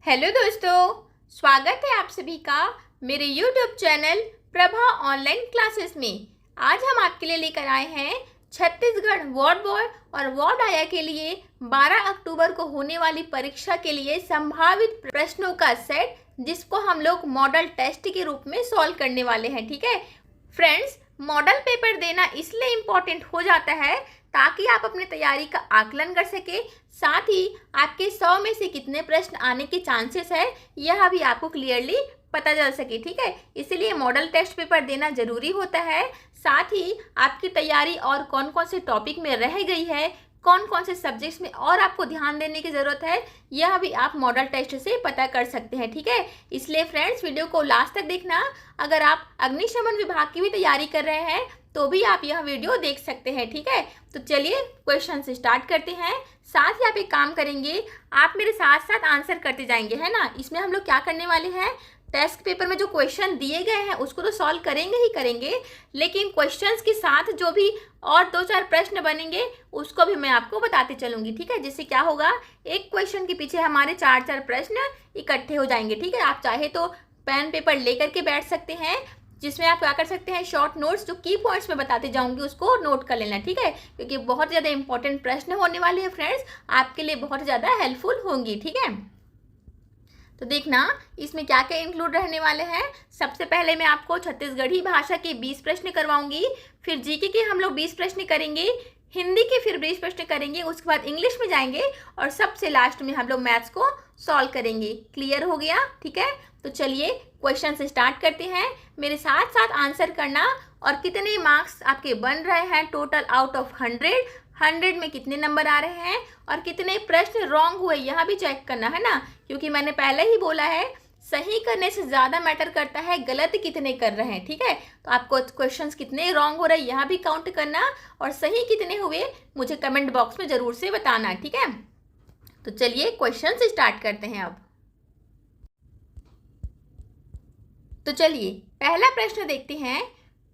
Hello दोस्तों, स्वागत है आप सभी का मेरे YouTube channel Prabha online classes में। आज हम आपके लिए लेकर आए हैं छत्तीसगढ़ वार्ड बॉय और वार्ड आया के लिए 12 अक्टूबर को होने वाली परीक्षा के लिए संभावित प्रश्नों का सेट, जिसको हम लोग मॉडल टेस्ट के रूप में सॉल्व करने वाले हैं। ठीक है फ्रेंड्स, मॉडल पेपर देना इसलिए इम्पोर्टेंट हो जाता है ताकि आप अपनी तैयारी का आकलन कर सके, साथ ही आपके 100 में से कितने प्रश्न आने के चांसेस है यह भी आपको क्लियरली पता चल सके। ठीक है, इसीलिए मॉडल टेस्ट पेपर देना जरूरी होता है। साथ ही आपकी तैयारी और कौन कौन से टॉपिक में रह गई है, कौन कौन से सब्जेक्ट्स में और आपको ध्यान देने की ज़रूरत है, यह भी आप मॉडल टेस्ट से पता कर सकते हैं। ठीक है, इसलिए फ्रेंड्स वीडियो को लास्ट तक देखना। अगर आप अग्निशमन विभाग की भी तैयारी कर रहे हैं तो भी आप यह वीडियो देख सकते हैं। ठीक है, तो चलिए क्वेश्चन से स्टार्ट करते हैं। साथ ही आप एक काम करेंगे, आप मेरे साथ साथ आंसर करते जाएंगे, है ना। इसमें हम लोग क्या करने वाले हैं, टेस्ट पेपर में जो क्वेश्चन दिए गए हैं उसको तो सॉल्व करेंगे ही करेंगे, लेकिन क्वेश्चंस के साथ जो भी और 2-4 प्रश्न बनेंगे उसको भी मैं आपको बताते चलूंगी। ठीक है, जिससे क्या होगा, एक क्वेश्चन के पीछे हमारे 4-4 प्रश्न इकट्ठे हो जाएंगे। ठीक है, आप चाहे तो पेन पेपर लेकर के बैठ सकते हैं, जिसमें आप क्या कर सकते हैं, शॉर्ट नोट्स जो की पॉइंट्स में बताते जाऊंगी उसको नोट कर लेना। ठीक है, क्योंकि बहुत ज़्यादा इंपॉर्टेंट प्रश्न होने वाले हैं फ्रेंड्स, आपके लिए बहुत ज़्यादा हेल्पफुल होंगी। ठीक है, तो देखना इसमें क्या क्या इंक्लूड रहने वाले हैं। सबसे पहले मैं आपको छत्तीसगढ़ी भाषा के 20 प्रश्न करवाऊंगी, फिर जीके के हम लोग 20 प्रश्न करेंगे, हिंदी के फिर 20 प्रश्न करेंगे, उसके बाद इंग्लिश में जाएंगे और सबसे लास्ट में हम लोग मैथ्स को सॉल्व करेंगे। क्लियर हो गया? ठीक है, तो चलिए क्वेश्चन से स्टार्ट करते हैं। मेरे साथ साथ आंसर करना और कितने मार्क्स आपके बन रहे हैं टोटल आउट ऑफ 100 में कितने नंबर आ रहे हैं और कितने प्रश्न रॉन्ग हुए यह भी चेक करना है ना, क्योंकि मैंने पहले ही बोला है सही करने से ज़्यादा मैटर करता है गलत कितने कर रहे हैं। ठीक है, तो आपको क्वेश्चंस कितने रॉन्ग हो रहे हैं यह भी काउंट करना और सही कितने हुए मुझे कमेंट बॉक्स में ज़रूर से बताना। ठीक है, तो चलिए क्वेश्चन से स्टार्ट करते हैं अब। तो चलिए पहला प्रश्न देखते हैं,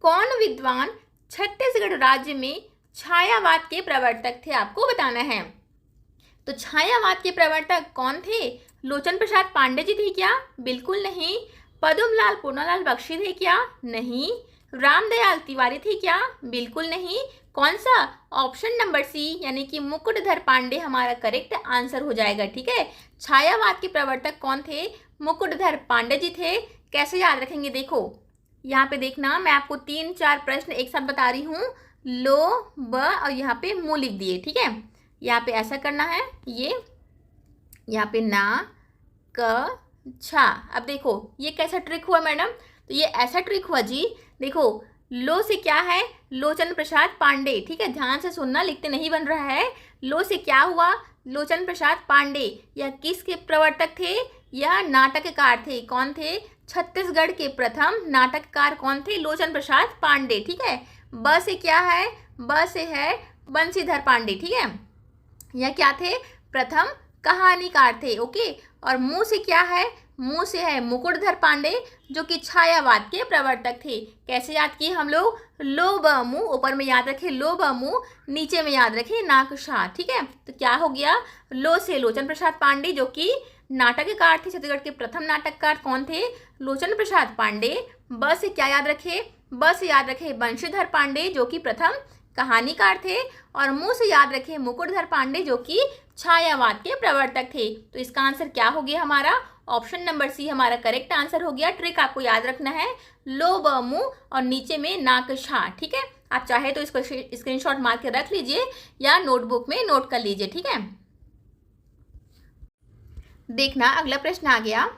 कौन विद्वान छत्तीसगढ़ राज्य में छायावाद के प्रवर्तक थे, आपको बताना है। तो छायावाद के प्रवर्तक कौन थे? लोचन प्रसाद पांडे जी थे क्या? बिल्कुल नहीं। पद्मलाल पूर्णलाल बख्शी थे क्या? नहीं। रामदयाल तिवारी थे क्या? बिल्कुल नहीं। कौन सा? ऑप्शन नंबर सी यानी कि मुकुटधर पांडे हमारा करेक्ट आंसर हो जाएगा। ठीक है, छायावाद के प्रवर्तक कौन थे? मुकुटधर पांडे जी थे। कैसे याद रखेंगे, देखो यहाँ पे देखना, मैं आपको 3-4 प्रश्न एक साथ बता रही हूँ, लो ब और यहाँ पे मु लिख दिए। ठीक है, यहाँ पे ऐसा करना है, ये यहाँ पे ना क छा। अब देखो ये कैसा ट्रिक हुआ मैडम, तो ये ऐसा ट्रिक हुआ जी। देखो लो से क्या है, लोचन प्रसाद पांडे। ठीक है, ध्यान से सुनना, लिखते नहीं बन रहा है। लो से क्या हुआ, लोचन प्रसाद पांडे। यह किसके प्रवर्तक थे? यह नाटककार थे। कौन थे? छत्तीसगढ़ के प्रथम नाटककार कौन थे? लोचन प्रसाद पांडे। ठीक है, ब से क्या है, ब से है बंशीधर पांडे। ठीक है, यह क्या थे? प्रथम कहानीकार थे। ओके, और मुंह से क्या है, मुंह से है मुकुटधर पांडे जो कि छायावाद के प्रवर्तक थे। कैसे याद किए हम लोग, लो ब मुंह ऊपर में याद रखे, लो ब मुंह नीचे में याद रखे नाकशा। ठीक है, तो क्या हो गया, लो से लोचन प्रसाद पांडे जो कि नाटककार थे, छत्तीसगढ़ के प्रथम नाटककार कौन थे? लोचन प्रसाद पांडे। ब से क्या याद रखे, ब से याद रखे बंशीधर पांडे जो कि प्रथम कहानीकार थे, और मुंह से याद रखे मुकुटधर पांडे जो कि छायावाद के प्रवर्तक थे। तो इसका आंसर क्या हो गया हमारा, ऑप्शन नंबर सी हमारा करेक्ट आंसर हो गया। ट्रिक आपको याद रखना है, लो ब मुंह और नीचे में नाक छा। ठीक है, आप चाहे तो इसको स्क्रीनशॉट मार के रख लीजिए या नोटबुक में नोट कर लीजिए। ठीक है, देखना अगला प्रश्न आ गया,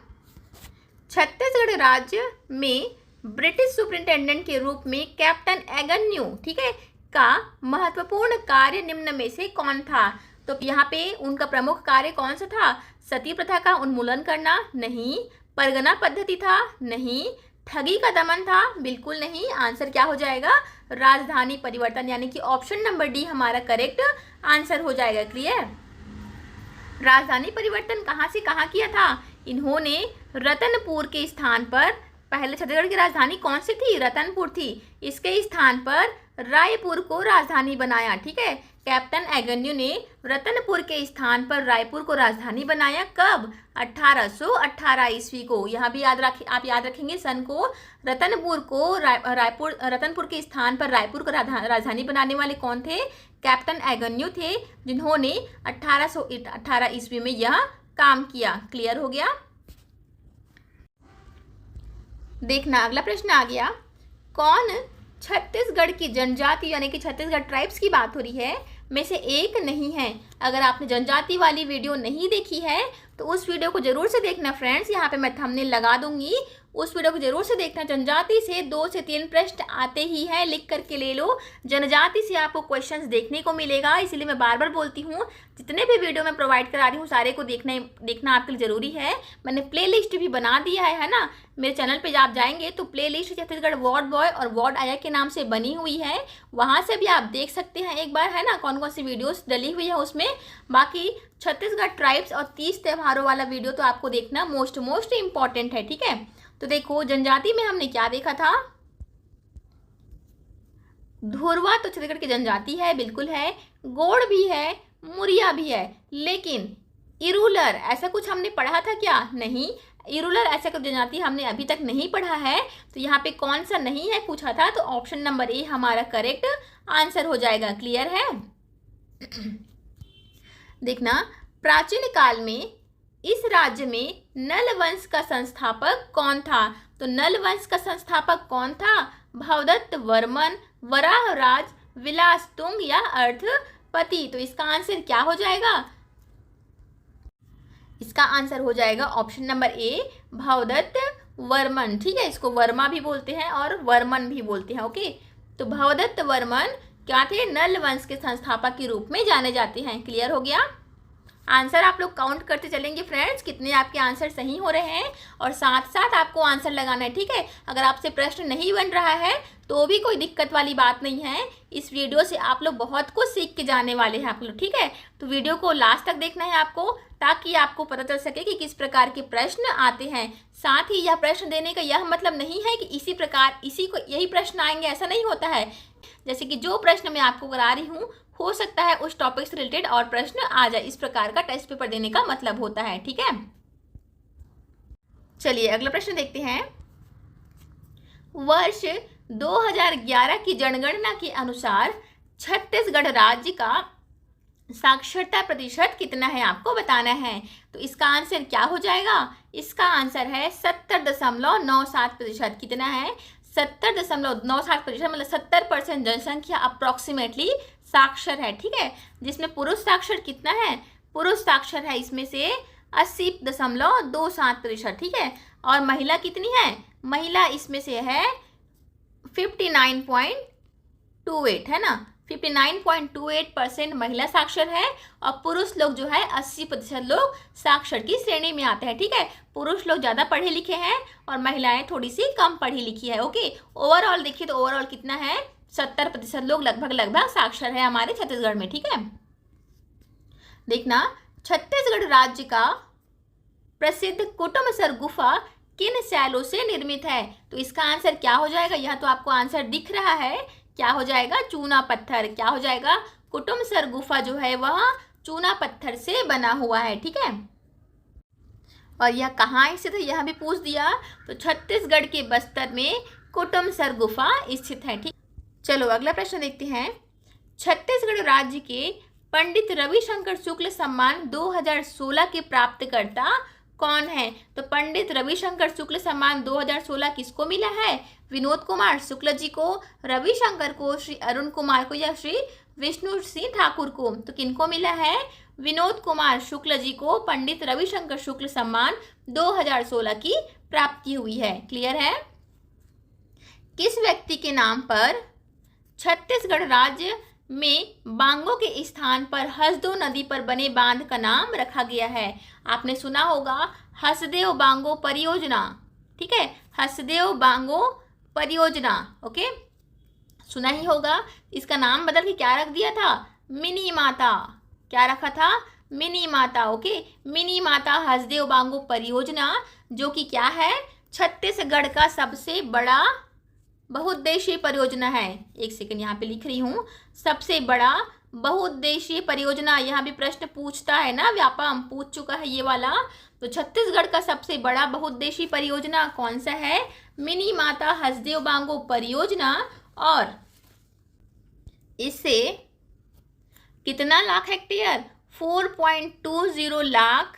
छत्तीसगढ़ राज्य में ब्रिटिश सुपरिंटेंडेंट के रूप में कैप्टन एगन्यू, ठीक है, का महत्वपूर्ण कार्य निम्न में से कौन था? तो यहाँ पे उनका प्रमुख कार्य कौन सा था? सती प्रथा का उन्मूलन करना? नहीं। परगना पद्धति था? नहीं। ठगी का दमन था? बिल्कुल नहीं। आंसर क्या हो जाएगा, राजधानी परिवर्तन, यानी कि ऑप्शन नंबर डी हमारा करेक्ट आंसर हो जाएगा। क्लियर? राजधानी परिवर्तन कहाँ से कहाँ किया था? इन्होंने रतनपुर के स्थान पर, पहले छत्तीसगढ़ की राजधानी कौन सी थी? रतनपुर थी। इसके स्थान पर रायपुर को राजधानी बनाया। ठीक है, कैप्टन एगन्यू ने रतनपुर के स्थान पर रायपुर को राजधानी बनाया कब? 1818 ईस्वी को। यहाँ भी आप याद रखेंगे सन को। रतनपुर को रतनपुर के स्थान पर रायपुर को राजधानी बनाने वाले कौन थे? कैप्टन एगन्यू थे, जिन्होंने 1818 ईस्वी में यह काम किया। क्लियर हो गया? देखना अगला प्रश्न आ गया, कौन छत्तीसगढ़ की जनजाति यानी कि छत्तीसगढ़ ट्राइब्स की बात हो रही है में से एक नहीं है? अगर आपने जनजाति वाली वीडियो नहीं देखी है तो उस वीडियो को जरूर से देखना फ्रेंड्स, यहाँ पे मैं थंबनेल लगा दूंगी, उस वीडियो को जरूर से देखना। जनजाति से 2 से 3 प्रश्न आते ही हैं, लिख करके ले लो। जनजाति से आपको क्वेश्चंस देखने को मिलेगा, इसीलिए मैं बार बार बोलती हूँ जितने भी वीडियो मैं प्रोवाइड करा रही हूँ सारे को देखना आपके लिए जरूरी है। मैंने प्ले लिस्ट भी बना दिया है ना, मेरे चैनल पे आप जाएंगे तो play list Chhattisgarh ward boy और वार्ड आया के नाम से बनी हुई है, वहाँ से भी आप देख सकते हैं एक बार, है ना, कौन कौन सी वीडियोस डली हुई है उसमें। बाकी छत्तीसगढ़ ट्राइब्स और 30 त्योहारों वाला वीडियो तो आपको देखना मोस्ट इम्पॉर्टेंट है, ठीक है। तो देखो जनजाति में हमने क्या देखा था, धुरवा तो छत्तीसगढ़ की जनजाति है, बिल्कुल है, गोड़ भी है, मुरिया भी है, लेकिन इरूलर ऐसा कुछ हमने पढ़ा था क्या? नहीं, इरूलर ऐसा कुछ जनजाति हमने अभी तक नहीं पढ़ा है। तो यहाँ पे कौन सा नहीं है पूछा था, तो ऑप्शन नंबर ए हमारा करेक्ट आंसर हो जाएगा। क्लियर है? देखना, प्राचीन काल में इस राज्य में नल वंश का संस्थापक कौन था? तो नल वंश का संस्थापक कौन था? भवदत्त वर्मन, वराहराज, विलासतुंग या अर्थपति। तो इसका आंसर क्या हो जाएगा? इसका आंसर हो जाएगा ऑप्शन नंबर ए, भवदत्त वर्मन। ठीक है, इसको वर्मा भी बोलते हैं और वर्मन भी बोलते हैं। ओके, तो भवदत्त वर्मन क्या थे? नल वंश के संस्थापक के रूप में जाने जाते हैं। क्लियर हो गया? आंसर आप लोग काउंट करते चलेंगे फ्रेंड्स, कितने आपके आंसर सही हो रहे हैं, और साथ साथ आपको आंसर लगाना है, ठीक है। अगर आपसे प्रश्न नहीं बन रहा है तो भी कोई दिक्कत वाली बात नहीं है, इस वीडियो से आप लोग बहुत कुछ सीख के जाने वाले हैं आप लोग, ठीक है। तो वीडियो को लास्ट तक देखना है आपको, ताकि आपको पता चल सके कि किस प्रकार के प्रश्न आते हैं। साथ ही यह प्रश्न देने का यह मतलब नहीं है कि यही प्रश्न आएंगे, ऐसा नहीं होता है। जैसे कि जो प्रश्न मैं आपको करा रही हूँ, हो सकता है उस टॉपिक से रिलेटेड और प्रश्न आ जाए, इस प्रकार का टेस्ट पेपर देने का मतलब होता है, ठीक है। चलिए अगला प्रश्न देखते हैं। वर्ष 2011 की जनगणना के अनुसार छत्तीसगढ़ राज्य का साक्षरता प्रतिशत कितना है, आपको बताना है। तो इसका आंसर क्या हो जाएगा? इसका आंसर है 70.97%। कितना है? 70.97%, मतलब 70% जनसंख्या अप्रोक्सीमेटली साक्षर है, ठीक है। जिसमें पुरुष साक्षर कितना है? पुरुष साक्षर है इसमें से 80.27%, ठीक है। और महिला कितनी है? महिला इसमें से है 59.28, है ना। 59.28% महिला साक्षर है, और पुरुष लोग जो है 80% लोग साक्षर की श्रेणी में आते हैं, ठीक है। पुरुष लोग ज़्यादा पढ़े लिखे हैं और महिलाएं थोड़ी सी कम पढ़ी लिखी है। ओके, ओवरऑल देखिए तो ओवरऑल कितना है? 70% लोग लगभग साक्षर है हमारे छत्तीसगढ़ में, ठीक है। देखना, छत्तीसगढ़ राज्य का प्रसिद्ध कुटुमसर गुफा किन शैलों से निर्मित है? तो इसका आंसर क्या हो जाएगा? यह तो आपको आंसर दिख रहा है, क्या हो जाएगा? चूना पत्थर। क्या हो जाएगा? कुटुमसर गुफा जो है वह चूना पत्थर से बना हुआ है, ठीक है। और यह कहाँ स्थित है, यह भी पूछ दिया। तो छत्तीसगढ़ के बस्तर में कुटुमसर गुफा स्थित है, ठीक। चलो अगला प्रश्न देखते हैं। छत्तीसगढ़ राज्य के पंडित रविशंकर शुक्ल सम्मान 2016 के प्राप्तकर्ता कौन है? तो पंडित रविशंकर शुक्ल सम्मान 2016 किसको मिला है? विनोद कुमार शुक्ल जी को, रविशंकर को, श्री अरुण कुमार को या श्री विष्णु सिंह ठाकुर को? तो किनको मिला है? विनोद कुमार शुक्ल जी को पंडित रविशंकर शुक्ल सम्मान 2016 की प्राप्ति हुई है। क्लियर है? किस व्यक्ति के नाम पर छत्तीसगढ़ राज्य में बांगो के स्थान पर हसदेव नदी पर बने बांध का नाम रखा गया है? आपने सुना होगा हसदेव बांगो परियोजना, ठीक है, हसदेव बांगो परियोजना। ओके, सुना ही होगा। इसका नाम बदल के क्या रख दिया था? मिनी माता। क्या रखा था? मिनी माता। ओके, मिनी माता हसदेव बांगो परियोजना, जो कि क्या है? छत्तीसगढ़ का सबसे बड़ा बहुउद्देशीय परियोजना है। एक सेकंड यहाँ पे लिख रही हूँ, सबसे बड़ा बहुउद्देशीय परियोजना, यहाँ भी प्रश्न पूछता है ना, व्यापम पूछ चुका है ये वाला। तो छत्तीसगढ़ का सबसे बड़ा बहुउद्देशीय परियोजना कौन सा है? मिनी माता हसदेव बांगो परियोजना। और इससे कितना लाख हेक्टेयर? 4.20 लाख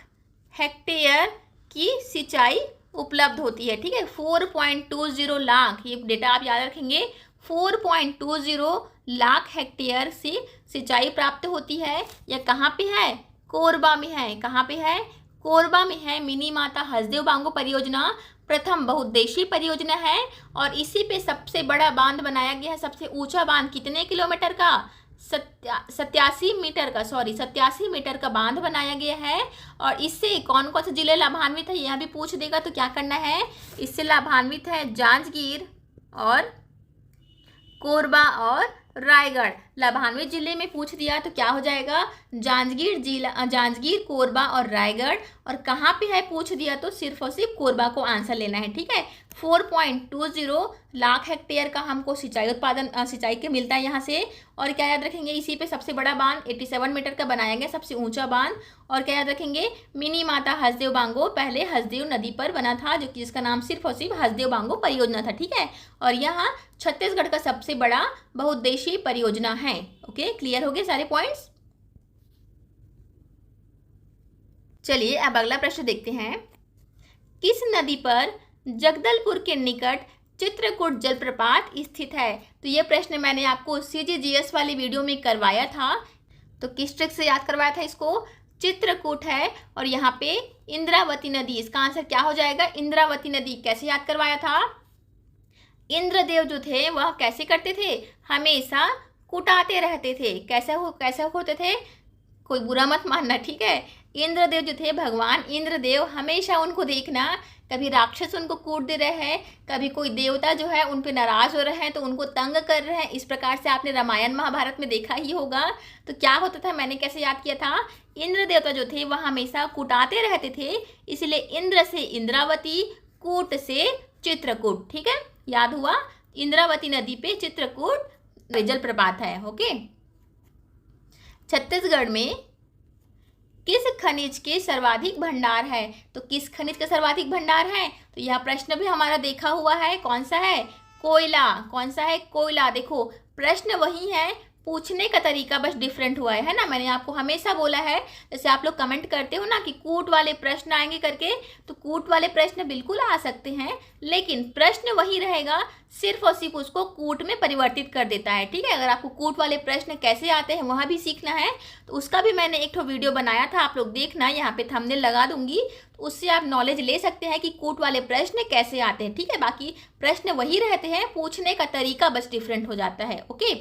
हेक्टेयर की सिंचाई उपलब्ध होती है। ठीक है, 4.20 लाख, ये डेटा आप याद रखेंगे। 4.20 लाख हेक्टेयर से सिंचाई प्राप्त होती है। यह कहाँ पे है? कोरबा में है। कहाँ पे है? कोरबा में है। मिनी माता हसदेव बांगो परियोजना प्रथम बहुउद्देशीय परियोजना है और इसी पे सबसे बड़ा बांध बनाया गया है। सबसे ऊंचा बांध कितने किलोमीटर का? 87 मीटर का बांध बनाया गया है। और इससे कौन कौन से जिले लाभान्वित है, यह भी पूछ देगा, तो क्या करना है? इससे लाभान्वित है जांजगीर और कोरबा और रायगढ़। लाभान्वित जिले में पूछ दिया तो क्या हो जाएगा? जांजगीर जिला, जांजगीर, कोरबा और रायगढ़। और कहाँ पे है पूछ दिया तो सिर्फ और सिर्फ कोरबा को आंसर लेना है। ठीक है, 4.20 लाख हेक्टेयर का हमको सिंचाई के मिलता है यहाँ से। और क्या याद रखेंगे? इसी पे सबसे बड़ा बांध 87 मीटर का बनाया गया, सबसे ऊंचा बांध। और क्या याद रखेंगे? मिनी माता हसदेव बांगो पहले हसदेव नदी पर बना था, जो कि जिसका नाम सिर्फ और सिर्फ हसदेव बांगो परियोजना था। ठीक है, और यहाँ छत्तीसगढ़ का सबसे बड़ा बहुउद्देशीय परियोजना है। ओके, क्लियर हो गए सारे पॉइंट्स? चलिए अब अगला प्रश्न देखते हैं। किस नदी पर जगदलपुर के निकट चित्रकूट जलप्रपात स्थित है? तो ये प्रश्न मैंने आपको CGGS वाली वीडियो में करवाया था। तो किस ट्रिक से याद करवाया था इसको? चित्रकूट है और यहाँ पे इंद्रावती नदी, इसका आंसर क्या हो जाएगा? इंद्रावती नदी। कैसे याद करवाया था? इंद्रदेव जो थे वह कैसे करते थे? हमेशा कुटाते रहते थे। कैसे होते थे? कोई बुरा मत मानना, ठीक है। इंद्रदेव जो थे, भगवान इंद्रदेव, हमेशा उनको देखना, कभी राक्षस उनको कूट दे रहे हैं, कभी कोई देवता जो है उन पे नाराज हो रहे हैं तो उनको तंग कर रहे हैं। इस प्रकार से आपने रामायण महाभारत में देखा ही होगा। तो क्या होता था, मैंने कैसे याद किया था? इंद्र देवता जो थे वह हमेशा कुटाते रहते थे, इसलिए इंद्र से इंद्रावती, कूट से चित्रकूट। ठीक है, याद हुआ? इंद्रावती नदी पे चित्रकूट जलप्रपात है। ओके, छत्तीसगढ़ में किस खनिज के सर्वाधिक भंडार है? तो किस खनिज का सर्वाधिक भंडार है? तो यह प्रश्न भी हमारा देखा हुआ है। कौन सा है? कोयला। कौन सा है? कोयला। देखो प्रश्न वही है, पूछने का तरीका बस डिफरेंट हुआ है ना। मैंने आपको हमेशा बोला है, जैसे आप लोग कमेंट करते हो ना कि कूट वाले प्रश्न आएंगे करके, तो कूट वाले प्रश्न बिल्कुल आ सकते हैं, लेकिन प्रश्न वही रहेगा, सिर्फ और सिर्फ उसको कूट में परिवर्तित कर देता है। ठीक है, अगर आपको कूट वाले प्रश्न कैसे आते हैं वहाँ भी सीखना है तो उसका भी मैंने एक वीडियो बनाया था, आप लोग देखना, यहाँ पे थंबनेल लगा दूंगी, तो उससे आप नॉलेज ले सकते हैं कि कूट वाले प्रश्न कैसे आते हैं। ठीक है, बाकी प्रश्न वही रहते हैं, पूछने का तरीका बस डिफरेंट हो जाता है। ओके,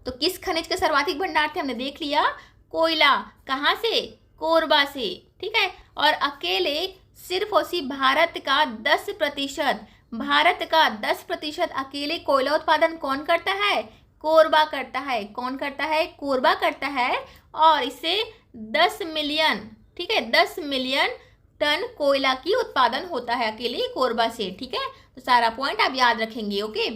तो किस खनिज के सर्वाधिक भंडार थे हमने देख लिया, कोयला। कहाँ से? कोरबा से। ठीक है, और अकेले सिर्फ और सिर्फ भारत का 10% अकेले कोयला उत्पादन कौन करता है? कोरबा करता है। कौन करता है? कोरबा करता है। और इससे 10 मिलियन, ठीक है, 10 मिलियन टन कोयला की उत्पादन होता है अकेले कोरबा से। ठीक है, तो सारा पॉइंट आप याद रखेंगे। ओके,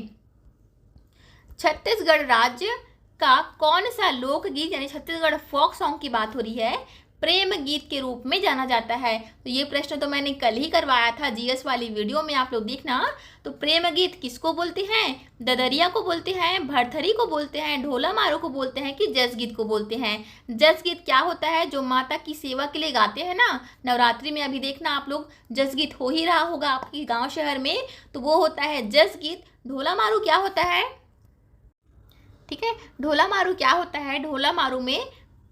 छत्तीसगढ़ राज्य का कौन सा लोकगीत, यानी छत्तीसगढ़ फोक सॉन्ग की बात हो रही है, प्रेम गीत के रूप में जाना जाता है? तो ये प्रश्न तो मैंने कल ही करवाया था जीएस वाली वीडियो में, आप लोग देखना। तो प्रेम गीत किसको बोलते हैं? ददरिया को बोलते हैं, भरथरी को बोलते हैं, ढोला मारू को बोलते हैं कि जस गीत को बोलते हैं? जस गीत क्या होता है? जो माता की सेवा के लिए गाते हैं ना नवरात्रि में, अभी देखना आप लोग जस गीत हो ही रहा होगा आपकी गाँव शहर में, तो वो होता है जस गीत। ढोला मारू क्या होता है? ठीक है, ढोला मारू क्या होता है? ढोला मारू में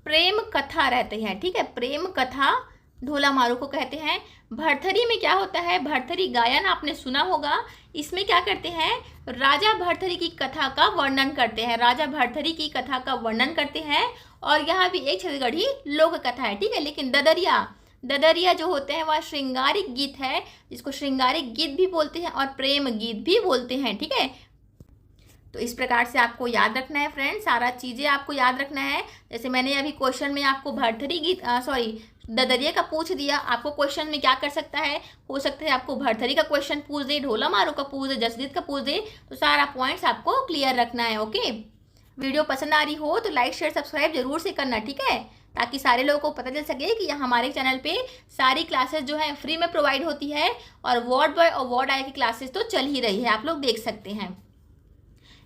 प्रेम कथा रहते हैं। ठीक है, प्रेम कथा ढोला मारू को कहते हैं। भरथरी में क्या होता है? भरथरी गायन आपने सुना होगा, इसमें क्या करते हैं? राजा भरथरी की कथा का वर्णन करते हैं, राजा भरथरी की कथा का वर्णन करते हैं। और यहाँ भी एक छत्तीसगढ़ी लोक कथा है। ठीक है, लेकिन ददरिया जो होते हैं वह श्रृंगारिक गीत है, जिसको श्रृंगारिक गीत भी बोलते हैं और प्रेम गीत भी बोलते हैं। ठीक है, तो इस प्रकार से आपको याद रखना है फ्रेंड्स, सारा चीज़ें आपको याद रखना है। जैसे मैंने अभी क्वेश्चन में आपको भरथरी गीत ददरिया का पूछ दिया, आपको क्वेश्चन में क्या कर सकता है, हो सकता है आपको भरथरी का क्वेश्चन पूछ दे, ढोला मारू का पूछ दे, जसगीत का पूछ दे, तो सारा पॉइंट्स आपको क्लियर रखना है। ओके, वीडियो पसंद आ रही हो तो लाइक शेयर सब्सक्राइब जरूर से करना, ठीक है, ताकि सारे लोगों को पता चल सके कि हमारे चैनल पे सारी क्लासेस जो है फ्री में प्रोवाइड होती है। और वार्ड बॉय और वार्ड आया की क्लासेस तो चल ही रही है, आप लोग देख सकते हैं।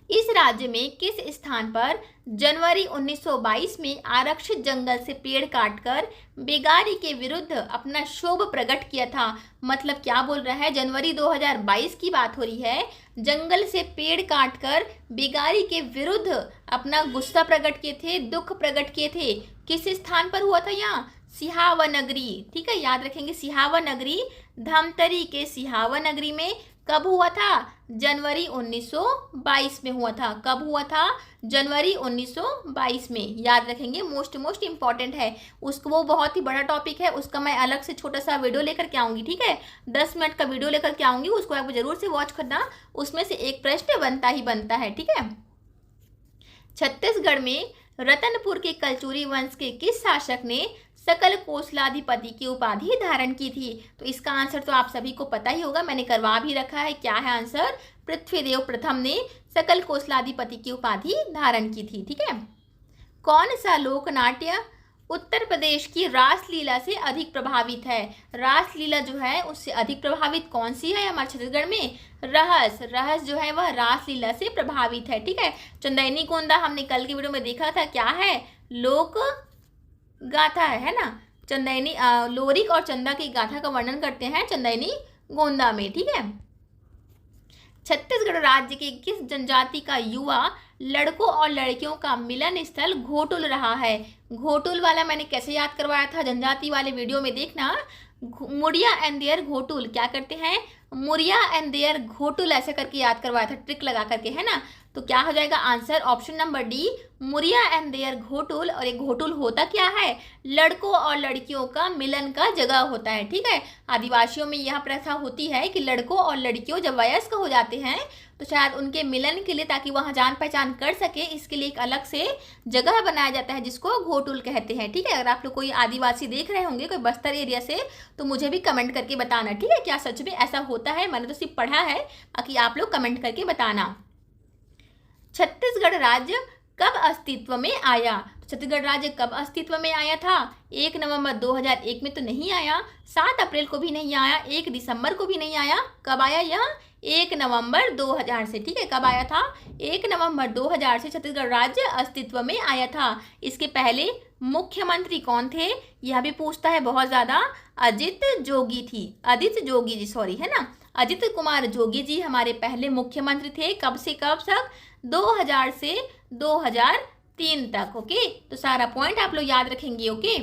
इस राज्य में किस स्थान पर जनवरी 1922 में आरक्षित जंगल से पेड़ काटकर बेगारी के विरुद्ध अपना क्षोभ प्रकट किया था? मतलब क्या बोल रहा है, जनवरी 2022 की बात हो रही है, जंगल से पेड़ काटकर बेगारी के विरुद्ध अपना गुस्सा प्रकट किए थे, दुख प्रकट किए थे। किस स्थान पर हुआ था? यहाँ सिहावा नगरी, ठीक है, याद रखेंगे सिहावा नगरी, धमतरी के सिहावा नगरी में। कब हुआ था? जनवरी 1922 में हुआ था। कब हुआ था? जनवरी 1922 में, याद रखेंगे, मोस्ट इंपॉर्टेंट है। उसको वो बहुत ही बड़ा टॉपिक है, उसका मैं अलग से छोटा सा वीडियो लेकर के आऊँगी, ठीक है, 10 मिनट का वीडियो लेकर के आऊँगी, उसको आप जरूर से वॉच करना, उसमें से एक प्रश्न बनता ही बनता है, ठीक है। छत्तीसगढ़ में रतनपुर के कलचुरी वंश के किस शासक ने सकल कोसलाधिपति की उपाधि धारण की थी? तो इसका आंसर तो आप सभी को पता ही होगा, मैंने करवा भी रखा है। क्या है आंसर? पृथ्वीदेव प्रथम ने सकल कोसलाधिपति की उपाधि धारण की थी, ठीक है। कौन सा लोकनाट्य उत्तर प्रदेश की रासलीला से अधिक प्रभावित है? रासलीला जो है उससे अधिक प्रभावित कौन सी है हमारे छत्तीसगढ़ में? रहस जो है वह रासलीला से प्रभावित है, ठीक है। चंदैनी गोंदा हमने कल की वीडियो में देखा था, क्या है? लोक गाथा है ना। चंदैनी लोरिक और चंदा की गाथा का वर्णन करते हैं चंदैनी गोंदा में, ठीक है। छत्तीसगढ़ राज्य के किस जनजाति का युवा लड़कों और लड़कियों का मिलन स्थल घोटुल रहा है? घोटुल वाला मैंने कैसे याद करवाया था, जनजाति वाले वीडियो में देखना। मुड़िया एंड देयर घोटुल, क्या करते हैं? मुड़िया एंड देयर घोटुल ऐसे करके याद करवाया था, ट्रिक लगा करके, है ना। तो क्या हो जाएगा answer? Option number D, Muria and their ghotul. और एक घोटुल होता क्या है? लड़कों और लड़कियों का मिलन का जगह होता है, ठीक है। आदिवासियों में यह प्रथा होती है कि लड़कों और लड़कियों जब वयस्क हो जाते हैं तो शायद उनके मिलन के लिए, ताकि वहाँ जान पहचान कर सके, इसके लिए एक अलग से जगह बनाया जाता है जिसको घोटुल कहते हैं, ठीक है। अगर आप लोग कोई आदिवासी देख रहे होंगे कोई बस्तर एरिया से तो मुझे भी कमेंट करके बताना, ठीक है, क्या सच में ऐसा होता है? मैंने तो सिर्फ पढ़ा है, बाकी आप लोग कमेंट करके बताना। छत्तीसगढ़ राज्य कब अस्तित्व में आया? छत्तीसगढ़ राज्य कब अस्तित्व में आया था? 1 नवंबर 2001 में तो नहीं आया, 7 अप्रैल को भी नहीं आया, 1 दिसंबर को भी नहीं आया। कब आया यह? 1 नवंबर 2000 से, ठीक है। कब आया था? 1 नवंबर 2000 से छत्तीसगढ़ राज्य अस्तित्व में आया था। इसके पहले मुख्यमंत्री कौन थे? यह भी पूछता है बहुत ज़्यादा। अजित जोगी जी, सॉरी, है ना, अजित कुमार जोगी जी हमारे पहले मुख्यमंत्री थे। कब से कब तक? 2000 से 2003 तक, ओके। तो सारा पॉइंट आप लोग याद रखेंगे, ओके।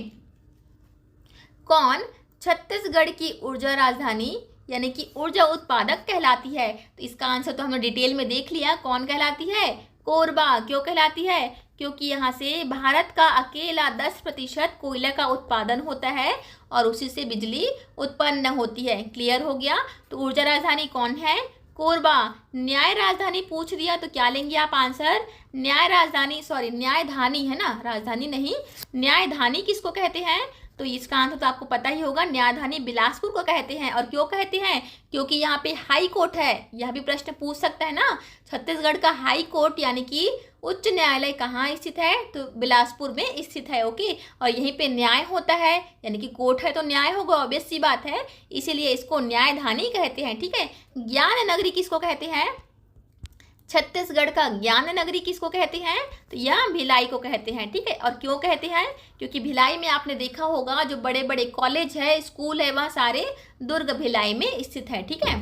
कौन छत्तीसगढ़ की ऊर्जा राजधानी यानी कि ऊर्जा उत्पादक कहलाती है? तो इसका आंसर तो हमने डिटेल में देख लिया, कौन कहलाती है? कोरबा। क्यों कहलाती है? क्योंकि यहाँ से भारत का अकेला 10% कोयला का उत्पादन होता है और उसी से बिजली उत्पन्न होती है। क्लियर हो गया? तो ऊर्जा राजधानी कौन है? कोरबा। न्याय राजधानी पूछ दिया तो क्या लेंगे आप आंसर? न्यायधानी, है ना, राजधानी नहीं। न्यायधानी किसको कहते हैं? तो इसका आंसर तो आपको पता ही होगा, न्यायधानी बिलासपुर को कहते हैं। और क्यों कहते हैं? क्योंकि यहाँ पे हाई कोर्ट है। यह भी प्रश्न पूछ सकता है ना, छत्तीसगढ़ का हाई कोर्ट यानी कि उच्च न्यायालय कहाँ स्थित है? तो बिलासपुर में स्थित है, ओके। और यहीं पे न्याय होता है, यानी कि कोर्ट है तो न्याय होगा, ऑब्वियस सी बात है, इसीलिए इसको न्यायधानी कहते हैं, ठीक है। ज्ञान नगरी किसको कहते हैं? छत्तीसगढ़ का ज्ञान नगरी किसको कहते हैं? तो यह भिलाई को कहते हैं, ठीक है। और क्यों कहते हैं? क्योंकि भिलाई में आपने देखा होगा जो बड़े बड़े कॉलेज है, स्कूल है, वह सारे दुर्ग भिलाई में स्थित है, ठीक है।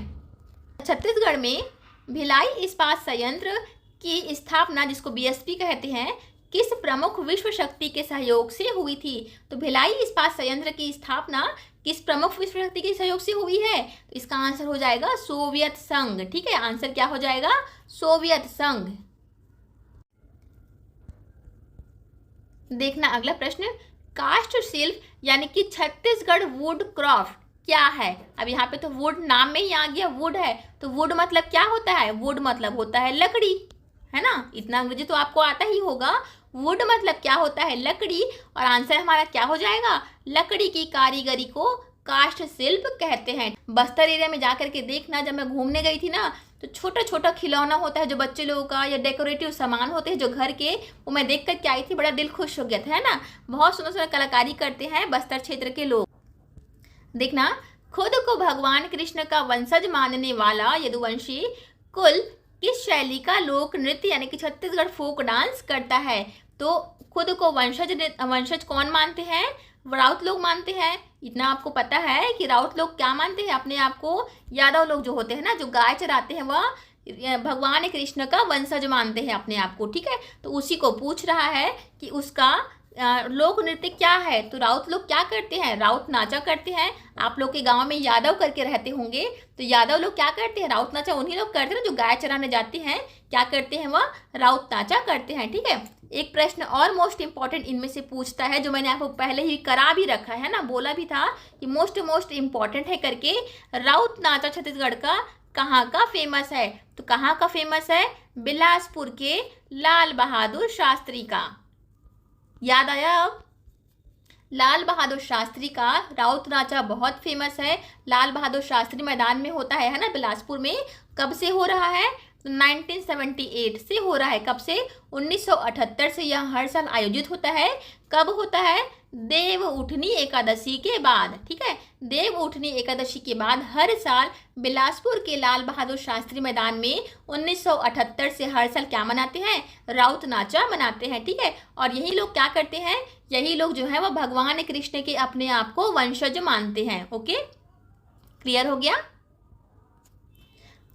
छत्तीसगढ़ में भिलाई इस्पात संयंत्र की स्थापना, जिसको बीएसपी कहते हैं, किस प्रमुख विश्व शक्ति के सहयोग से हुई थी? तो भिलाई इस्पात संयंत्र की स्थापना किस प्रमुख विश्व शक्ति के सहयोग से हुई है? तो इसका आंसर हो जाएगा सोवियत संघ, ठीक है। आंसर क्या हो जाएगा? सोवियत संघ। देखना अगला प्रश्न, काष्ठ शिल्प यानी कि छत्तीसगढ़ वुड क्राफ्ट क्या है? अब यहाँ पे तो वुड नाम में ही आ गया, वुड है, तो वुड मतलब क्या होता है? वुड मतलब होता है लकड़ी, है ना, इतना अंग्रेजी तो आपको आता ही होगा। वुड मतलब क्या होता है? लकड़ी। और आंसर हमारा क्या हो जाएगा? लकड़ी की कारीगरी को काष्ठ शिल्प कहते हैं। बस्तर एरिया में जाकर के देखना, जब मैं घूमने गई थी ना, तो तो छोटा छोटा खिलौना होता है जो बच्चे लोगों का, या डेकोरेटिव सामान होते हैं जो घर के, वो मैं देख करके आई थी, बड़ा दिल खुश हो गया था, है ना। बहुत सुंदर सुंदर कलाकारी करते हैं बस्तर क्षेत्र के लोग। देखना, खुद को भगवान कृष्ण का वंशज मानने वाला यदुवंशी कुल किस शैली का लोक नृत्य यानी कि छत्तीसगढ़ फोक डांस करता है। तो खुद को वंशज कौन मानते हैं? राउत लोग मानते हैं। इतना आपको पता है कि राउत लोग क्या मानते हैं अपने आप को? यादव लोग जो होते हैं ना, जो गाय चराते हैं, वह भगवान कृष्ण का वंशज मानते हैं अपने आप को, ठीक है। तो उसी को पूछ रहा है कि उसका लोक नृत्य क्या है। तो राउत लोग क्या करते हैं? राउत नाचा करते हैं। आप लोग के गांव में यादव करके रहते होंगे, तो यादव लोग क्या करते हैं? राउत नाचा उन्हीं लोग करते हैं जो गाय चराने जाते हैं, क्या करते हैं? वह राउत नाचा करते हैं, ठीक है। एक प्रश्न और मोस्ट इंपॉर्टेंट इनमें से पूछता है, जो मैंने आपको पहले ही करा भी रखा है ना, बोला भी था कि मोस्ट इंपॉर्टेंट है करके। राउत नाचा छत्तीसगढ़ का कहाँ का फेमस है? तो कहाँ का फेमस है? बिलासपुर के लाल बहादुर शास्त्री का। याद आया अब? लाल बहादुर शास्त्री का राउत नाचा बहुत फेमस है। लाल बहादुर शास्त्री मैदान में होता है ना, बिलासपुर में। कब से हो रहा है? तो 1978 से हो रहा है। कब से? 1978 से यह हर साल आयोजित होता है। कब होता है? देव उठनी एकादशी के बाद, ठीक है। देव उठनी एकादशी के बाद हर साल बिलासपुर के लाल बहादुर शास्त्री मैदान में 1978 से हर साल क्या मनाते हैं? राउत नाचा मनाते हैं, ठीक है। और यही लोग क्या करते हैं? यही लोग जो है वह भगवान कृष्ण के अपने आप को वंशज मानते हैं। ओके, क्लियर हो गया?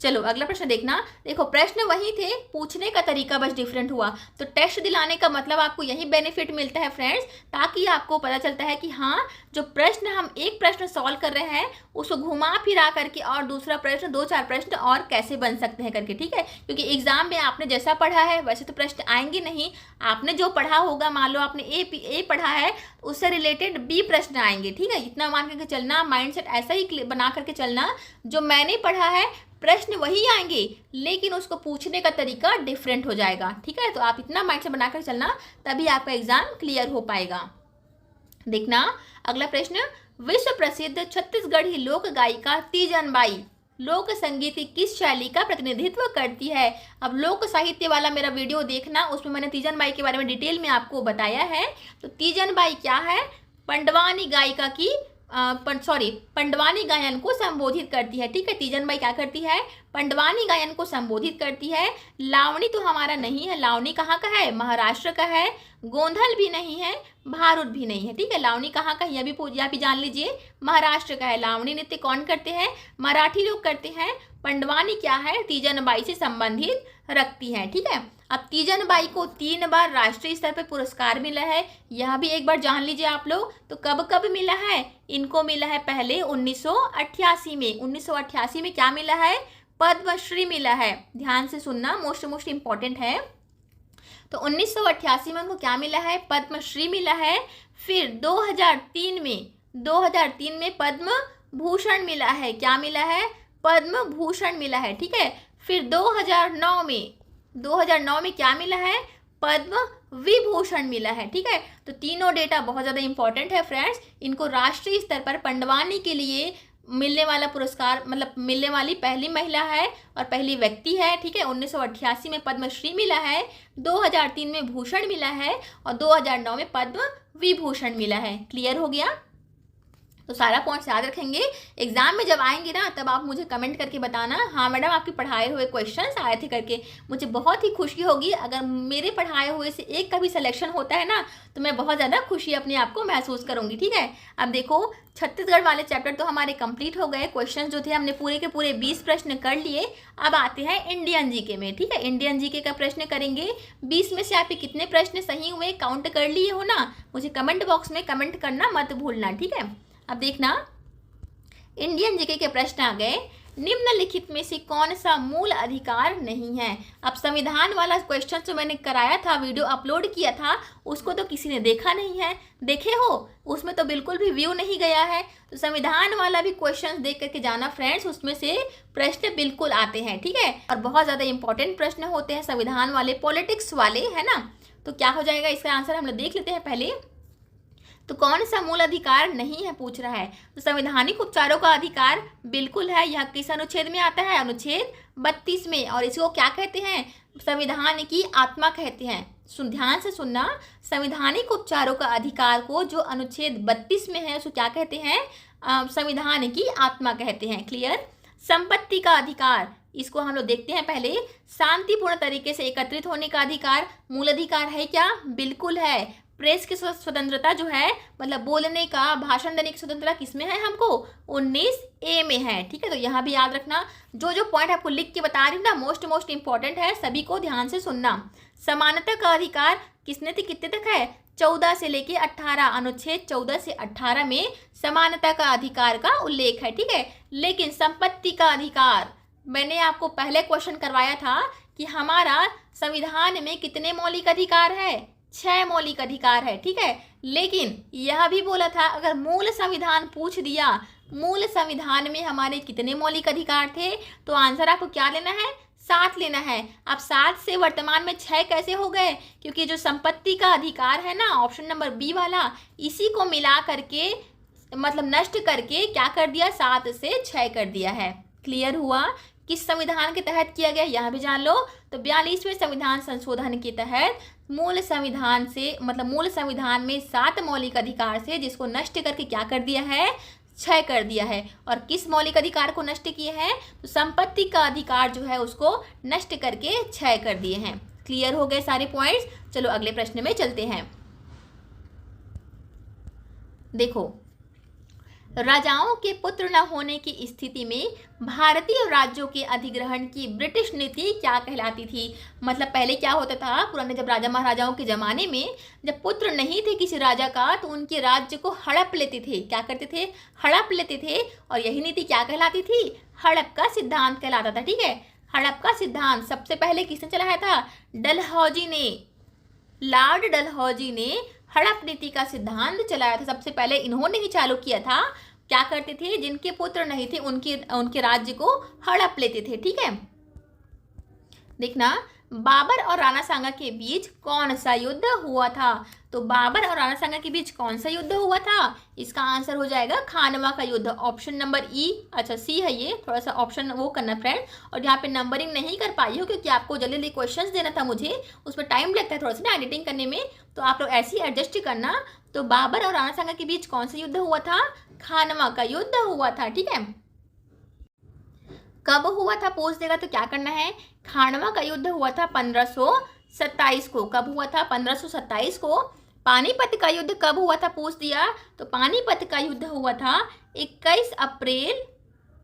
चलो अगला प्रश्न देखना। देखो, प्रश्न वही थे, पूछने का तरीका बस डिफरेंट हुआ। तो टेस्ट दिलाने का मतलब आपको यही बेनिफिट मिलता है फ्रेंड्स, ताकि आपको पता चलता है कि हाँ, जो प्रश्न हम एक प्रश्न सॉल्व कर रहे हैं उसको घुमा फिरा करके और दूसरा प्रश्न, 2-4 प्रश्न और कैसे बन सकते हैं करके, ठीक है। क्योंकि एग्जाम में आपने जैसा पढ़ा है वैसे तो प्रश्न आएंगे नहीं। आपने जो पढ़ा होगा, मान लो आपने ए पढ़ा है, उससे रिलेटेड बी प्रश्न आएंगे, ठीक है। इतना मान करके चलना, माइंडसेट ऐसा ही बना करके चलना, जो मैंने पढ़ा है प्रश्न वही आएंगे, लेकिन उसको पूछने का तरीका डिफरेंट हो जाएगा, ठीक है। तो आप इतना माइंड से बनाकर चलना, तभी आपका एग्जाम क्लियर हो पाएगा। देखना अगला प्रश्न, विश्व प्रसिद्ध छत्तीसगढ़ी लोक गायिका तीजन बाई लोक संगीत की किस शैली का प्रतिनिधित्व करती है। अब लोक साहित्य वाला मेरा वीडियो देखना, उसमें मैंने तीजन बाई के बारे में डिटेल में आपको बताया है। तो तीजन बाई क्या है? पंडवानी गायिका की पंडवानी गायन को संबोधित करती है, ठीक है। तीजन बाई क्या करती है? पंडवानी गायन को संबोधित करती है। लावणी तो हमारा नहीं है, लावणी कहाँ का है? महाराष्ट्र का है। गोंधल भी नहीं है, भारुड भी नहीं है, ठीक है। लावणी कहाँ का है? यह भी जान लीजिए, महाराष्ट्र का है। लावणी नृत्य कौन करते हैं? मराठी लोग करते हैं। पंडवानी क्या है? तीजन बाई से संबंधित रखती है, ठीक है। अब तीजन बाई को 3 बार राष्ट्रीय स्तर पर पुरस्कार मिला है, यह भी एक बार जान लीजिए आप लोग। तो कब कब मिला है? इनको मिला है पहले 1988 में। 1988 में क्या मिला है? पद्मश्री मिला है। ध्यान से सुनना, मोस्ट इंपॉर्टेंट है। तो 1988 में उनको क्या मिला है? पद्मश्री मिला है। फिर 2003 में पद्म भूषण मिला है। क्या मिला है? पद्म भूषण मिला है, ठीक है। फिर 2009 में क्या मिला है? पद्म विभूषण मिला है, ठीक है। तो तीनों डेटा बहुत ज़्यादा इंपॉर्टेंट है फ्रेंड्स। इनको राष्ट्रीय स्तर पर पंडवानी के लिए मिलने वाला पुरस्कार, मतलब मिलने वाली पहली महिला है और पहली व्यक्ति है, ठीक है। 1988 में पद्मश्री मिला है, 2003 में भूषण मिला है और 2009 में पद्म विभूषण मिला है। क्लियर हो गया? तो सारा पॉइंट्स याद रखेंगे। एग्जाम में जब आएंगे ना, तब आप मुझे कमेंट करके बताना, हाँ मैडम आपके पढ़ाए हुए क्वेश्चंस आए थे करके। मुझे बहुत ही खुशी होगी अगर मेरे पढ़ाए हुए से एक का भी सिलेक्शन होता है ना, तो मैं बहुत ज़्यादा खुशी अपने आप को महसूस करूँगी, ठीक है। अब देखो, छत्तीसगढ़ वाले चैप्टर तो हमारे कंप्लीट हो गए। क्वेश्चन जो थे हमने पूरे के पूरे 20 प्रश्न कर लिए। अब आते हैं इंडियन जीके में, ठीक है। इंडियन जीके का प्रश्न करेंगे। 20 में से आपके कितने प्रश्न सही हुए, काउंट कर लिए हो ना? मुझे कमेंट बॉक्स में कमेंट करना मत भूलना, ठीक है। अब देखना, इंडियन जीके के प्रश्न आ गए। निम्नलिखित में से कौन सा मूल अधिकार नहीं है। अब संविधान वाला क्वेश्चन जो मैंने कराया था, वीडियो अपलोड किया था, उसको तो किसी ने देखा नहीं है। देखे हो? उसमें तो बिल्कुल भी व्यू नहीं गया है। तो संविधान वाला भी क्वेश्चन देख करके जाना फ्रेंड्स, उसमें से प्रश्न बिल्कुल आते हैं, ठीक है। और बहुत ज़्यादा इंपॉर्टेंट प्रश्न होते हैं संविधान वाले, पॉलिटिक्स वाले, है ना। तो क्या हो जाएगा इसका आंसर, हम लोग देख लेते हैं पहले। तो कौन सा मूल अधिकार नहीं है पूछ रहा है। तो संवैधानिक उपचारों का अधिकार बिल्कुल है। यह किस अनुच्छेद में आता है? अनुच्छेद 32 में। और इसको क्या कहते हैं? संविधान की आत्मा कहते हैं। ध्यान से सुनना, संवैधानिक उपचारों का अधिकार को जो अनुच्छेद 32 में है उसको क्या कहते हैं? संविधान की आत्मा कहते हैं। क्लियर? संपत्ति का अधिकार, इसको हम लोग देखते हैं पहले। शांतिपूर्ण तरीके से एकत्रित होने का अधिकार मूल अधिकार है क्या? बिल्कुल है। प्रेस की स्वतंत्रता जो है, मतलब बोलने का, भाषण देने की स्वतंत्रता किसमें है? हमको 19A में है। ठीक है, तो यहाँ भी याद रखना। जो जो पॉइंट आपको लिख के बता रही हूँ ना, मोस्ट इंपॉर्टेंट है, सभी को ध्यान से सुनना। समानता का अधिकार किसने कितने तक है? 14 से लेके 18। अनुच्छेद 14 से 18 में समानता का अधिकार का उल्लेख है। ठीक है, लेकिन संपत्ति का अधिकार, मैंने आपको पहले क्वेश्चन करवाया था कि हमारा संविधान में कितने मौलिक अधिकार है? 6 मौलिक अधिकार है। ठीक है, लेकिन यह भी बोला था अगर मूल संविधान पूछ दिया, मूल संविधान में हमारे कितने मौलिक अधिकार थे, तो आंसर आपको क्या लेना है? 7 लेना है। अब 7 से वर्तमान में 6 कैसे हो गए? क्योंकि जो संपत्ति का अधिकार है ना, ऑप्शन नंबर बी वाला, इसी को मिला करके, मतलब नष्ट करके क्या कर दिया? 7 से 6 कर दिया है। क्लियर हुआ? किस संविधान के तहत किया गया यह भी जान लो। तो 42वें संविधान संशोधन के तहत मूल संविधान से, मतलब मूल संविधान में 7 मौलिक अधिकार से, जिसको नष्ट करके क्या कर दिया है? 6 कर दिया है। और किस मौलिक अधिकार को नष्ट किए हैं? तो संपत्ति का अधिकार जो है उसको नष्ट करके 6 कर दिए हैं। क्लियर हो गए सारे पॉइंट्स? चलो अगले प्रश्न में चलते हैं। देखो, राजाओं के पुत्र न होने की स्थिति में भारतीय राज्यों के अधिग्रहण की ब्रिटिश नीति क्या कहलाती थी? मतलब पहले क्या होता था, पुराने जब राजा महाराजाओं के ज़माने में, जब पुत्र नहीं थे किसी राजा का, तो उनके राज्य को हड़प लेते थे। क्या करते थे? हड़प लेते थे। और यही नीति क्या कहलाती थी? हड़प का सिद्धांत कहलाता था। ठीक है, हड़प का सिद्धांत सबसे पहले किसने चलाया था? डलहौजी ने, लॉर्ड डलहौजी ने हड़प नीति का सिद्धांत चलाया था। सबसे पहले इन्होंने ही चालू किया था। क्या करते थे? जिनके पुत्र नहीं थे उनके राज्य को हड़प लेते थे। ठीक है, देखना, बाबर और राणा सांगा के बीच कौन सा युद्ध हुआ था? तो बाबर और राणा सांगा के बीच कौन सा युद्ध हुआ था? इसका आंसर हो जाएगा खानवा का युद्ध, ऑप्शन नंबर ई। अच्छा, सी है ये, थोड़ा सा ऑप्शन वो करना फ्रेंड। और यहाँ पे नंबरिंग नहीं कर पाई हो क्योंकि आपको जल्दी जल्दी क्वेश्चंस देना था मुझे, उसमें टाइम लगता है थोड़ा सा ना एडिटिंग करने में, तो आप लोग ऐसे ही एडजस्ट करना। तो बाबर और राणा सांगा के बीच कौन सा युद्ध हुआ था? खानवा का युद्ध हुआ था। ठीक है, कब हुआ था पूछ देगा तो क्या करना है? खानवा का युद्ध हुआ था 1527 को। कब हुआ था? 1527 को। पानीपत का युद्ध कब हुआ था पूछ दिया, तो पानीपत का युद्ध हुआ था 21 अप्रैल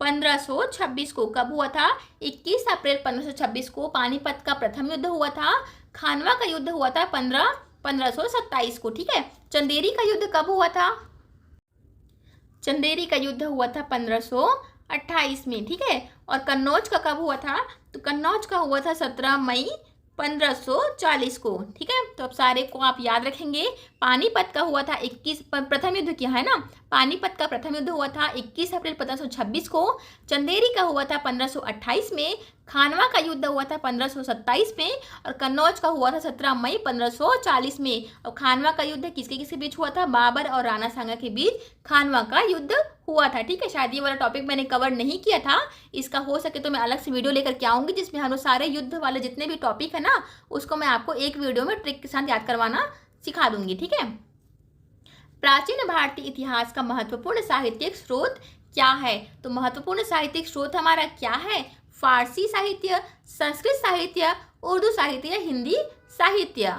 1526 को। कब हुआ था? 21 अप्रैल 1526 को पानीपत का प्रथम युद्ध हुआ था। खानवा का युद्ध हुआ था 1527 को। ठीक है, चंदेरी का युद्ध कब हुआ था? चंदेरी का युद्ध हुआ था 1528 में। ठीक है, और कन्नौज का कब हुआ था? तो कन्नौज का हुआ था 17 मई 1540 को। ठीक है, तो अब सारे को आप याद रखेंगे। पानीपत का हुआ था 21, प्रथम युद्ध किया है ना, पानीपत का प्रथम युद्ध हुआ था 21 अप्रैल 1526 को। चंदेरी का हुआ था 1528 में। खानवा का युद्ध हुआ था 1527 में। और कन्नौज का हुआ था 17 मई 1540 में। और खानवा का युद्ध किसके किसके बीच हुआ था? बाबर और राणा सांगा के बीच खानवा का युद्ध हुआ था। ठीक है, शायद ये वाला टॉपिक मैंने कवर नहीं किया था, इसका हो सके तो मैं अलग से वीडियो लेकर के आऊँगी जिसमें हम लोग सारे युद्ध वाले जितने भी टॉपिक है ना, उसको मैं आपको एक वीडियो में ट्रिक के साथ याद करवाना सिखा दूंगी। ठीक है, प्राचीन भारतीय इतिहास का महत्वपूर्ण साहित्यिक स्रोत क्या है? तो महत्वपूर्ण साहित्यिक स्रोत हमारा क्या है? फारसी साहित्य, संस्कृत साहित्य, उर्दू साहित्य या हिंदी साहित्य।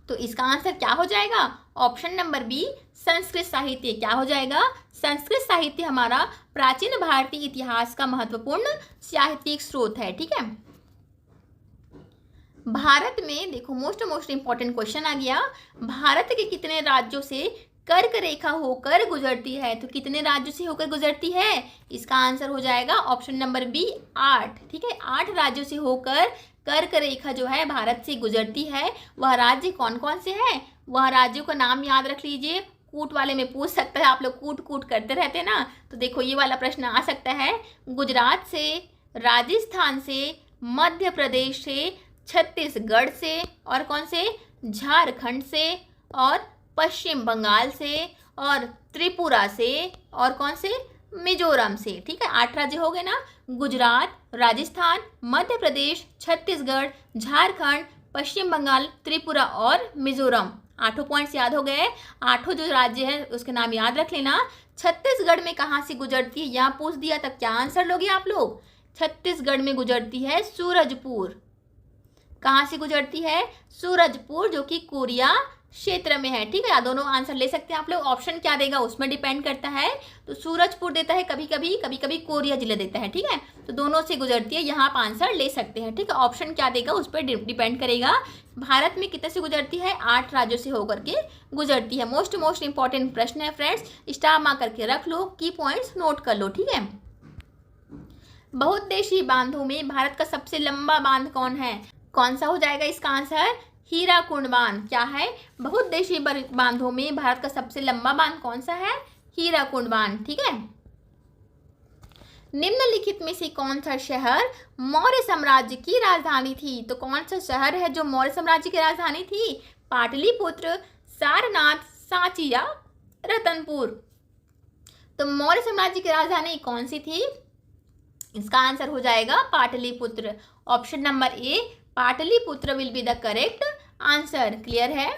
तो इसका आंसर क्या हो जाएगा? ऑप्शन नंबर बी, संस्कृत साहित्य। क्या हो जाएगा? संस्कृत साहित्य हमारा प्राचीन भारतीय इतिहास का महत्वपूर्ण साहित्यिक स्रोत है। ठीक है, भारत में देखो मोस्ट इंपॉर्टेंट क्वेश्चन आ गया, भारत के कितने राज्यों से कर्क रेखा होकर गुजरती है? तो कितने राज्यों से होकर गुजरती है? इसका आंसर हो जाएगा ऑप्शन नंबर बी, 8। ठीक है, 8 राज्यों से होकर कर्क रेखा जो है भारत से गुजरती है। वह राज्य कौन कौन से हैं? वह राज्यों का नाम याद रख लीजिए। कूट वाले में पूछ सकता है, आप लोग कूट करते रहते हैं ना, तो देखो ये वाला प्रश्न आ सकता है। गुजरात से, राजस्थान से, मध्य प्रदेश से, छत्तीसगढ़ से, और कौन से? झारखंड से और पश्चिम बंगाल से और त्रिपुरा से और कौन से, मिजोरम से। ठीक है, 8 राज्य हो गए ना, गुजरात, राजस्थान, मध्य प्रदेश, छत्तीसगढ़, झारखंड, पश्चिम बंगाल, त्रिपुरा और मिजोरम। 8 पॉइंट्स याद हो गए। 8 जो राज्य है उसके नाम याद रख लेना। छत्तीसगढ़ में कहाँ से गुजरती है, यहाँ पूछ दिया तब क्या आंसर लोगे आप लोग। छत्तीसगढ़ में गुजरती है सूरजपुर। कहाँ से गुजरती है, सूरजपुर, जो कि कोरिया क्षेत्र में है। ठीक है, दोनों आंसर ले सकते हैं आप लोग। ऑप्शन क्या देगा उसमें डिपेंड करता है। तो सूरजपुर देता है कभी कभी, कभी कभी कोरिया जिला देता है। ठीक है, तो दोनों से गुजरती है, यहाँ आप आंसर ले सकते हैं। ठीक है, ऑप्शन क्या देगा उस पर डिपेंड करेगा। भारत में कितने से गुजरती है, 8 राज्यों से होकर के गुजरती है। मोस्ट इंपॉर्टेंट प्रश्न है फ्रेंड्स, स्टार मार्क करके रख लो, की पॉइंट्स नोट कर लो। ठीक है, बहुउद्देशीय बांधों में भारत का सबसे लंबा बांध कौन है, कौन सा हो जाएगा इसका आंसर, हीराकुंड बांध। क्या है, बहुउद्देशीय बांधों में भारत का सबसे लंबा बांध कौन सा है, हीराकुंड बांध। ठीक है, निम्नलिखित में से कौन सा शहर मौर्य साम्राज्य की राजधानी थी। तो कौन सा शहर है जो मौर्य साम्राज्य की राजधानी थी, पाटलिपुत्र, सारनाथ, सांची या रतनपुर। तो मौर्य साम्राज्य की राजधानी कौन सी थी, इसका आंसर हो जाएगा Pataliputra. Option number A, Pataliputra will be the correct answer. Clear है।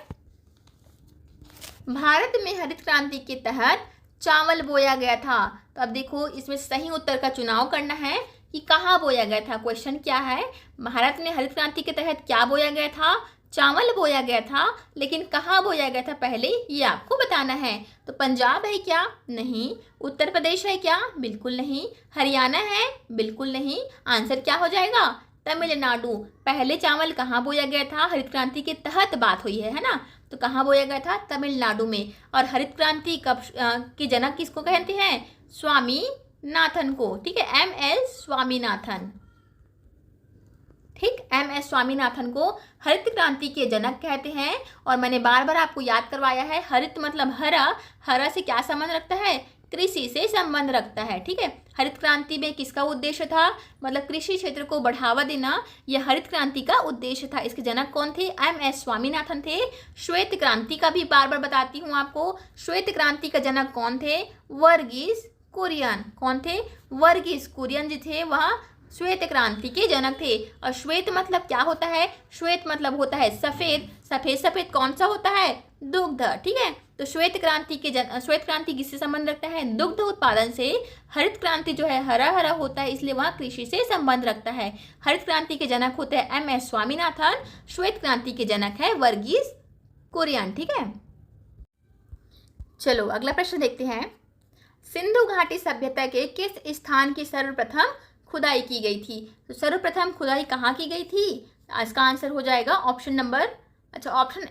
भारत में हरित क्रांति के तहत चावल बोया गया था। तो अब देखो इसमें सही उत्तर का चुनाव करना है कि कहाँ बोया गया था। क्वेश्चन क्या है, भारत में हरित क्रांति के तहत क्या बोया गया था, चावल बोया गया था, लेकिन कहाँ बोया गया था पहले ये आपको बताना है। तो पंजाब है क्या, नहीं। उत्तर प्रदेश है क्या, बिल्कुल नहीं। हरियाणा है, बिल्कुल नहीं। आंसर क्या हो जाएगा, तमिलनाडु। पहले चावल कहाँ बोया गया था, हरित क्रांति के तहत बात हुई है ना, तो कहाँ बोया गया था, तमिलनाडु में। और हरित क्रांति कब के जनक किसको कहते हैं, स्वामीनाथन को। ठीक है, MS स्वामीनाथन। ठीक, MS स्वामीनाथन को हरित क्रांति के जनक कहते हैं। और मैंने बार बार आपको याद करवाया है, हरित मतलब हरा, हरा से क्या संबंध रखता है, कृषि से संबंध रखता है। ठीक है, हरित क्रांति में किसका उद्देश्य था, मतलब कृषि क्षेत्र को बढ़ावा देना, यह हरित क्रांति का उद्देश्य था। इसके जनक कौन थे, MS स्वामीनाथन थे। श्वेत क्रांति का भी बार बार बताती हूँ आपको, श्वेत क्रांति का जनक कौन थे, वर्गीस कुरियन। कौन थे, वर्गीस कुरियन जी थे, वह श्वेत क्रांति के जनक थे। और श्वेत मतलब क्या होता है, श्वेत मतलब होता है सफेद, सफेद सफेद कौन सा होता है, दुग्ध। ठीक है, तो श्वेत क्रांति किससे संबंध रखता है, दुग्ध उत्पादन से। हरित क्रांति जो है हरा हरा होता है, इसलिए वह कृषि से संबंध रखता है। हरित क्रांति के जनक होते हैं MS स्वामीनाथन, श्वेत क्रांति के जनक है वर्गीस कुरियन। ठीक है, चलो अगला प्रश्न देखते हैं। सिंधु घाटी सभ्यता के किस स्थान की सर्वप्रथम खुदाई की गई थी। तो सर्वप्रथम खुदाई कहाँ की गई थी, इसका आंसर हो जाएगा ऑप्शन नंबर, अच्छा ऑप्शन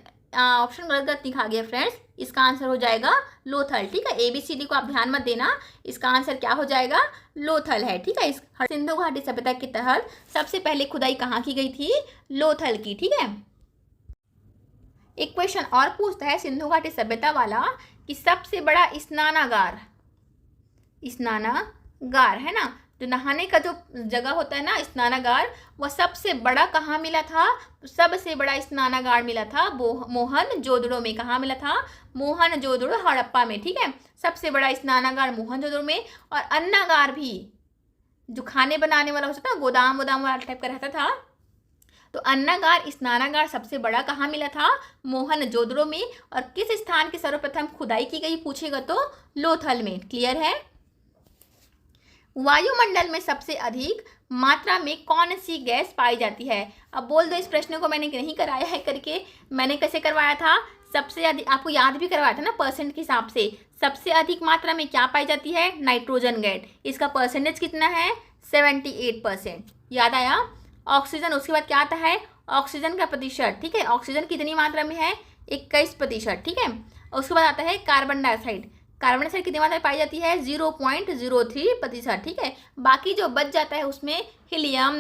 गलत दिखा गया फ्रेंड्स, इसका आंसर हो जाएगा लोथल। ठीक है, ABCD को आप ध्यान मत देना, इसका आंसर क्या हो जाएगा, लोथल है। ठीक है, इस सिंधु घाटी सभ्यता के तहत सबसे पहले खुदाई कहाँ की गई थी, लोथल की। ठीक है, एक क्वेश्चन और पूछता है सिंधु घाटी सभ्यता वाला कि सबसे बड़ा स्नानागार है ना, जो नहाने का जो जगह होता है ना, स्नानागार, वह सबसे बड़ा कहाँ मिला था, तो सबसे बड़ा स्नानागार मिला था मोहनजोदड़ो में। कहाँ मिला था, मोहनजोदड़ो हड़प्पा में। ठीक है, सबसे बड़ा स्नानागार मोहनजोदड़ो में। और अन्नागार भी, जो खाने बनाने वाला होता था, गोदाम वाला टाइप का रहता था, तो अन्नागार स्नानागार सबसे बड़ा कहाँ मिला था, मोहनजोदड़ो में। और किस स्थान की सर्वप्रथम खुदाई की गई पूछेगा तो लोथल में। क्लियर है। वायुमंडल में सबसे अधिक मात्रा में कौन सी गैस पाई जाती है। अब बोल दो इस प्रश्न को मैंने नहीं कराया है करके, मैंने कैसे करवाया था, सबसे अधिक आपको याद भी करवाया था ना परसेंट के हिसाब से। सबसे अधिक मात्रा में क्या पाई जाती है, नाइट्रोजन गैस। इसका परसेंटेज कितना है, 78%। याद आया। ऑक्सीजन, उसके बाद क्या आता है, ऑक्सीजन का प्रतिशत। ठीक है, ऑक्सीजन कितनी मात्रा में है, 21%। ठीक है, उसके बाद आता है कार्बन डाइऑक्साइड। कार्बन डाइऑक्साइड कितनी मात्रा में पाई जाती है, 0.03%। ठीक है, बाकी जो बच जाता है उसमें हीलियम,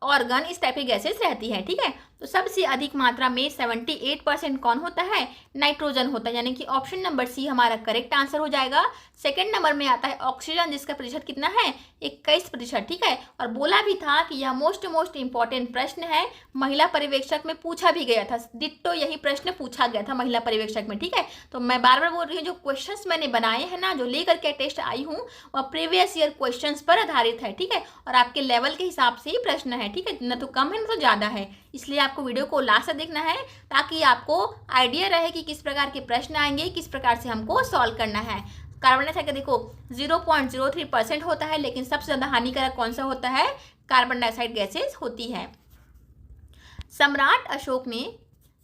ऑर्गन, इस टाइप की गैसेस रहती हैं। ठीक है, तो सबसे अधिक मात्रा में 78% कौन होता है? नाइट्रोजन होता है, यानी कि ऑप्शन नंबर सी हमारा करेक्ट आंसर हो जाएगा। सेकंड नंबर में आता है ऑक्सीजन, जिसका प्रतिशत कितना है? 21%। ठीक है, और बोला भी था कि यह मोस्ट इंपॉर्टेंट प्रश्न है, महिला पर्यवेक्षक में पूछा भी गया था, डिट्टो यही प्रश्न पूछा गया था महिला पर्यवेक्षक में। ठीक है, तो मैं बार बार बोल रही हूँ, जो क्वेश्चंस मैंने बनाए हैं ना, जो लेकर के टेस्ट आई हूँ, वह प्रीवियस ईयर क्वेश्चंस पर आधारित है। ठीक है, और आपके लेवल के हिसाब से ही प्रश्न है। ठीक है, न तो कम है न तो ज़्यादा है, इसलिए आपको वीडियो को लास्ट तक देखना है ताकि आपको आइडिया रहे कि किस प्रकार के प्रश्न आएंगे, किस प्रकार से हमको सॉल्व करना है। कार्बन डाइऑक्साइड का देखो 0.03% होता है, लेकिन सबसे ज़्यादा हानिकारक कौन सा होता है? कार्बन डाइऑक्साइड गैसेस होती है। सम्राट अशोक ने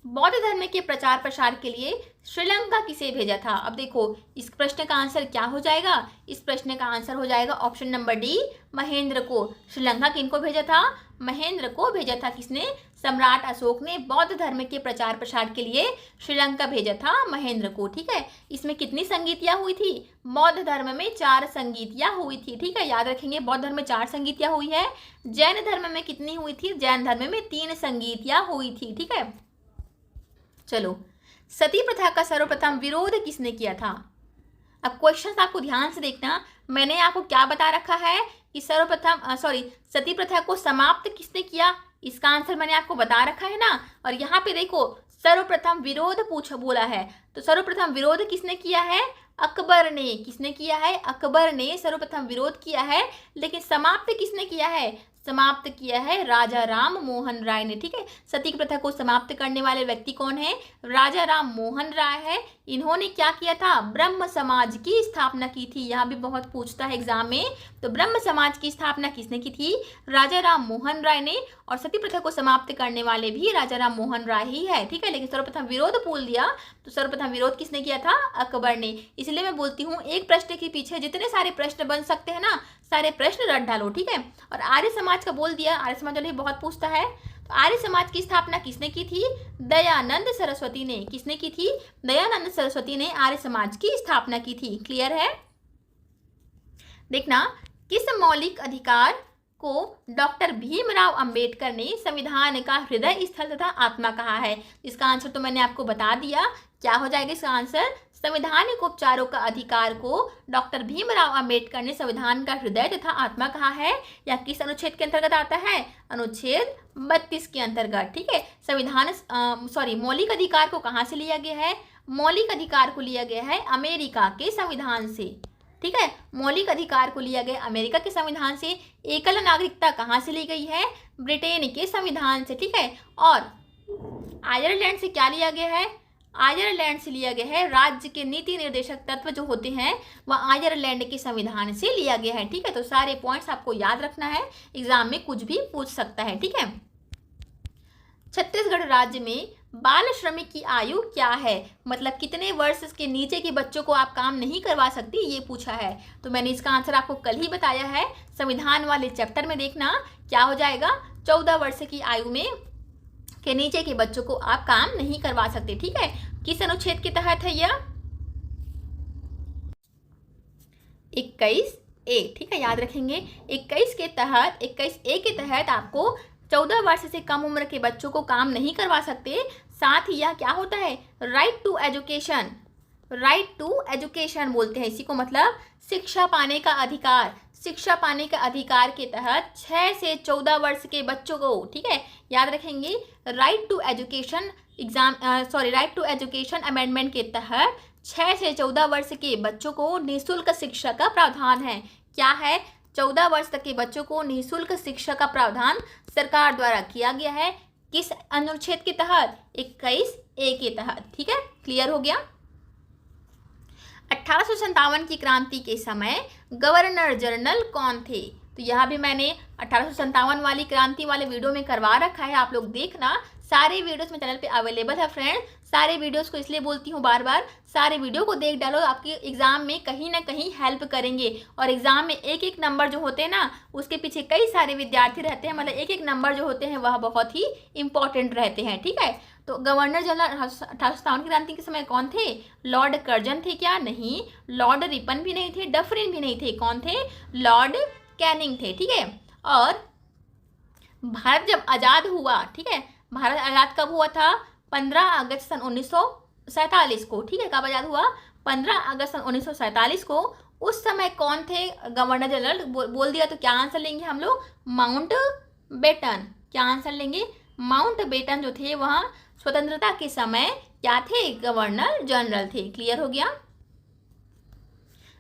बौद्ध धर्म के प्रचार प्रसार के लिए श्रीलंका किसे भेजा था? अब देखो इस प्रश्न का आंसर क्या हो जाएगा? इस प्रश्न का आंसर हो जाएगा ऑप्शन नंबर डी, महेंद्र को। श्रीलंका किनको भेजा था? महेंद्र को भेजा था। किसने? सम्राट अशोक ने बौद्ध धर्म के प्रचार प्रसार के लिए श्रीलंका भेजा था महेंद्र को। ठीक है, इसमें कितनी संगीतियाँ हुई थी? बौद्ध धर्म में 4 संगीतियाँ हुई थी। ठीक है, याद रखेंगे, बौद्ध धर्म में 4 संगीतियाँ हुई है। जैन धर्म में कितनी हुई थी? जैन धर्म में 3 संगीतियाँ हुई थी। ठीक है, चलो, सती प्रथा का सर्वप्रथम विरोध किसने किया था? अब क्वेश्चंस आपको ध्यान से देखना, मैंने आपको क्या बता रखा है कि सर्वप्रथम सती प्रथा को समाप्त किसने किया, इसका आंसर मैंने आपको बता रखा है ना। और यहाँ पे देखो सर्वप्रथम विरोध बोला है, तो सर्वप्रथम विरोध किसने किया है? अकबर ने। किसने किया है? अकबर ने सर्वप्रथम विरोध किया है, लेकिन समाप्त किसने किया है? समाप्त किया है राजा राम मोहन राय ने। ठीक है, सती की प्रथा को समाप्त करने वाले व्यक्ति कौन है? राजा राम मोहन राय है। इन्होंने क्या किया था? ब्रह्म समाज की स्थापना की थी। यहाँ भी बहुत पूछता है एग्जाम में, तो ब्रह्म समाज की स्थापना किसने की थी? राजा राम मोहन राय ने। और सती प्रथा को समाप्त करने वाले भी राजा राम मोहन राय ही है। ठीक है, लेकिन सर्वप्रथम विरोध बोल दिया, तो सर्वप्रथम विरोध किसने किया था? अकबर ने। इसलिए मैं बोलती हूँ एक प्रश्न के पीछे जितने सारे प्रश्न बन सकते हैं ना, सारे प्रश्न रट डालो। ठीक है, और आर्य समाज का बोल दिया, आर्य समाज वाले बहुत पूछता है, तो आर्य समाज की स्थापना किसने की थी? दयानंद सरस्वती ने। किसने की थी? दयानंद सरस्वती ने आर्य समाज की स्थापना की थी। क्लियर है? देखना, किस मौलिक अधिकार को डॉक्टर भीमराव अंबेडकर ने संविधान का हृदय स्थल तथा आत्मा कहा है? इसका आंसर तो मैंने आपको बता दिया, क्या हो जाएगा इसका आंसर? संवैधानिक उपचारों का अधिकार को डॉक्टर भीमराव अंबेडकर ने संविधान का हृदय तथा आत्मा कहा है। या किस अनुच्छेद के अंतर्गत आता है? अनुच्छेद 32 के अंतर्गत। ठीक है, मौलिक अधिकार को कहाँ से लिया गया है? मौलिक अधिकार को लिया गया है अमेरिका के संविधान से। ठीक है, मौलिक अधिकार को लिया गया अमेरिका के संविधान से। एकल नागरिकता कहाँ से ली गई है? ब्रिटेन के संविधान से। ठीक है, और आयरलैंड से क्या लिया गया है? आयरलैंड से लिया गया है। राज्य के नीति निर्देशक तत्व जो होते हैं वह आयरलैंड के संविधान से लिया गया है। ठीक है, तो सारे पॉइंट्स आपको याद रखना है, एग्जाम में कुछ भी पूछ सकता है। ठीक है, छत्तीसगढ़ राज्य में बाल श्रमिक की आयु क्या है? मतलब कितने वर्ष के नीचे के बच्चों को आप काम नहीं करवा सकती, ये पूछा है। तो मैंने इसका आंसर आपको कल ही बताया है, संविधान वाले चैप्टर में देखना क्या हो जाएगा। 14 वर्ष की आयु में के नीचे के बच्चों को आप काम नहीं करवा सकते। ठीक है, किस अनुच्छेद के तहत है यह? 21A। ठीक है, याद रखेंगे 21 के तहत, 21A के तहत आपको 14 वर्ष से कम उम्र के बच्चों को काम नहीं करवा सकते। साथ ही यह क्या होता है? Right to education, right to education बोलते हैं इसी को, मतलब शिक्षा पाने का अधिकार। शिक्षा पाने का अधिकार के तहत 6 से 14 वर्ष के बच्चों को, ठीक है, याद रखेंगे, right to education right to education amendment के तहत 6 से 14 वर्ष के बच्चों को निःशुल्क शिक्षा का प्रावधान है। क्या है? 14 वर्ष तक के बच्चों को निःशुल्क शिक्षा का प्रावधान सरकार द्वारा किया गया है। किस अनुच्छेद के तहत? 21A के तहत। ठीक है, क्लियर हो गया। 1857 की क्रांति के समय गवर्नर जनरल कौन थे? तो यह भी मैंने 1857 वाली क्रांति वाले वीडियो में करवा रखा है, आप लोग देखना। सारे वीडियोस में चैनल पे अवेलेबल है फ्रेंड। सारे वीडियोस को इसलिए बोलती हूँ बार बार, सारे वीडियो को देख डालो, आपके एग्जाम में कहीं ना कहीं हेल्प करेंगे। और एग्जाम में एक एक नंबर जो होते हैं ना, उसके पीछे कई सारे विद्यार्थी रहते हैं, मतलब एक एक नंबर जो होते हैं वह बहुत ही इंपॉर्टेंट रहते हैं। ठीक है, तो गवर्नर जनरल 1857 की क्रांति के समय कौन थे? लॉर्ड कर्जन थे क्या? नहीं। लॉर्ड रिपन भी नहीं थे, डफरिन भी नहीं थे। कौन थे? लॉर्ड कैनिंग थे। ठीक है, और भारत जब आज़ाद हुआ, ठीक है, भारत आज़ाद कब हुआ था? 15 अगस्त सन 1947 को। ठीक है, कब आज़ाद हुआ? 15 अगस्त सन 1947 को। उस समय कौन थे गवर्नर जनरल? बोल दिया तो क्या आंसर लेंगे हम लोग? Mountbatten. क्या आंसर लेंगे? माउंट बेटन जो थे वह स्वतंत्रता के समय क्या थे? गवर्नर जनरल थे। क्लियर हो गया?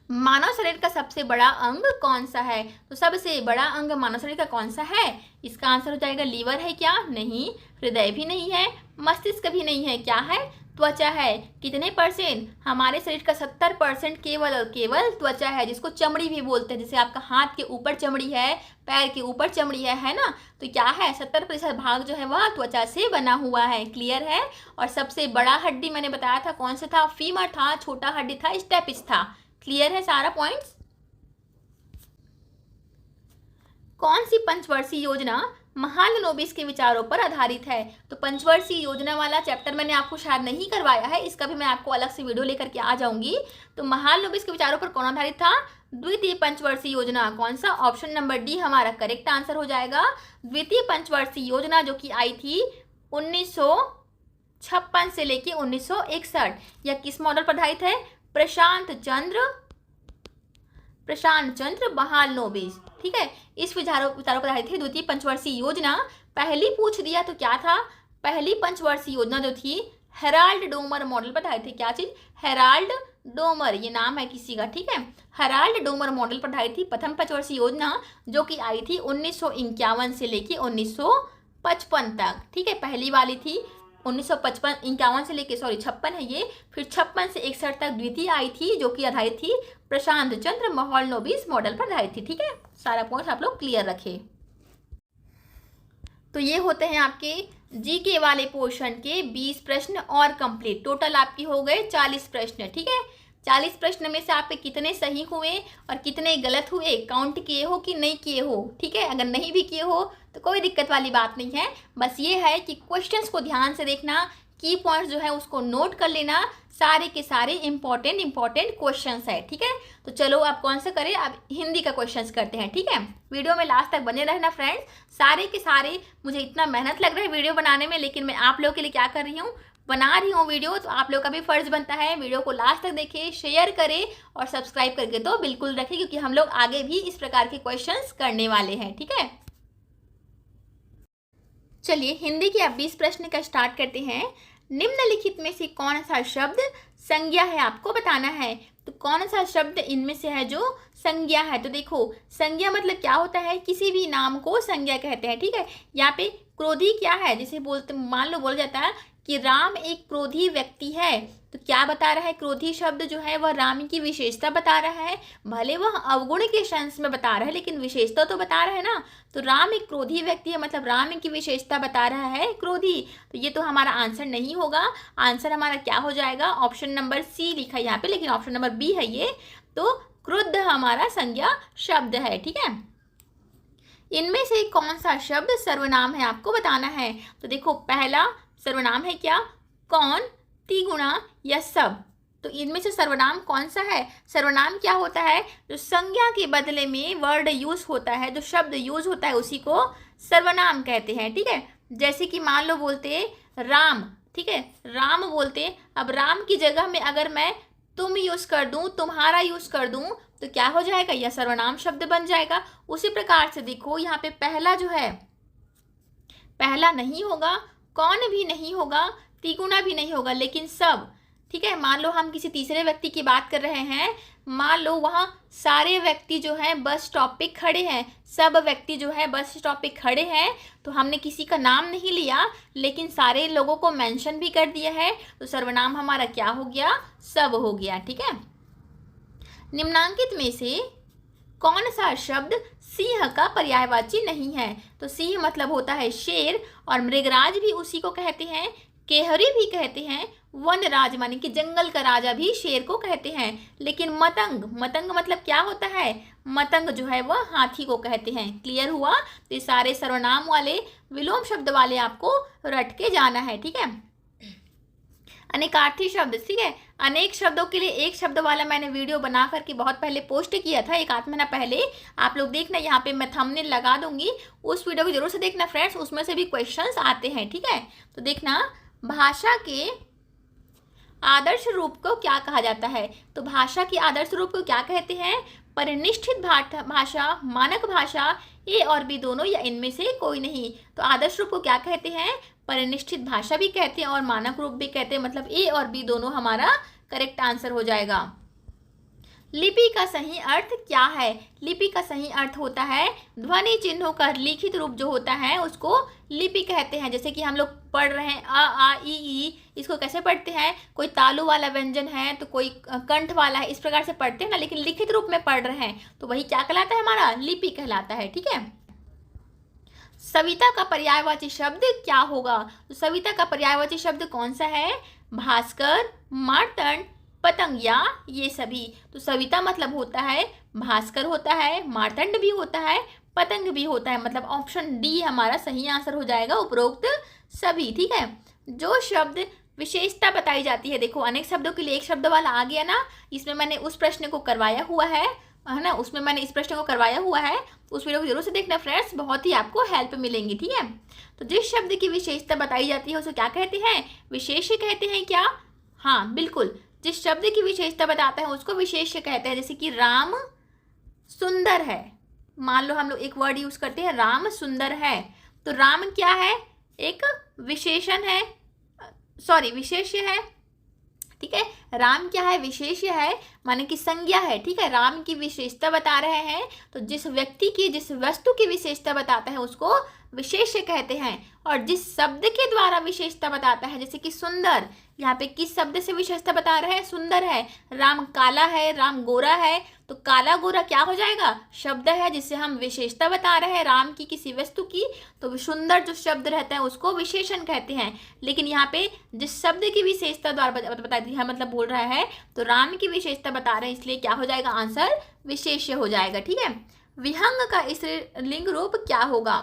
मानव शरीर का सबसे बड़ा अंग कौन सा है? तो सबसे बड़ा अंग मानव शरीर का कौन सा है? इसका आंसर हो जाएगा लीवर है क्या? नहीं। हृदय भी नहीं है, मस्तिष्क भी नहीं है। क्या है? त्वचा है। कितने परसेंट? हमारे शरीर का 70% केवल और केवल त्वचा है, जिसको चमड़ी भी बोलते हैं। जैसे आपका हाथ के ऊपर चमड़ी है, पैर के ऊपर चमड़ी है ना? तो क्या है? 70% भाग जो है वह त्वचा से बना हुआ है। क्लियर है? और सबसे बड़ा हड्डी मैंने बताया था कौन सा था? फीमर था। छोटा हड्डी था स्टेपिस था। क्लियर है सारा पॉइंट्स? कौन सी पंचवर्षीय योजना महालनोबिस के विचारों पर आधारित है? तो पंचवर्षीय योजना वाला चैप्टर मैंने आपको शायद नहीं करवाया है, इसका भी मैं आपको अलग से वीडियो लेकर के आ जाऊंगी। तो महालनोबिस के विचारों पर कौन आधारित था? द्वितीय पंचवर्षीय योजना। कौन सा? ऑप्शन नंबर डी हमारा करेक्ट आंसर हो जाएगा। द्वितीय पंचवर्षीय योजना जो कि आई थी 1956 से लेके 1961। यह किस मॉडल पर आधारित है? प्रशांत चंद्र महालनोबिस। ठीक है, इस विचारों पर आधारित थी द्वितीय पंचवर्षीय योजना। पहली पूछ दिया तो क्या था? पहली पंचवर्षीय योजना जो थी हेराल्ड डोमर मॉडल पर आधारित थी। क्या चीज? हेराल्ड डोमर, ये नाम है किसी का। ठीक है, हेराल्ड डोमर मॉडल पर आधारित थी प्रथम पंचवर्षीय योजना, जो कि आई थी 1951 से लेके 1955 तक। ठीक है, पहली वाली थी 1951 से लेके 56 है ये, फिर 56 से 61 तक द्वितीय आई थी, जो कि आधारित थी प्रशांत चंद्र महालनोबिस मॉडल पर आधारित थी। ठीक है, सारा पॉइंट आप लोग क्लियर रखें। तो ये होते हैं आपके जीके वाले पोर्शन के 20 प्रश्न और कंप्लीट। टोटल आपकी हो गए 40 प्रश्न। ठीक है, 40 प्रश्न में से आपके कितने सही हुए और कितने गलत हुए काउंट किए हो कि नहीं किए हो? ठीक है, अगर नहीं भी किए हो तो कोई दिक्कत वाली बात नहीं है। बस ये है कि क्वेश्चंस को ध्यान से देखना, की पॉइंट्स जो है उसको नोट कर लेना। सारे के सारे इंपॉर्टेंट क्वेश्चंस है। ठीक है, तो चलो अब कौन सा करें? अब हिंदी का क्वेश्चंस करते हैं। ठीक है, वीडियो में लास्ट तक बने रहना फ्रेंड्स। सारे के सारे, मुझे इतना मेहनत लग रहा है वीडियो बनाने में, लेकिन मैं आप लोगों के लिए क्या कर रही हूँ, बना रही हूँ वीडियो। तो आप लोग का भी फर्ज बनता है वीडियो को लास्ट तक देखें, शेयर करें और सब्सक्राइब करके तो बिल्कुल रखें, क्योंकि हम लोग आगे भी इस प्रकार के क्वेश्चंस करने वाले हैं। ठीक है, चलिए हिंदी के अब 20 प्रश्न का स्टार्ट करते हैं। निम्नलिखित में से कौन सा शब्द संज्ञा है? आपको बताना है। तो कौन सा शब्द इनमें से है जो संज्ञा है? तो देखो, संज्ञा मतलब क्या होता है? किसी भी नाम को संज्ञा कहते हैं। ठीक है, यहाँ पे क्रोधी क्या है? जैसे बोलते, मान लो बोला जाता है कि राम एक क्रोधी व्यक्ति है, तो क्या बता रहा है? क्रोधी शब्द जो है वह राम की विशेषता बता रहा है। भले वह अवगुण के सेंस में बता रहा है, लेकिन विशेषता तो बता रहा है ना। तो राम एक क्रोधी व्यक्ति है, मतलब राम की विशेषता बता रहा है क्रोधी। तो ये तो हमारा आंसर नहीं होगा। आंसर हमारा क्या हो जाएगा? ऑप्शन नंबर सी लिखा है यहाँ पे, लेकिन ऑप्शन नंबर बी है ये। तो क्रुद्ध हमारा संज्ञा शब्द है। ठीक है, इनमें से कौन सा शब्द सर्वनाम है? आपको बताना है। तो देखो, पहला सर्वनाम है क्या? कौन, तिगुणा या सब। तो इनमें से सर्वनाम कौन सा है? सर्वनाम क्या होता है? जो संज्ञा के बदले में वर्ड यूज होता है, जो शब्द यूज होता है, उसी को सर्वनाम कहते हैं। ठीक है, जैसे कि मान लो बोलते राम। ठीक है, राम बोलते, अब राम की जगह में अगर मैं तुम यूज कर दूं, तुम्हारा यूज कर दूं, तो क्या हो जाएगा? यह सर्वनाम शब्द बन जाएगा। उसी प्रकार से देखो, यहाँ पे पहला जो है, पहला नहीं होगा, कौन भी नहीं होगा, तिगुना भी नहीं होगा, लेकिन सब। ठीक है, मान लो हम किसी तीसरे व्यक्ति की बात कर रहे हैं, मान लो वहाँ सारे व्यक्ति जो हैं बस स्टॉप पे खड़े हैं, सब व्यक्ति जो है बस स्टॉप पे खड़े हैं, तो हमने किसी का नाम नहीं लिया, लेकिन सारे लोगों को मेंशन भी कर दिया है, तो सर्वनाम हमारा क्या हो गया? सब हो गया। ठीक है, निम्नांकित में से कौन सा शब्द सिंह का पर्यायवाची नहीं है? तो सिंह मतलब होता है शेर, और मृगराज भी उसी को कहते हैं, केहरी भी कहते हैं, वनराज माने कि जंगल का राजा भी शेर को कहते हैं। लेकिन मतंग, मतंग मतलब क्या होता है? मतंग जो है वह हाथी को कहते हैं। क्लियर हुआ? तो ये सारे सर्वनाम वाले, विलोम शब्द वाले आपको रट के जाना है। ठीक है, अनेकार्थी शब्द, ठीक है। अनेक शब्दों के लिए एक शब्द वाला मैंने वीडियो बना करके बहुत पहले पोस्ट किया था, एक आध महीना पहले। आप लोग देखना, यहाँ पे मैं थंबनेल लगा दूंगी, उस वीडियो को जरूर से देखना फ्रेंड्स, उसमें से भी क्वेश्चंस आते हैं, ठीक है। तो देखना, भाषा के आदर्श रूप को क्या कहा जाता है? तो भाषा की आदर्श रूप को क्या कहते हैं? परिनिष्ठित भाषा, मानक भाषा, ए और बी दोनों या इनमें से कोई नहीं। तो आदर्श रूप को क्या कहते हैं? परिनिष्ठित भाषा भी कहते हैं और मानक रूप भी कहते हैं, मतलब ए और बी दोनों हमारा करेक्ट आंसर हो जाएगा। लिपि का सही अर्थ क्या है? लिपि का सही अर्थ होता है ध्वनि चिन्हों का लिखित रूप जो होता है उसको लिपि कहते हैं। जैसे कि हम लोग पढ़ रहे हैं अ आ ई, इसको कैसे पढ़ते हैं? कोई तालु वाला व्यंजन है तो कोई कंठ वाला है, इस प्रकार से पढ़ते हैं ना, लेकिन लिखित रूप में पढ़ रहे हैं तो वही क्या कहलाता है? हमारा लिपि कहलाता है, ठीक है। सविता का पर्यायवाची शब्द क्या होगा? तो सविता का पर्यायवाची शब्द कौन सा है? भास्कर, मार्तंड, पतंग या ये सभी। तो सविता मतलब होता है भास्कर होता है, मार्तंड भी होता है, पतंग भी होता है, मतलब ऑप्शन डी हमारा सही आंसर हो जाएगा, उपरोक्त सभी, ठीक है। जो शब्द विशेषता बताई जाती है, देखो अनेक शब्दों के लिए एक शब्द वाला आ गया ना, इसमें मैंने उस प्रश्न को करवाया हुआ है ना, उसमें मैंने इस प्रश्न को करवाया हुआ है, तो उस वीडियो को जरूर से देखना फ्रेंड्स, बहुत ही आपको हेल्प मिलेंगी, ठीक है। तो जिस शब्द की विशेषता बताई जाती है उसे क्या कहते हैं? विशेष्य कहते हैं क्या? हाँ बिल्कुल, जिस शब्द की विशेषता बताता है उसको विशेष्य कहते हैं। जैसे कि राम सुंदर है, मान लो हम लोग एक वर्ड यूज करते हैं राम सुंदर है, तो राम क्या है? एक विशेषण है, सॉरी विशेष्य है, ठीक है। राम क्या है? विशेष्य है, माने कि संज्ञा है, ठीक है। राम की विशेषता बता रहे हैं तो जिस व्यक्ति की, जिस वस्तु की विशेषता बताता है उसको विशेष्य कहते हैं। और जिस शब्द के द्वारा विशेषता बताता है, जैसे कि सुंदर, यहाँ पे किस शब्द से विशेषता बता रहे हैं? सुंदर है। राम काला है, राम गोरा है, तो काला गोरा क्या हो जाएगा? शब्द है जिससे हम विशेषता बता रहे हैं राम की किसी वस्तु की, तो सुंदर जो शब्द रहता है उसको विशेषण कहते हैं। लेकिन यहाँ पे जिस शब्द की विशेषता द्वारा बता दी है, मतलब बोल रहा है तो राम की विशेषता बता रहे हैं, इसलिए क्या हो जाएगा? आंसर विशेष्य हो जाएगा, ठीक है। विहंग का स्त्रीलिंग रूप क्या होगा?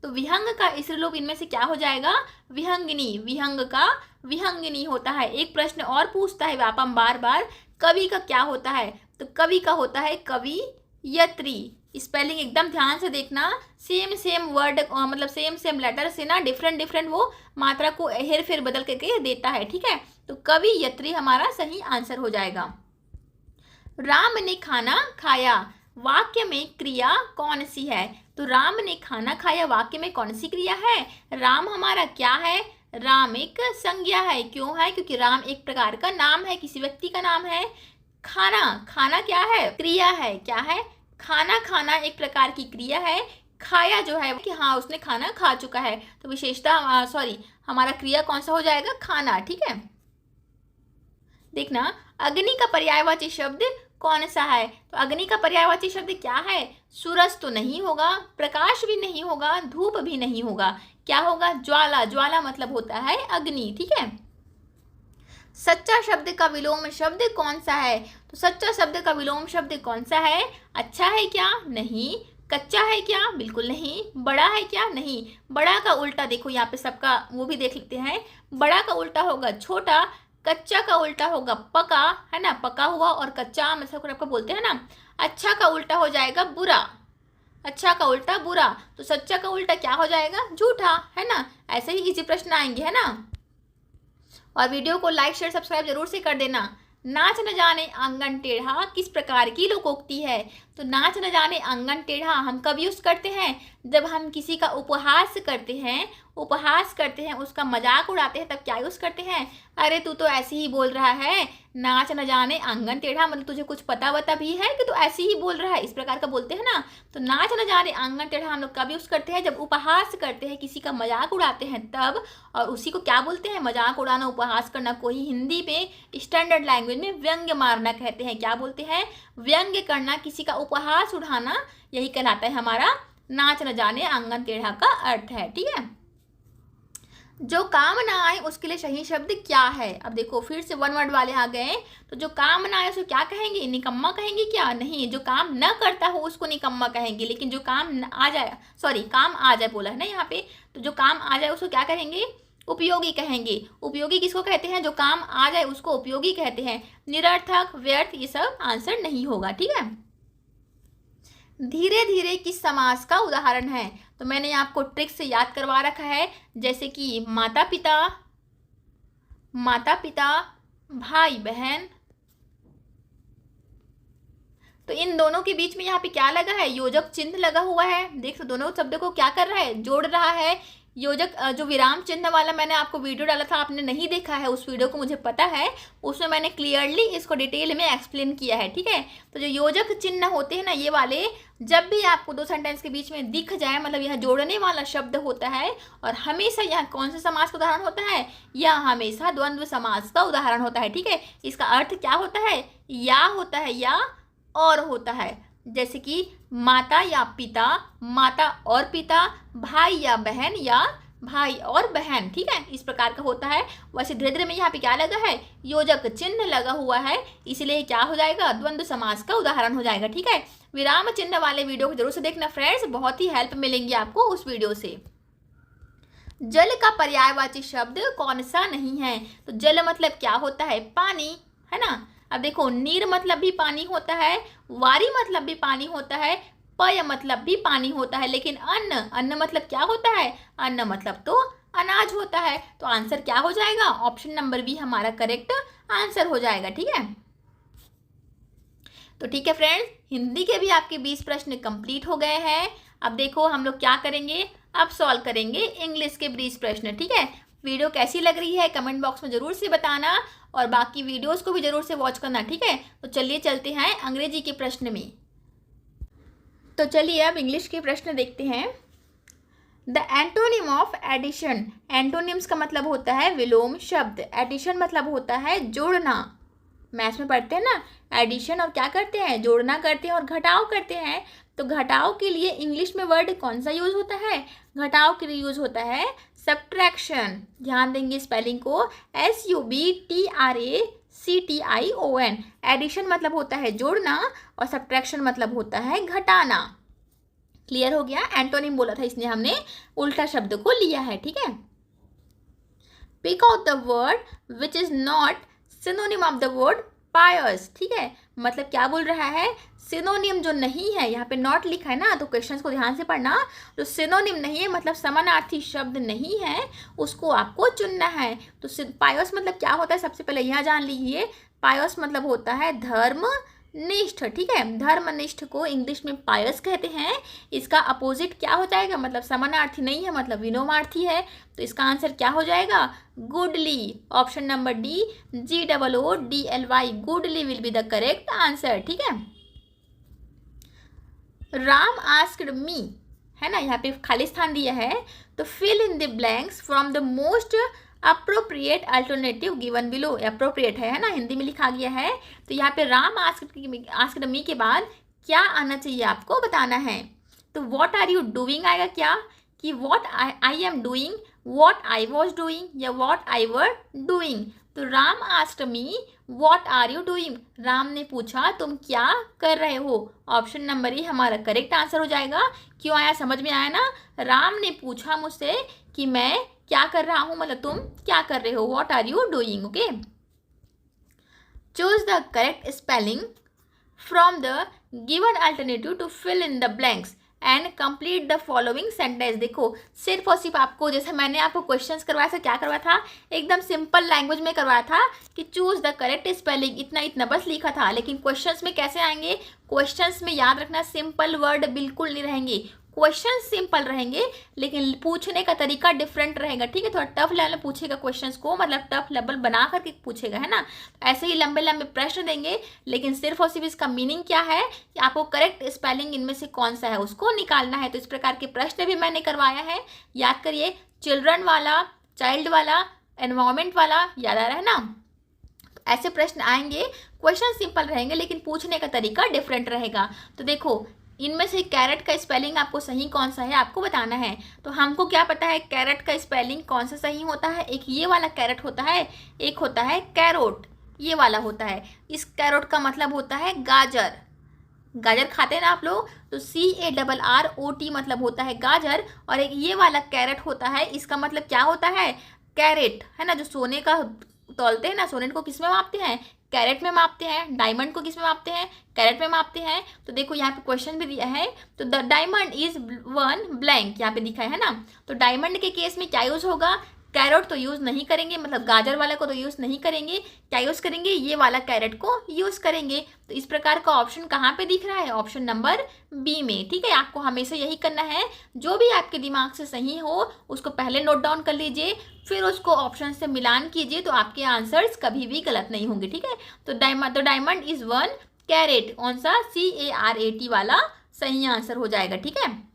तो विहंग का स्त्रीलिंग इनमें से क्या हो जाएगा? विहंगिनी। विहंग का विहंगिनी होता है। एक प्रश्न और पूछता है व्यापम बार बार, कवि का क्या होता है? तो कवि का होता है कवियत्री। स्पेलिंग एकदम ध्यान से देखना, सेम वर्ड मतलब सेम लेटर से ना डिफरेंट वो मात्रा को हेर फेर बदल करके देता है, ठीक है। तो कवियत्री हमारा सही आंसर हो जाएगा। राम ने खाना खाया, वाक्य में क्रिया कौन सी है? तो राम ने खाना खाया वाक्य में कौन सी क्रिया है? राम हमारा क्या है? राम एक संज्ञा है। क्यों है? क्योंकि राम एक प्रकार का नाम है, किसी व्यक्ति का नाम है। खाना क्या है? क्रिया है। क्या है? खाना, खाना एक प्रकार की क्रिया है। खाया जो है कि हाँ उसने खाना खा चुका है, तो विशेषता सॉरी हमारा क्रिया कौन सा हो जाएगा? खाना, ठीक है। देखना, अग्नि का पर्यायवाची शब्द कौन सा है? तो अग्नि का पर्यायवाची शब्द क्या है? सूरज तो नहीं होगा, प्रकाश भी नहीं होगा, धूप भी नहीं होगा, क्या होगा? ज्वाला। ज्वाला मतलब होता है अग्नि, ठीक है। सच्चा शब्द का विलोम शब्द कौन सा है? तो सच्चा शब्द का विलोम शब्द कौन सा है? अच्छा है क्या? नहीं। कच्चा है क्या? बिल्कुल नहीं। बड़ा है क्या? नहीं। बड़ा का उल्टा देखो, यहाँ पे सबका वो भी देख लेते हैं। बड़ा का उल्टा होगा छोटा, कच्चा का उल्टा होगा पका, है ना, पका हुआ, और कच्चा आम ऐसा आपको बोलते हैं ना। अच्छा का उल्टा हो जाएगा बुरा, अच्छा का उल्टा बुरा, तो सच्चा का उल्टा क्या हो जाएगा? झूठा, है ना। ऐसे ही इजी प्रश्न आएंगे, है ना। और वीडियो को लाइक शेयर सब्सक्राइब जरूर से कर देना। नाच न जाने आंगन टेढ़ा किस प्रकार की लोकोक्ति है? तो नाच न जाने आंगन टेढ़ा हम कब यूज करते हैं? जब हम किसी का उपहास करते हैं, उसका मजाक उड़ाते हैं, तब क्या यूज करते हैं? अरे तू तो ऐसे ही बोल रहा है, नाच न जाने आंगन टेढ़ा, मतलब तुझे कुछ पता वता भी है कि तू ऐसे ही बोल रहा है, इस प्रकार का बोलते हैं ना। तो नाच न जाने आंगन टेढ़ा हम लोग कब यूज करते हैं? जब उपहास करते हैं, किसी का मजाक उड़ाते हैं तब। और उसी को क्या बोलते हैं? मजाक उड़ाना, उपहास करना को ही हिंदी में स्टैंडर्ड लैंग्वेज में व्यंग्य मारना कहते हैं। क्या बोलते हैं? व्यंग्य करना, किसी का उपहास उड़ाना, यही कहलाता है हमारा नाच न जाने आंगन टेढ़ा का अर्थ है, ठीक है। जो काम ना आए उसके लिए सही शब्द क्या है? अब देखो फिर से वन वर्ड वाले आ गए, तो जो काम ना आए उसको क्या कहेंगे? निकम्मा कहेंगे क्या? नहीं, जो काम न करता हो उसको निकम्मा कहेंगे, लेकिन जो काम आ जाए, सॉरी काम आ जाए बोला है ना यहाँ पे, तो जो काम आ जाए उसको क्या कहेंगे? उपयोगी कहेंगे। उपयोगी किसको कहते हैं? जो काम आ जाए उसको उपयोगी कहते हैं। निरर्थक, व्यर्थ, ये सब आंसर नहीं होगा। ठीक है। धीरे धीरे किस समास का उदाहरण है? तो मैंने आपको ट्रिक से याद करवा रखा है, जैसे कि माता पिता, माता पिता, भाई बहन। तो इन दोनों के बीच में यहाँ पे क्या लगा है? योजक चिन्ह लगा हुआ है। देख, तो दोनों शब्दों को क्या कर रहा है? जोड़ रहा है। योजक जो विराम चिन्ह वाला मैंने आपको वीडियो डाला था, आपने नहीं देखा है उस वीडियो को, मुझे पता है, उसमें मैंने क्लियरली इसको डिटेल में एक्सप्लेन किया है। ठीक है। तो जो योजक चिन्ह होते हैं ना, ये वाले, जब भी आपको दो सेंटेंस के बीच में दिख जाए, मतलब यह जोड़ने वाला शब्द होता है। और हमेशा यह कौन से समास का उदाहरण होता है? यह हमेशा द्वंद्व समास का उदाहरण होता है। ठीक है। इसका अर्थ क्या होता है? या होता है, या और होता है। जैसे कि माता या पिता, माता और पिता, भाई या बहन, या भाई और बहन। ठीक है, इस प्रकार का होता है। वैसे धीरे धीरे में यहाँ पे क्या लगा है? योजक चिन्ह लगा हुआ है, इसलिए क्या हो जाएगा? द्वंद्व समास का उदाहरण हो जाएगा। ठीक है। विराम चिन्ह वाले वीडियो को जरूर से देखना फ्रेंड्स, बहुत ही हेल्प मिलेंगी आपको उस वीडियो से। जल का पर्यायवाची शब्द कौन सा नहीं है? तो जल मतलब क्या होता है? पानी, है ना। अब देखो, नीर मतलब भी पानी होता है, वारी मतलब भी पानी होता है, पय मतलब भी पानी होता है, लेकिन अन्न, अन्न मतलब क्या होता है? अन्न मतलब तो अनाज होता है। तो आंसर क्या हो जाएगा? ऑप्शन नंबर बी हमारा करेक्ट आंसर हो जाएगा। ठीक है। तो ठीक है फ्रेंड्स, हिंदी के भी आपके 20 प्रश्न कंप्लीट हो गए हैं। अब देखो हम लोग क्या करेंगे, अब सॉल्व करेंगे इंग्लिश के 20 प्रश्न। ठीक है। वीडियो कैसी लग रही है कमेंट बॉक्स में जरूर से बताना, और बाकी वीडियोस को भी जरूर से वॉच करना। ठीक है। तो चलिए चलते हैं अंग्रेजी के प्रश्न में। तो चलिए अब इंग्लिश के प्रश्न देखते हैं। The antonym of addition. Antonyms का मतलब होता है विलोम शब्द। एडिशन मतलब होता है जोड़ना। मैथ्स में पढ़ते हैं ना, एडिशन और क्या करते हैं? जोड़ना करते हैं और घटाव करते हैं। तो घटाव के लिए इंग्लिश में वर्ड कौन सा यूज होता है? घटाव के लिए यूज होता है सब्ट्रैक्शन। ध्यान देंगे स्पेलिंग को, SUBTRACTION। एडिशन मतलब होता है जोड़ना और सब्ट्रैक्शन मतलब होता है घटाना। क्लियर हो गया? एंटोनिम बोला था इसलिए हमने उल्टा शब्द को लिया है। ठीक है। Pick out the word which is not synonym of the word pious. ठीक है, मतलब क्या बोल रहा है? सिनोनिम जो नहीं है, यहाँ पे नॉट लिखा है ना, तो क्वेश्चंस को ध्यान से पढ़ना। जो सिनोनिम नहीं है मतलब समानार्थी शब्द नहीं है, उसको आपको चुनना है। तो पायस मतलब क्या होता है? सबसे पहले यह जान लीजिए, पायस मतलब होता है धर्म निष्ठ। ठीक है, धर्मनिष्ठ को इंग्लिश में पायस कहते हैं। इसका अपोजिट क्या हो जाएगा? मतलब समानार्थी नहीं है, मतलब विलोमार्थी है। तो इसका आंसर क्या हो जाएगा? Goodly. Option number D, GOODLY, goodly will be the correct answer. ठीक है। राम आस्क्ड मी, है ना, यहाँ पे खाली स्थान दिया है, तो fill in the blanks from the most appropriate alternative given below. Appropriate है ना, हिंदी में लिखा गया है। तो यहाँ पे राम आस्क्ड मी के बाद क्या आना चाहिए आपको बताना है। तो व्हाट आर यू डूइंग आएगा क्या? कि what I am doing, what I was doing, या व्हाट आई वर डूइंग। तो Ram asked me what are you doing, Ram ने पूछा तुम क्या कर रहे हो। ऑप्शन नंबर ए हमारा करेक्ट आंसर हो जाएगा। क्यों आया? समझ में आया ना? राम ने पूछा मुझसे कि मैं क्या कर रहा हूं, मतलब तुम क्या कर रहे हो, what are you doing. Okay, choose the correct spelling from the given alternative to fill in the blanks and complete the following sentence. देखो, सिर्फ और सिर्फ आपको, जैसे मैंने आपको क्वेश्चंस करवाया था, क्या करवाया था? एकदम सिंपल लैंग्वेज में करवाया था कि चूज द करेक्ट स्पेलिंग, इतना इतना बस लिखा था। लेकिन क्वेश्चंस में कैसे आएंगे? क्वेश्चंस में याद रखना सिंपल वर्ड बिल्कुल नहीं रहेंगे। क्वेश्चन सिंपल रहेंगे लेकिन पूछने का तरीका डिफरेंट रहेगा। ठीक है, थोड़ा टफ लेवल में पूछेगा क्वेश्चंस को, मतलब टफ लेवल बना करके पूछेगा, है ना। ऐसे ही लंबे लंबे प्रश्न देंगे, लेकिन सिर्फ और सिर्फ इसका मीनिंग क्या है कि आपको करेक्ट स्पेलिंग इनमें से कौन सा है उसको निकालना है। तो इस प्रकार के प्रश्न भी मैंने करवाया है, याद करिए। चिल्ड्रन वाला, चाइल्ड वाला, एनवायरमेंट वाला, याद आ रहा है ना। ऐसे प्रश्न आएंगे, क्वेश्चन सिंपल रहेंगे लेकिन पूछने का तरीका डिफरेंट रहेगा। तो देखो, इनमें से कैरेट का स्पेलिंग आपको सही कौन सा है आपको बताना है। तो हमको क्या पता है कैरेट का स्पेलिंग कौन सा सही होता है? एक ये वाला कैरेट होता है, एक होता है कैरोट, ये वाला होता है। इस कैरोट का मतलब होता है गाजर। गाजर खाते हैं ना आप लोग, तो CARROT मतलब होता है गाजर। और एक ये वाला कैरेट होता है, इसका मतलब क्या होता है? कैरेट, है ना, जो सोने का तौलते हैं ना, सोने को किस में मापते हैं, कैरेट में मापते हैं। डायमंड को किस में मापते हैं, कैरेट में मापते हैं। तो देखो यहाँ पे क्वेश्चन भी दिया है, तो the diamond is one blank, यहाँ पे दिखा है ना। तो डायमंड के केस में क्या यूज होगा, कैरेट तो यूज़ नहीं करेंगे, मतलब गाजर वाला को तो यूज़ नहीं करेंगे, क्या यूज़ करेंगे, ये वाला कैरेट को यूज़ करेंगे। तो इस प्रकार का ऑप्शन कहाँ पे दिख रहा है, ऑप्शन नंबर बी में। ठीक है, आपको हमेशा यही करना है, जो भी आपके दिमाग से सही हो उसको पहले नोट डाउन कर लीजिए, फिर उसको ऑप्शन से मिलान कीजिए, तो आपके आंसर्स कभी भी गलत नहीं होंगे। ठीक है, तो डायमंड इज वन कैरेट, कौन सा, CARAT वाला सही आंसर हो जाएगा। ठीक है,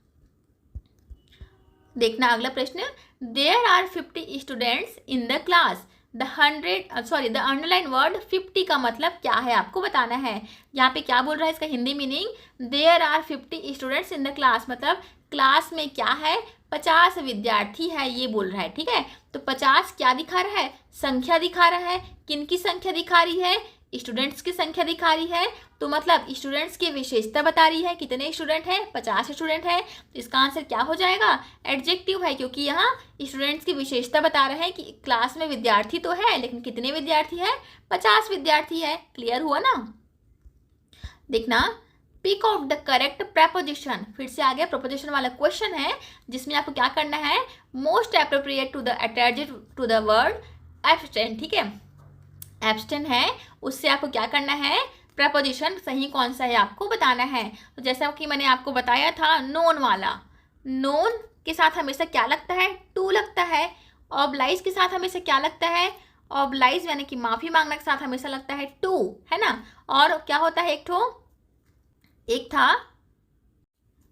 देखना अगला प्रश्न, there are 50 students in the class, the underline word 50 का मतलब क्या है आपको बताना है। यहाँ पे क्या बोल रहा है, इसका Hindi meaning, there are 50 students in the class, मतलब क्लास में क्या है, 50 विद्यार्थी है, ये बोल रहा है। ठीक है, तो 50 क्या दिखा रहा है, संख्या दिखा रहा है, किन की संख्या दिखा रही है, स्टूडेंट्स की संख्या दिखा रही है, तो मतलब स्टूडेंट्स की विशेषता बता रही है, कितने स्टूडेंट हैं, 50 स्टूडेंट है। तो इसका आंसर क्या हो जाएगा, एडजेक्टिव है, क्योंकि यहाँ स्टूडेंट्स की विशेषता बता रहे हैं कि क्लास में विद्यार्थी तो है, लेकिन कितने विद्यार्थी है, 50 विद्यार्थी है। क्लियर हुआ ना। देखना, pick out the correct preposition, फिर से आ गया प्रेपोजिशन वाला क्वेश्चन है, जिसमें आपको क्या करना है, most appropriate to the attached to the word abstain. ठीक है, एब्स्टेंट है, उससे आपको क्या करना है, प्रेपोजिशन सही कौन सा है आपको बताना है। तो जैसा कि मैंने आपको बताया था, नोन वाला, नोन के साथ हमेशा क्या लगता है, टू लगता है। ऑब्लाइज के साथ हमेशा क्या लगता है, ऑब्लाइज यानी कि माफी मांगने के साथ हमेशा लगता है टू, है ना। और क्या होता है, एक था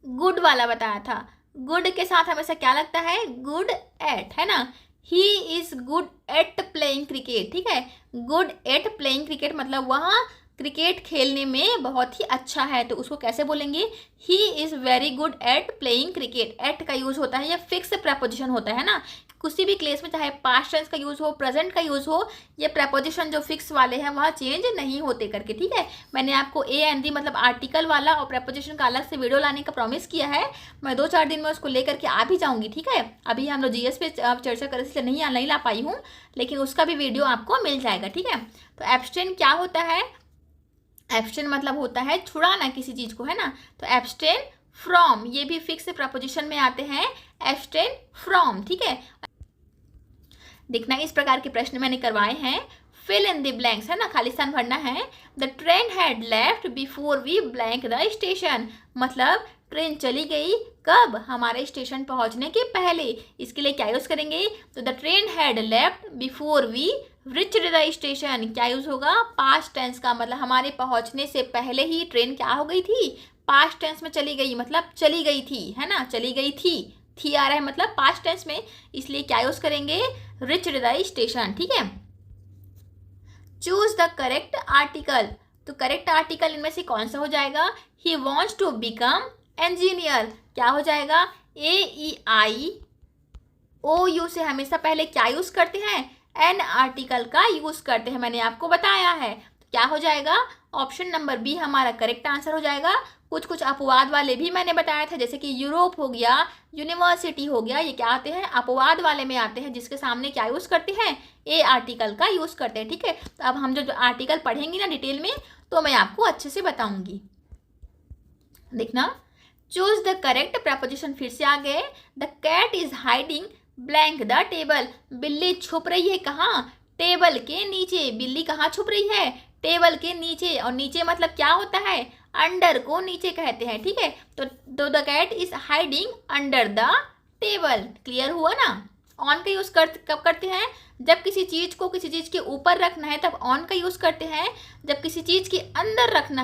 गुड वाला बताया था, गुड के साथ हमेशा क्या लगता है, गुड एट, है ना। He is good at playing cricket. ठीक है, गुड एट प्लेइंग क्रिकेट मतलब वहाँ क्रिकेट खेलने में बहुत ही अच्छा है, तो उसको कैसे बोलेंगे, he is very good at playing cricket. At का यूज़ होता है, या फिक्स प्रेपोजिशन होता है ना, किसी भी केस में चाहे पास्ट टेंस का यूज़ हो, प्रेजेंट का यूज़ हो, ये प्रेपोजिशन जो फिक्स वाले हैं वहाँ चेंज नहीं होते करके। ठीक है, मैंने आपको AND मतलब आर्टिकल वाला और प्रेपोजिशन का अलग से वीडियो लाने का प्रॉमिस किया है, मैं 2-4 दिन में उसको लेकर के आ भी जाऊँगी। ठीक है, अभी हम लोग GS पे चर्चा कर इसलिए नहीं ला पाई हूँ, लेकिन उसका भी वीडियो आपको मिल जाएगा। ठीक है, तो एब्स्टेन क्या होता है, एब्स्टेन मतलब होता है छुड़ाना किसी चीज़ को, है ना। तो एब्स्टेन फ्रॉम, ये भी फिक्स प्रेपोजिशन में आते हैं, एब्स्टेन फ्रॉम। ठीक है, देखना इस प्रकार के प्रश्न मैंने करवाए हैं, फिल इन द ब्लैंक्स, है ना, खाली स्थान भरना है। The train had left before we blank the station, मतलब ट्रेन चली गई कब, हमारे स्टेशन पहुंचने के पहले। इसके लिए क्या यूज़ करेंगे, तो the train had left before we reached the station, क्या यूज़ होगा, पास्ट टेंस का, मतलब हमारे पहुंचने से पहले ही ट्रेन क्या हो गई थी, पास्ट टेंस में चली गई, मतलब चली गई थी, है ना, चली गई थी आ रहा है मतलब पास्ट टेंस में, इसलिए क्या यूज़ करेंगे, रिच्ड द स्टेशन। ठीक है, चूज द करेक्ट आर्टिकल, तो करेक्ट आर्टिकल इनमें से कौन सा हो जाएगा, he wants to become engineer, क्या हो जाएगा, AEIOU से हमेशा पहले क्या यूज़ करते हैं, एन आर्टिकल का यूज़ करते हैं, मैंने आपको बताया है। तो क्या हो जाएगा, ऑप्शन नंबर बी हमारा करेक्ट आंसर हो जाएगा। कुछ अपवाद वाले भी मैंने बताया था, जैसे कि यूरोप हो गया, यूनिवर्सिटी हो गया, ये क्या आते हैं, अपवाद वाले में आते हैं, जिसके सामने क्या यूज़ करते हैं, ए आर्टिकल का यूज़ करते हैं। ठीक है, तो अब हम जो आर्टिकल पढ़ेंगे ना डिटेल में, तो मैं आपको अच्छे से बताऊंगी। देखना, चूज द करेक्ट प्रेपोजिशन, फिर से आ गए, the cat is hiding blank the table, बिल्ली छुप रही है कहाँ, टेबल के नीचे। बिल्ली कहाँ छुप रही है, टेबल के नीचे, और नीचे मतलब क्या होता है, अंडर को नीचे कहते हैं। ठीक है, तो the cat is hiding under the table. Clear हुआ ना। ऑन का यूज़ कब करते हैं, जब किसी चीज़ को किसी चीज़ के ऊपर रखना है तब ऑन का यूज़ करते हैं, जब किसी चीज़ के अंदर रखना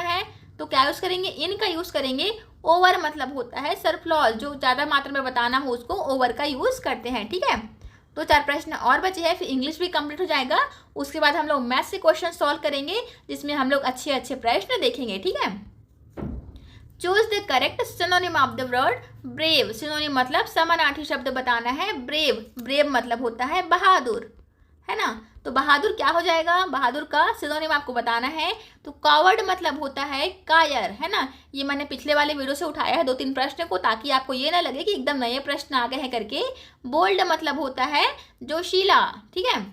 है तो क्या यूज़ करेंगे, इन का यूज़ करेंगे। ओवर मतलब होता है सरप्लस, जो ज़्यादा मात्रा में बताना हो उसको ओवर का यूज़ करते हैं। ठीक है, 2-4 प्रश्न और बचे हैं, फिर इंग्लिश भी कंप्लीट हो जाएगा। उसके बाद हम लोग मैथ से क्वेश्चन सॉल्व करेंगे, जिसमें हम लोग अच्छे प्रश्न देखेंगे। ठीक है, choose the correct synonym of the word brave, synonym मतलब समानार्थी शब्द बताना है। ब्रेव मतलब होता है बहादुर, है ना। तो बहादुर क्या हो जाएगा, बहादुर का सिनोनिम आपको बताना है। तो कॉवर्ड मतलब होता है कायर, है ना। ये मैंने पिछले वाले वीडियो से उठाया है 2-3 प्रश्न को, ताकि आपको ये ना लगे कि एकदम नए प्रश्न आ गए हैं करके। बोल्ड मतलब होता है जोशीला, ठीक है।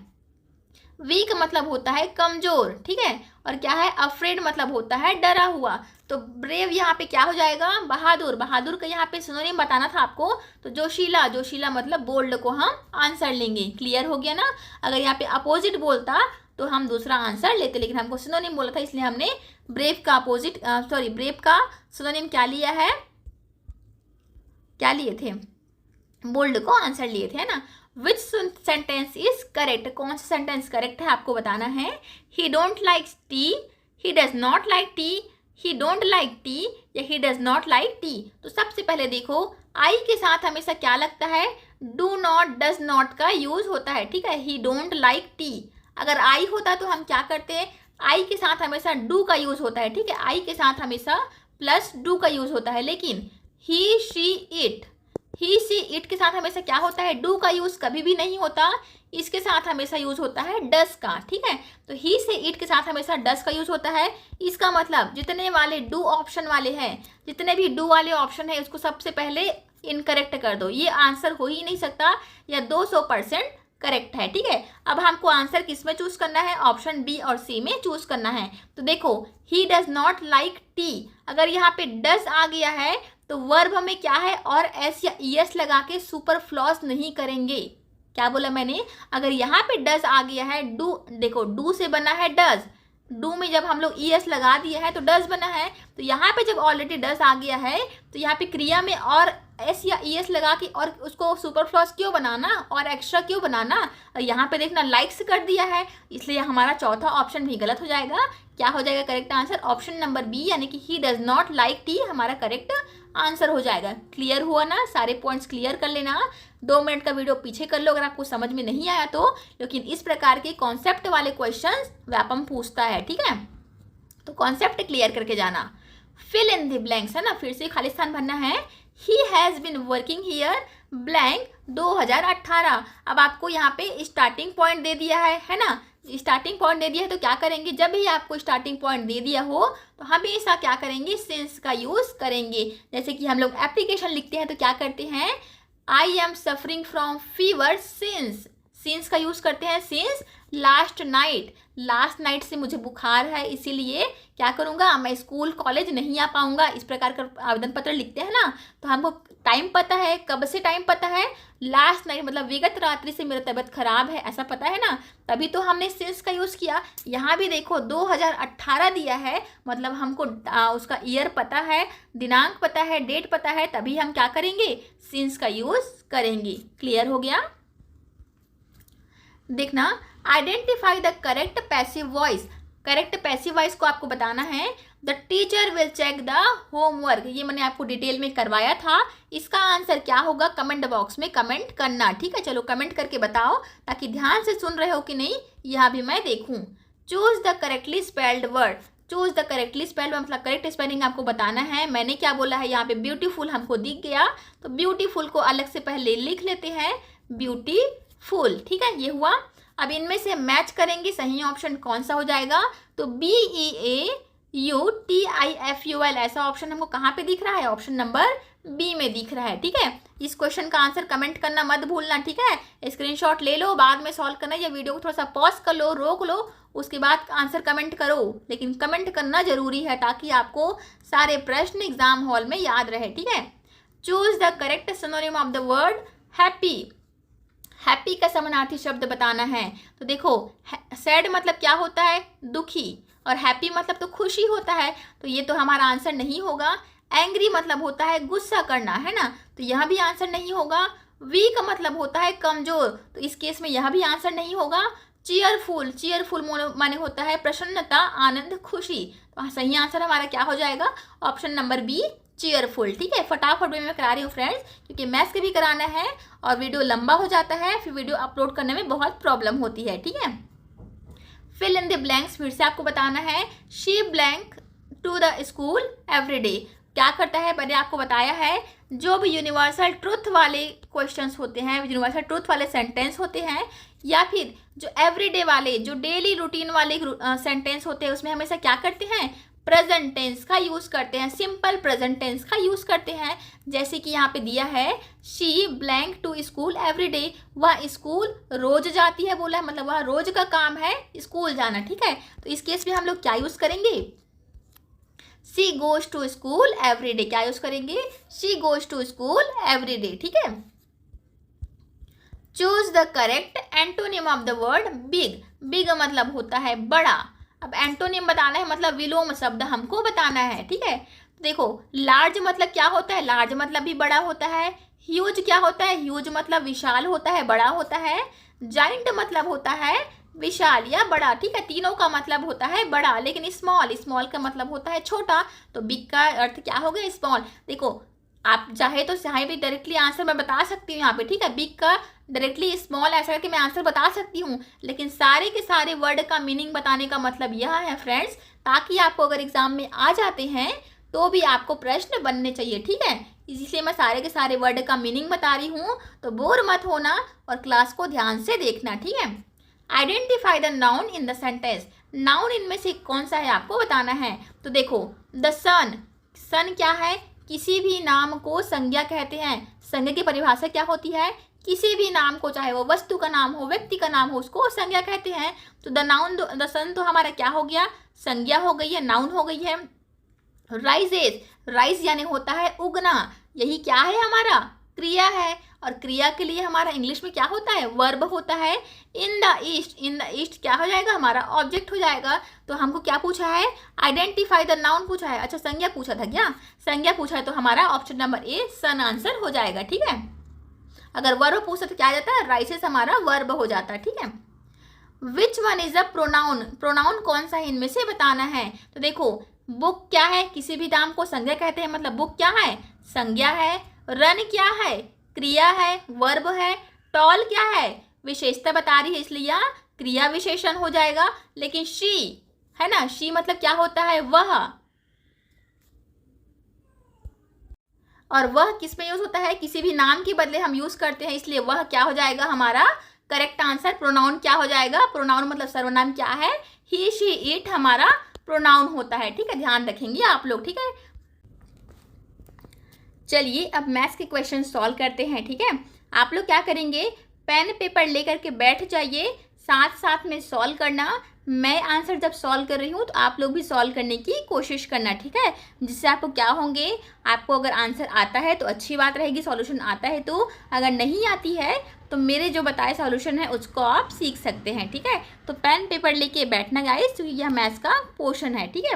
वीक मतलब होता है कमजोर, ठीक है। और क्या है, अफ्रेड मतलब होता है डरा हुआ। तो ब्रेव यहाँ पे क्या हो जाएगा, बहादुर। बहादुर का यहाँ पे सिनोनिम बताना था आपको, तो जोशीला, जोशीला मतलब बोल्ड को हम आंसर लेंगे। क्लियर हो गया ना। अगर यहाँ पे अपोजिट बोलता तो हम दूसरा आंसर लेते, लेकिन हमको सिनोनिम बोला था, इसलिए हमने ब्रेव का अपोजिट ब्रेव का सिनोनिम क्या लिया है, क्या लिए थे, बोल्ड को आंसर लिए थे, है ना। विच सेंटेंस इज करेक्ट, कौन सा सेंटेंस करेक्ट है आपको बताना है। He don't like tea, he does not like tea, he don't like tea या he does not like tea. तो सबसे पहले देखो, आई के साथ हमेशा क्या लगता है, डू नॉट, डज नॉट का यूज होता है, ठीक है। ही डोंट लाइक टी, अगर आई होता तो हम क्या करते हैं, आई के साथ हमेशा डू का यूज होता है, ठीक है। आई के साथ हमेशा प्लस डू का यूज होता है। लेकिन he she it, he she it के साथ हमेशा क्या होता है, डू का यूज कभी भी नहीं होता, इसके साथ हमेशा यूज होता है डस का, ठीक है। तो ही से इट के साथ हमेशा डस का यूज होता है। इसका मतलब जितने वाले डू ऑप्शन वाले हैं, जितने भी डू वाले ऑप्शन है, उसको सबसे पहले इनकरेक्ट कर दो, ये आंसर हो ही नहीं सकता, या 200% करेक्ट है, ठीक है। अब हमको आंसर किस में चूज करना है, ऑप्शन बी और सी में चूज करना है। तो देखो, ही डज नॉट लाइक टी, अगर यहाँ पे डस आ गया है तो वर्ब में क्या है, और एस या ईएस लगा के सुपर फ्लॉस नहीं करेंगे। क्या बोला मैंने, अगर यहाँ पे डज आ गया है, डू, देखो डू से बना है डज, डू में जब हम लोग ईएस लगा दिए हैं तो डज बना है। तो यहाँ पे जब ऑलरेडी डज आ गया है तो यहाँ पे क्रिया में और एस या ईएस लगा के और उसको सुपर फ्लॉस क्यों बनाना और एक्स्ट्रा क्यों बनाना। और यहाँ पे देखना लाइक्स कर दिया है, इसलिए हमारा चौथा ऑप्शन भी गलत हो जाएगा। क्या हो जाएगा correct answer, option number B, यानी कि he does not like tea हमारा करेक्ट आंसर हो जाएगा। क्लियर हुआ ना, सारे पॉइंट्स क्लियर कर लेना। 2 मिनट का वीडियो पीछे कर लो अगर आपको समझ में नहीं आया तो, लेकिन इस प्रकार के कॉन्सेप्ट वाले क्वेश्चंस व्यापम पूछता है, ठीक है। तो कॉन्सेप्ट क्लियर करके जाना। फिल इन द ब्लैंक्स, है ना, फिर से खाली स्थान भरना है। He has been working here blank 2018। अब आपको यहाँ पे स्टार्टिंग पॉइंट दे दिया है ना, स्टार्टिंग पॉइंट दे दिया है तो क्या करेंगे, जब भी आपको स्टार्टिंग पॉइंट दे दिया हो तो हमेशा क्या करेंगे, सिंस का यूज करेंगे। जैसे कि हम लोग एप्लीकेशन लिखते हैं तो क्या करते हैं, I am suffering from fever since, since का यूज करते हैं, since last night, last night से मुझे बुखार है, इसीलिए क्या करूँगा, मैं स्कूल कॉलेज नहीं आ पाऊँगा। इस प्रकार का आवेदन पत्र लिखते हैं ना, तो हमको टाइम पता है, कब से टाइम पता है, लास्ट नाइट मतलब विगत रात्रि से मेरा तबीयत खराब है, ऐसा पता है ना, तभी तो हमने सिंस का यूज़ किया। यहाँ भी देखो 2018 दिया है, मतलब हमको उसका ईयर पता है, दिनांक पता है, डेट पता है, तभी हम क्या करेंगे, सिंस का यूज़ करेंगे। क्लियर हो गया। देखना, identify the correct passive voice, correct passive voice को आपको बताना है। The teacher will check the homework, ये मैंने आपको डिटेल में करवाया था। इसका आंसर क्या होगा, कमेंट बॉक्स में कमेंट करना, ठीक है। चलो कमेंट करके बताओ, ताकि ध्यान से सुन रहे हो कि नहीं यह भी मैं देखूं। Choose the correctly spelled word, choose the correctly spelled मतलब करेक्ट स्पेलिंग आपको बताना है। मैंने क्या बोला है, यहाँ पे ब्यूटीफुल हमको दिख गया, तो ब्यूटीफुल को अलग से पहले लिख लेते हैं, ब्यूटीफुल, ठीक है, ये हुआ। अब इनमें से मैच करेंगे, सही ऑप्शन कौन सा हो जाएगा, तो BEAUTIFUL ऐसा ऑप्शन हमको कहाँ पे दिख रहा है, ऑप्शन नंबर बी में दिख रहा है, ठीक है। इस क्वेश्चन का आंसर कमेंट करना मत भूलना, ठीक है। स्क्रीनशॉट ले लो, बाद में सॉल्व करना, या वीडियो को थोड़ा सा पॉज कर लो, रोक लो, उसके बाद आंसर कमेंट करो, लेकिन कमेंट करना जरूरी है ताकि आपको सारे प्रश्न एग्जाम हॉल में याद रहे, ठीक है। Choose the correct synonym of the word happy, happy का समानार्थी शब्द बताना है। तो देखो, सैड मतलब क्या होता है, दुखी, और हैप्पी मतलब तो खुशी होता है, तो ये तो हमारा आंसर नहीं होगा। एंग्री मतलब होता है गुस्सा करना, है ना, तो यह भी आंसर नहीं होगा। वीक मतलब होता है कमजोर, तो इस केस में यह भी आंसर नहीं होगा। चीयरफुल, चीयरफुल माने होता है प्रसन्नता, आनंद, खुशी, तो सही आंसर हमारा क्या हो जाएगा, ऑप्शन नंबर बी, चीयरफुल, ठीक है। फटाफट में मैं करा रही हूँ फ्रेंड्स, क्योंकि मैथ्स के भी कराना है और वीडियो लंबा हो जाता है, फिर वीडियो अपलोड करने में बहुत प्रॉब्लम होती है, ठीक है। फिल इन द ब्लैंक्स फिर से आपको बताना है। She blank to the school every day, क्या करता है, मैंने आपको बताया है, जो भी यूनिवर्सल ट्रूथ वाले क्वेश्चंस होते हैं, यूनिवर्सल ट्रूथ वाले सेंटेंस होते हैं, या फिर जो एवरीडे वाले, जो डेली रूटीन वाले सेंटेंस होते हैं, उसमें हमेशा क्या करते हैं, प्रेजेंट टेंस का यूज़ करते हैं, सिंपल प्रेजेंट टेंस का यूज़ करते हैं। जैसे कि यहाँ पे दिया है she blank to school every day, वह स्कूल रोज जाती है बोला है, मतलब वह रोज का काम है स्कूल जाना, ठीक है। तो इस केस में हम लोग क्या यूज़ करेंगे, she goes to school every day, क्या यूज़ करेंगे, she goes to school every day, ठीक है। Choose the correct antonym of the word big, big मतलब होता है बड़ा। अब एंटोनिम बताना है, मतलब विलोम शब्द हमको बताना है, ठीक है। देखो लार्ज मतलब क्या होता है, लार्ज मतलब भी बड़ा होता है। ह्यूज क्या होता है, ह्यूज मतलब विशाल होता है, बड़ा होता है। जाइंट मतलब होता है विशाल या बड़ा, ठीक है। तीनों का मतलब होता है बड़ा, लेकिन स्मॉल, स्मॉल का मतलब होता है छोटा। तो बिग का अर्थ क्या हो गया, स्मॉल। देखो आप चाहे तो चाहे भी डायरेक्टली आंसर मैं बता सकती हूँ यहाँ पे, ठीक है। बिग का डायरेक्टली स्मॉल ऐसा करके मैं आंसर बता सकती हूँ, लेकिन सारे के सारे वर्ड का मीनिंग बताने का मतलब यह है फ्रेंड्स, ताकि आपको अगर एग्जाम में आ जाते हैं तो भी आपको प्रश्न बनने चाहिए, ठीक है। इसलिए मैं सारे के सारे वर्ड का मीनिंग बता रही हूँ, तो बोर मत होना और क्लास को ध्यान से देखना, ठीक है। Identify the noun in the sentence, noun इनमें से कौन सा है आपको बताना है। तो देखो द सन, सन क्या है, किसी भी नाम को संज्ञा कहते हैं। संज्ञा की परिभाषा क्या होती है, किसी भी नाम को, चाहे वो वस्तु का नाम हो, व्यक्ति का नाम हो, उसको संज्ञा कहते हैं। तो द नाउन, द सन तो हमारा क्या हो गया, संज्ञा हो गई है, नाउन हो गई है। राइजेस, राइज यानी होता है उगना, यही क्या है हमारा, क्रिया है। और क्रिया के लिए हमारा इंग्लिश में क्या होता है, वर्ब होता है। In the east, in the east क्या हो जाएगा, हमारा ऑब्जेक्ट हो जाएगा। तो हमको क्या पूछा है, आइडेंटिफाई द नाउन पूछा है। अच्छा संज्ञा पूछा था क्या, संज्ञा पूछा है, तो हमारा ऑप्शन नंबर ए सन आंसर हो जाएगा, ठीक है। अगर वर्ब पूछा तो क्या आ जाता है, राइसेस हमारा वर्ब हो जाता है, ठीक है। Which one is a pronoun, pronoun कौन सा है इनमें से बताना है। तो देखो बुक क्या है, किसी भी नाम को संज्ञा कहते हैं, मतलब बुक क्या है, संज्ञा है। रन क्या है, क्रिया है, वर्ब है। टॉल क्या है, विशेषता बता रही है, इसलिए यह क्रिया विशेषण हो जाएगा। लेकिन शी है ना, शी मतलब क्या होता है, वह, और वह किस में यूज होता है, किसी भी नाम के बदले हम यूज करते हैं, इसलिए वह क्या हो जाएगा हमारा करेक्ट आंसर। प्रोनाउन क्या हो जाएगा, प्रोनाउन मतलब सर्वनाम क्या है, ही शी इट हमारा प्रोनाउन होता है, ठीक है। ध्यान रखेंगे आप लोग, ठीक है। चलिए अब मैथ्स के क्वेश्चन सॉल्व करते हैं, ठीक है। आप लोग क्या करेंगे, पेन पेपर लेकर के बैठ जाइए, साथ साथ में सॉल्व करना। मैं आंसर जब सॉल्व कर रही हूँ तो आप लोग भी सॉल्व करने की कोशिश करना, ठीक है। जिससे आपको क्या होंगे, आपको अगर आंसर आता है तो अच्छी बात रहेगी, सॉल्यूशन आता है तो, अगर नहीं आती है तो मेरे जो बताए सॉल्यूशन है उसको आप सीख सकते हैं, ठीक है। तो पेन पेपर लेके बैठना गाइस, क्योंकि यह मैथ्स का पोर्शन है, ठीक है।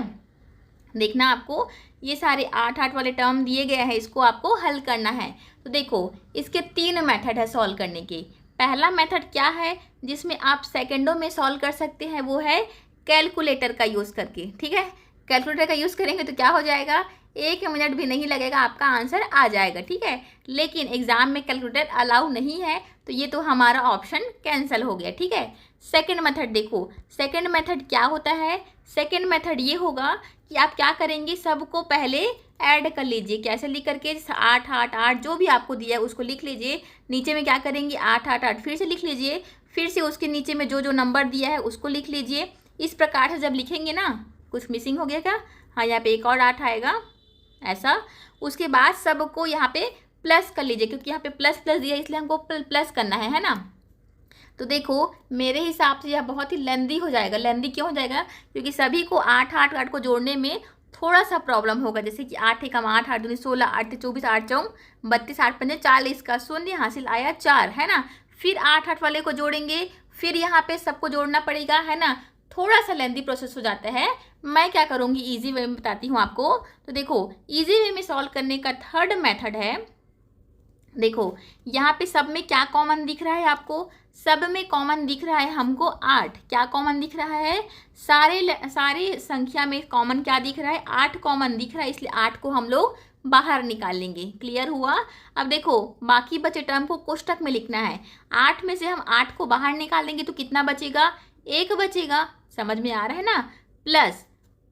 देखना आपको ये सारे 8 वाले टर्म दिए गए हैं, इसको आपको हल करना है। तो देखो इसके 3 मेथड है सॉल्व करने के। पहला मेथड क्या है, जिसमें आप सेकंडों में सॉल्व कर सकते हैं, वो है कैलकुलेटर का यूज़ करके, ठीक है। कैलकुलेटर का यूज़ करेंगे तो क्या हो जाएगा, 1 मिनट भी नहीं लगेगा, आपका आंसर आ जाएगा, ठीक है। लेकिन एग्ज़ाम में कैलकुलेटर अलाउ नहीं है, तो ये तो हमारा ऑप्शन कैंसिल हो गया, ठीक है। सेकंड मेथड देखो, सेकंड मेथड क्या होता है, सेकंड मेथड ये होगा कि आप क्या करेंगे, सबको पहले ऐड कर लीजिए। कैसे लिख करके, 8 8 8 जो भी आपको दिया है उसको लिख लीजिए। नीचे में क्या करेंगे, 8 8 8 फिर से लिख लीजिए, फिर से उसके नीचे में जो जो नंबर दिया है उसको लिख लीजिए। इस प्रकार से जब लिखेंगे ना, कुछ मिसिंग हो गया क्या, हाँ यहाँ पे एक और 8 आएगा ऐसा। उसके बाद सबको यहाँ पे प्लस कर लीजिए, क्योंकि यहाँ पे प्लस प्लस दिया है इसलिए हमको प्लस करना है ना। तो देखो मेरे हिसाब से यह बहुत ही लेंदी हो जाएगा। लेंदी क्यों हो जाएगा, क्योंकि सभी को 8 8 8 को जोड़ने में थोड़ा सा प्रॉब्लम होगा। जैसे कि 8 एकम 8, 8 दूनी 16, 8 24, 8 चौं 32, 8 पंजे 40 का शून्य हासिल आया 4, है ना। फिर 8 8 वाले को जोड़ेंगे, फिर यहाँ पे सबको जोड़ना पड़ेगा, है ना। थोड़ा सा लेंदी प्रोसेस हो जाता है। मैं क्या करूँगी, ईजी वे में बताती हूँ आपको। तो देखो ईजी वे में सॉल्व करने का थर्ड मेथड है, देखो यहाँ पे सब में क्या कॉमन दिख रहा है आपको, सब में कॉमन दिख रहा है हमको 8। क्या कॉमन दिख रहा है, सारे संख्या में कॉमन क्या दिख रहा है, 8 कॉमन दिख रहा है, इसलिए 8 को हम लोग बाहर निकाल लेंगे। क्लियर हुआ। अब देखो बाकी बचे टर्म को कोष्टक में लिखना है। 8 में से हम 8 को बाहर निकालेंगे तो कितना बचेगा, 1 बचेगा। समझ में आ रहा है ना। प्लस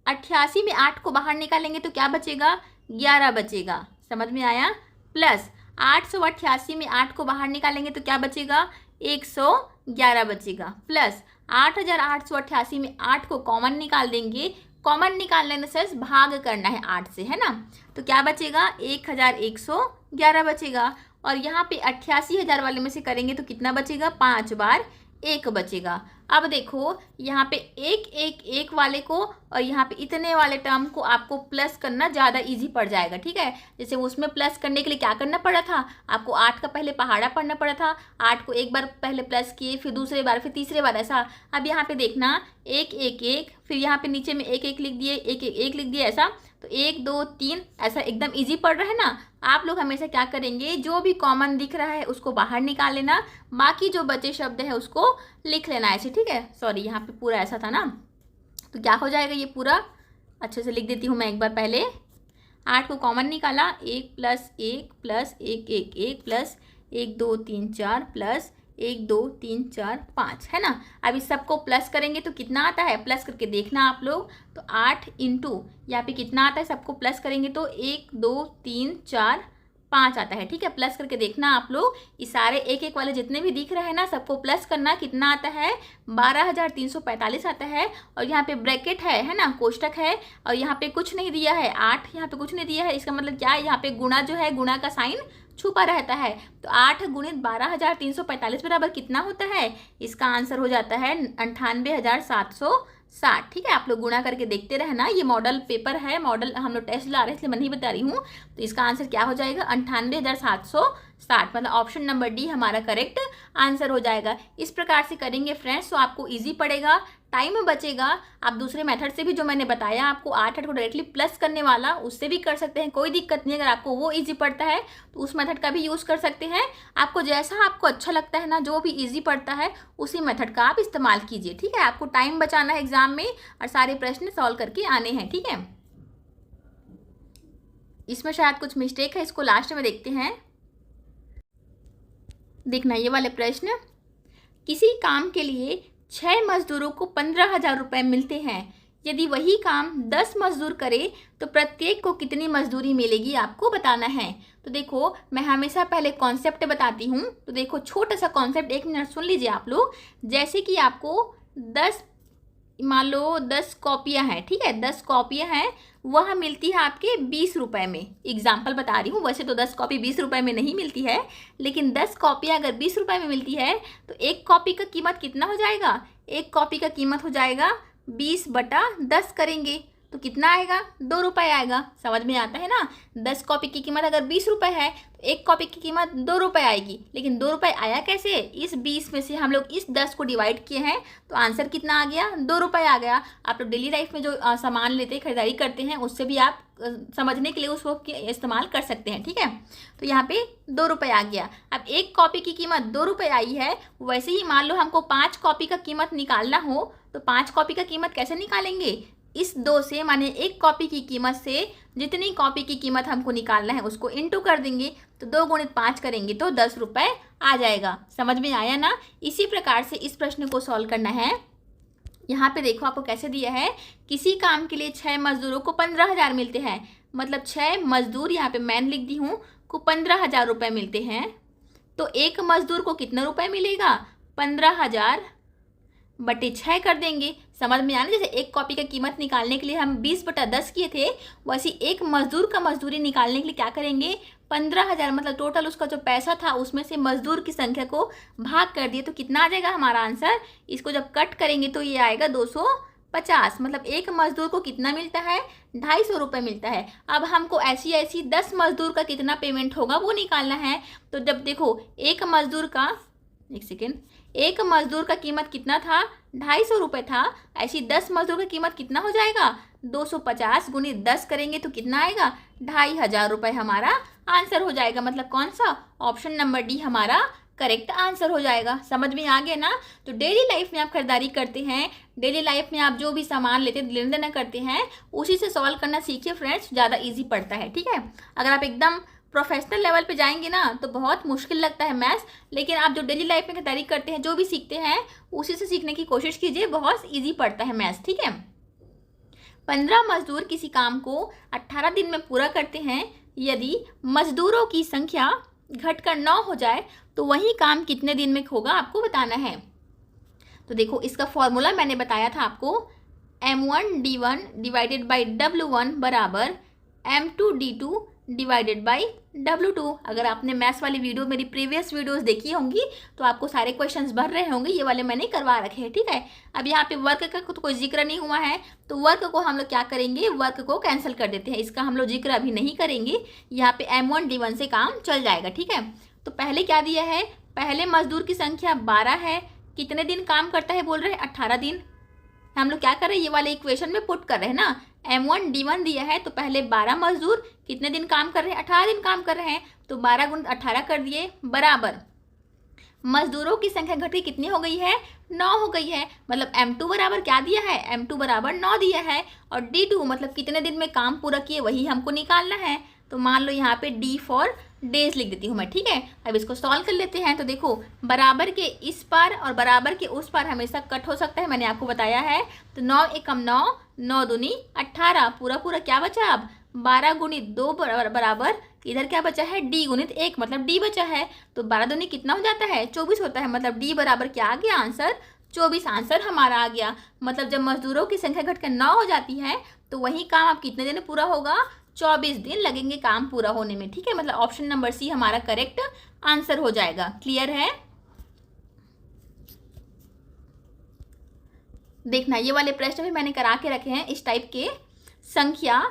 88 में 8 को बाहर निकालेंगे तो क्या बचेगा, 11 बचेगा, समझ में आया। प्लस 888 में 8 को बाहर निकालेंगे तो क्या बचेगा, 111 बचेगा। प्लस 8888 में 8 को कॉमन निकाल देंगे, कॉमन निकालने से भाग करना है 8 से, है ना, तो क्या बचेगा, 1111 बचेगा। और यहाँ पे 88,000 वाले में से करेंगे तो कितना बचेगा, 5 बार 1 बचेगा। अब देखो यहाँ पे 1 वाले को और यहाँ पे इतने वाले टर्म को आपको प्लस करना ज़्यादा इजी पड़ जाएगा, ठीक है। जैसे उसमें प्लस करने के लिए क्या करना पड़ा था, आपको 8 का पहले पहाड़ा पढ़ना पड़ा था, 8 को एक बार पहले प्लस किए, फिर दूसरे बार, फिर तीसरे बार, ऐसा। अब यहाँ पे देखना 1 फिर यहाँ पे नीचे में 1 लिख दिए, 1 लिख दिए, ऐसा। तो 1 2 3 ऐसा एकदम इजी पड़ रहा है ना। आप लोग हमेशा क्या करेंगे, जो भी कॉमन दिख रहा है उसको बाहर निकाल लेना, बाकी जो बचे शब्द है उसको लिख लेना ऐसे, ठीक है। सॉरी, यहाँ पे पूरा ऐसा था ना, तो क्या हो जाएगा, ये पूरा अच्छे से लिख देती हूँ मैं एक बार। पहले 8 को कॉमन निकाला, 1 प्लस 1 प्लस 1 प्लस 1 2 3 4 प्लस 1 2 3 4 5, है ना। अब इस सबको प्लस करेंगे तो कितना आता है, प्लस करके देखना आप लोग, तो 8 इंटू यहाँ पे कितना आता है, सबको प्लस करेंगे तो 1 2 3 4 5 आता है, ठीक है। प्लस करके देखना आप लोग, इस सारे 1 वाले जितने भी दिख रहे हैं ना, सबको प्लस करना, कितना आता है, 12,345 आता है। और यहाँ पे ब्रैकेट है ना, कोष्टक है, और यहाँ पे कुछ नहीं दिया है, 8 यहाँ पे कुछ नहीं दिया है, इसका मतलब क्या है, यहाँ पे गुणा जो है, गुणा का साइन छुपा रहता है। तो 8 गुणित 12,345 बराबर कितना होता है, इसका आंसर हो जाता है 98,760, ठीक है। आप लोग गुणा करके देखते रहना, ये मॉडल पेपर है, मॉडल हम लोग टेस्ट ला रहे हैं इसलिए मैं नहीं बता रही हूँ। तो इसका आंसर क्या हो जाएगा, 98,760, मतलब ऑप्शन नंबर डी हमारा करेक्ट आंसर हो जाएगा। इस प्रकार से करेंगे फ्रेंड्स तो आपको ईजी पड़ेगा, टाइम बचेगा। आप दूसरे मेथड से भी जो मैंने बताया आपको 8 को डायरेक्टली प्लस करने वाला, उससे भी कर सकते हैं, कोई दिक्कत नहीं। अगर आपको वो इजी पड़ता है तो उस मेथड का भी यूज़ कर सकते हैं। आपको जैसा आपको अच्छा लगता है ना, जो भी इजी पड़ता है उसी मेथड का आप इस्तेमाल कीजिए, ठीक है। आपको टाइम बचाना है एग्जाम में और सारे प्रश्न सॉल्व करके आने हैं, ठीक है। इसमें शायद कुछ मिस्टेक है, इसको लास्ट में देखते हैं। देखना ये वाले प्रश्न, किसी काम के लिए 6 मजदूरों को 15,000 रुपये मिलते हैं। यदि वही काम 10 मजदूर करे तो प्रत्येक को कितनी मजदूरी मिलेगी, आपको बताना है। तो देखो मैं हमेशा पहले कॉन्सेप्ट बताती हूँ। तो देखो छोटा सा कॉन्सेप्ट, 1 मिनट सुन लीजिए आप लोग। जैसे कि आपको 10, मान लो 10 कॉपियाँ हैं, ठीक है, 10 कॉपियाँ हैं, वह मिलती है आपके 20 रुपये में। एग्जाम्पल बता रही हूँ, वैसे तो 10 कॉपी 20 रुपये में नहीं मिलती है, लेकिन 10 कॉपियाँ अगर 20 रुपये में मिलती है तो एक कॉपी का कीमत कितना हो जाएगा, एक कॉपी का कीमत हो जाएगा 20/10 करेंगे तो कितना आएगा, 2 रुपये आएगा। समझ में आता है ना। 10 कॉपी की कीमत अगर 20 रुपये है तो एक कॉपी की कीमत 2 रुपये आएगी। लेकिन 2 रुपये आया कैसे, इस 20 में से हम लोग इस 10 को डिवाइड किए हैं तो आंसर कितना आ गया, 2 रुपये आ गया। आप लोग डेली लाइफ में जो सामान लेते खरीदारी करते हैं उससे भी आप समझने के लिए उसको इस्तेमाल कर सकते हैं, ठीक है। तो यहाँ पे 2 रुपये आ गया। अब एक कॉपी की कीमत 2 रुपये आई है, वैसे ही मान लो हमको 5 कॉपी का कीमत निकालना हो तो 5 कॉपी का कीमत कैसे निकालेंगे, इस 2 से, माने एक कॉपी की कीमत से जितनी कॉपी की कीमत हमको निकालना है उसको इंटू कर देंगे, तो 2 गुणित 5 करेंगे तो 10 रुपये आ जाएगा। समझ में आया ना। इसी प्रकार से इस प्रश्न को सॉल्व करना है। यहाँ पे देखो आपको कैसे दिया है, किसी काम के लिए 6 मजदूरों को 15,000 मिलते हैं, मतलब 6 मजदूर, यहाँ पे मैंने लिख दी हूँ, को 15,000 रुपये मिलते हैं। तो एक मजदूर को कितना रुपये मिलेगा, 15,000/6 कर देंगे। समझ में आना। जैसे एक कॉपी का कीमत निकालने के लिए हम 20/10 किए थे, वैसे एक मजदूर का मजदूरी निकालने के लिए क्या करेंगे, 15,000, मतलब टोटल उसका जो पैसा था उसमें से मजदूर की संख्या को भाग कर दिए तो कितना आ जाएगा हमारा आंसर। इसको जब कट करेंगे तो ये आएगा 250, मतलब एक मजदूर को कितना मिलता है, 250 रुपये मिलता है। अब हमको ऐसी 10 मजदूर का कितना पेमेंट होगा वो निकालना है। तो जब देखो एक मजदूर का, एक सेकेंड, एक मजदूर का कीमत कितना था, 250 रुपये था, ऐसी 10 मजदूर का कीमत कितना हो जाएगा, 250 गुणित 10 करेंगे तो कितना आएगा, 2,500 रुपये हमारा आंसर हो जाएगा। मतलब कौन सा, ऑप्शन नंबर डी हमारा करेक्ट आंसर हो जाएगा। समझ में आ गया ना। तो डेली लाइफ में आप खरीदारी करते हैं, डेली लाइफ में आप जो भी सामान लेते लेन देन करते हैं उसी से सॉल्व करना सीखिए फ्रेंड्स, ज़्यादा ईजी पड़ता है, ठीक है। अगर आप एकदम प्रोफेशनल लेवल पे जाएंगे ना तो बहुत मुश्किल लगता है मैथ्स, लेकिन आप जो डेली लाइफ में खरीदारी करते हैं, जो भी सीखते हैं उसी से सीखने की कोशिश कीजिए, बहुत इजी पड़ता है मैथ्स, ठीक है। 15 मजदूर किसी काम को 18 दिन में पूरा करते हैं। यदि मजदूरों की संख्या घटकर 9 हो जाए तो वही काम कितने दिन में होगा आपको बताना है। तो देखो इसका फॉर्मूला मैंने बताया था आपको, M1D1 डिवाइडेड बाई W1 बराबर M2D2 डिवाइडेड बाई W2। अगर आपने मैथ्स वाली वीडियो मेरी प्रीवियस वीडियोस देखी होंगी तो आपको सारे क्वेश्चंस भर रहे होंगे, ये वाले मैंने करवा रखे हैं, ठीक है। अब यहाँ पे वर्क का तो कोई जिक्र नहीं हुआ है, तो वर्क को हम लोग क्या करेंगे, वर्क को कैंसिल कर देते हैं, इसका हम लोग जिक्र अभी नहीं करेंगे। यहाँ पे M1D1 से काम चल जाएगा, ठीक है। तो पहले क्या दिया है, पहले मजदूर की संख्या 12 है, कितने दिन काम करता है बोल रहे हैं 18 दिन। हम लोग क्या कर रहे हैं, ये वाले इक्वेशन में पुट कर रहे हैं ना, M1D1 दिया है तो पहले 12 मजदूर कितने दिन काम कर रहे हैं, 18 दिन काम कर रहे हैं, तो 12 गुण 18 कर दिए बराबर मजदूरों की संख्या घटी कितनी हो गई है, 9 हो गई है। मतलब M2 बराबर क्या दिया है, M2 बराबर 9 दिया है, और D2 मतलब कितने दिन में काम पूरा किए वही हमको निकालना है। तो मान लो यहाँ पे D फॉर डेज लिख देती हूँ मैं, ठीक है। अब इसको सॉल्व कर लेते हैं। तो देखो बराबर के इस पार और बराबर के उस पार हमेशा कट हो सकता है, मैंने आपको बताया है। तो 9 एकम 9, 9 दूनी 18, पूरा पूरा क्या बचा अब 12 गुणित 2 बराबर इधर क्या बचा है D गुणित 1, मतलब D बचा है। तो 12 दूनी कितना हो जाता है 24 होता है, मतलब D बराबर क्या आ गया आंसर 24 आंसर हमारा आ गया। मतलब जब मजदूरों की संख्या घटकर 9 हो जाती है तो वही काम आप कितने दिन में पूरा होगा, 24 दिन लगेंगे काम पूरा होने में, ठीक है। मतलब ऑप्शन नंबर सी हमारा करेक्ट आंसर हो जाएगा। क्लियर है। देखना ये वाले प्रश्न भी मैंने करा के रखे हैं इस टाइप के। संख्या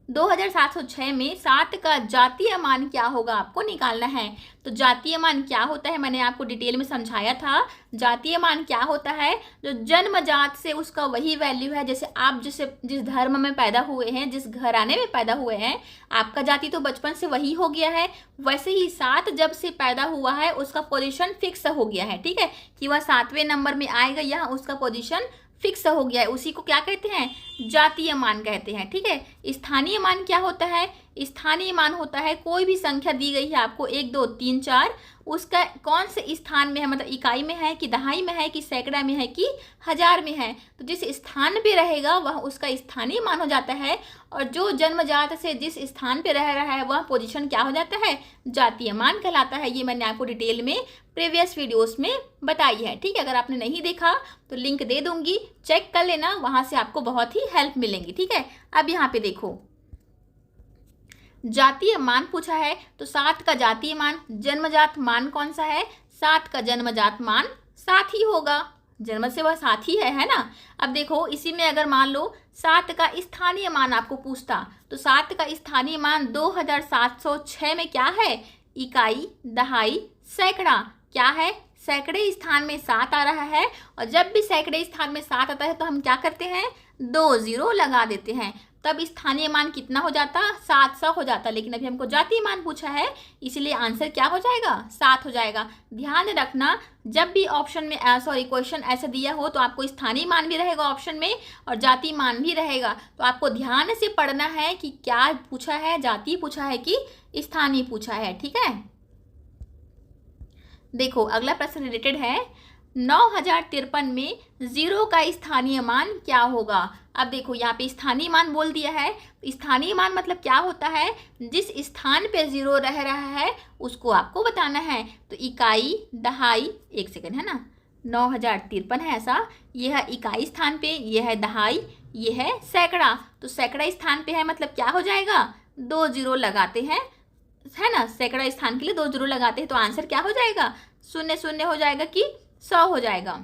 2706 में 7 का जातीय मान क्या होगा आपको निकालना है। तो जातीय मान क्या होता है मैंने आपको डिटेल में समझाया था। जातीय मान क्या होता है, जो जन्मजात से उसका वही वैल्यू है। जैसे आप जिस धर्म में पैदा हुए हैं, जिस घराने में पैदा हुए हैं, आपका जाति तो बचपन से वही हो गया है। वैसे ही 7 जब से पैदा हुआ है उसका पोजीशन फिक्स हो गया है, ठीक है, कि वह 7वें नंबर में आएगा, यहाँ उसका पोजीशन फिक्स हो गया है। उसी को क्या कहते हैं, जातीय मान कहते हैं, ठीक है। स्थानीय मान क्या होता है, स्थानीय मान होता है कोई भी संख्या दी गई है आपको 1 2 3 4, उसका कौन से स्थान में है, मतलब इकाई में है कि दहाई में है कि सैकड़ा में है कि हजार में है। तो जिस स्थान पे रहेगा वह उसका स्थानीय मान हो जाता है, और जो जन्मजात से जिस स्थान पे रह रहा है वह पोजीशन क्या हो जाता है, जातीय मान कहलाता है। ये मैंने आपको डिटेल में प्रीवियस वीडियोस में बताई है, ठीक है। अगर आपने नहीं देखा तो लिंक दे दूंगी, चेक कर लेना, वहां से आपको बहुत ही हेल्प मिलेंगी, ठीक है। अब यहाँ पे देखो जातीय मान पूछा है, तो 7 का जातीय मान, जन्मजात मान कौन सा है, 7 का जन्मजात मान 7 ही होगा, जन्म से वह 7 ही है ना। अब देखो इसी में अगर मान लो 7 का स्थानीय मान आपको पूछता, तो 7 का स्थानीय मान 2706 में क्या है, इकाई दहाई सैकड़ा, क्या है, सैकड़े स्थान में 7 आ रहा है। और जब भी सैकड़े स्थान में 7 आता है तो हम क्या करते हैं, 2 0 लगा देते हैं, तब स्थानीय मान कितना हो जाता, 700 हो जाता। लेकिन अभी हमको जातीय मान पूछा है, इसलिए आंसर क्या हो जाएगा, 7 हो जाएगा। ध्यान रखना जब भी ऑप्शन में क्वेश्चन ऐसा दिया हो तो आपको स्थानीय मान भी रहेगा ऑप्शन में और जातीय मान भी रहेगा। तो आपको ध्यान से पढ़ना है कि क्या पूछा है, जातीय पूछा है कि स्थानीय पूछा है, ठीक है। देखो अगला प्रश्न रिलेटेड है, 9053 में 0 का स्थानीय मान क्या होगा। अब देखो यहाँ पे स्थानीय मान बोल दिया है, स्थानीय मान मतलब क्या होता है, जिस स्थान पे 0 रह रहा है उसको आपको बताना है। तो इकाई दहाई, एक सेकंड है ना, 9053 है ऐसा, यह है इकाई स्थान पे, यह है दहाई, यह है सैकड़ा। तो सैकड़ा स्थान पे है मतलब क्या हो जाएगा, 2 0 लगाते हैं, है ना, सैकड़ा स्थान के लिए 2 0 लगाते हैं, तो आंसर क्या हो जाएगा, 0 0 हो जाएगा कि 100 हो जाएगा।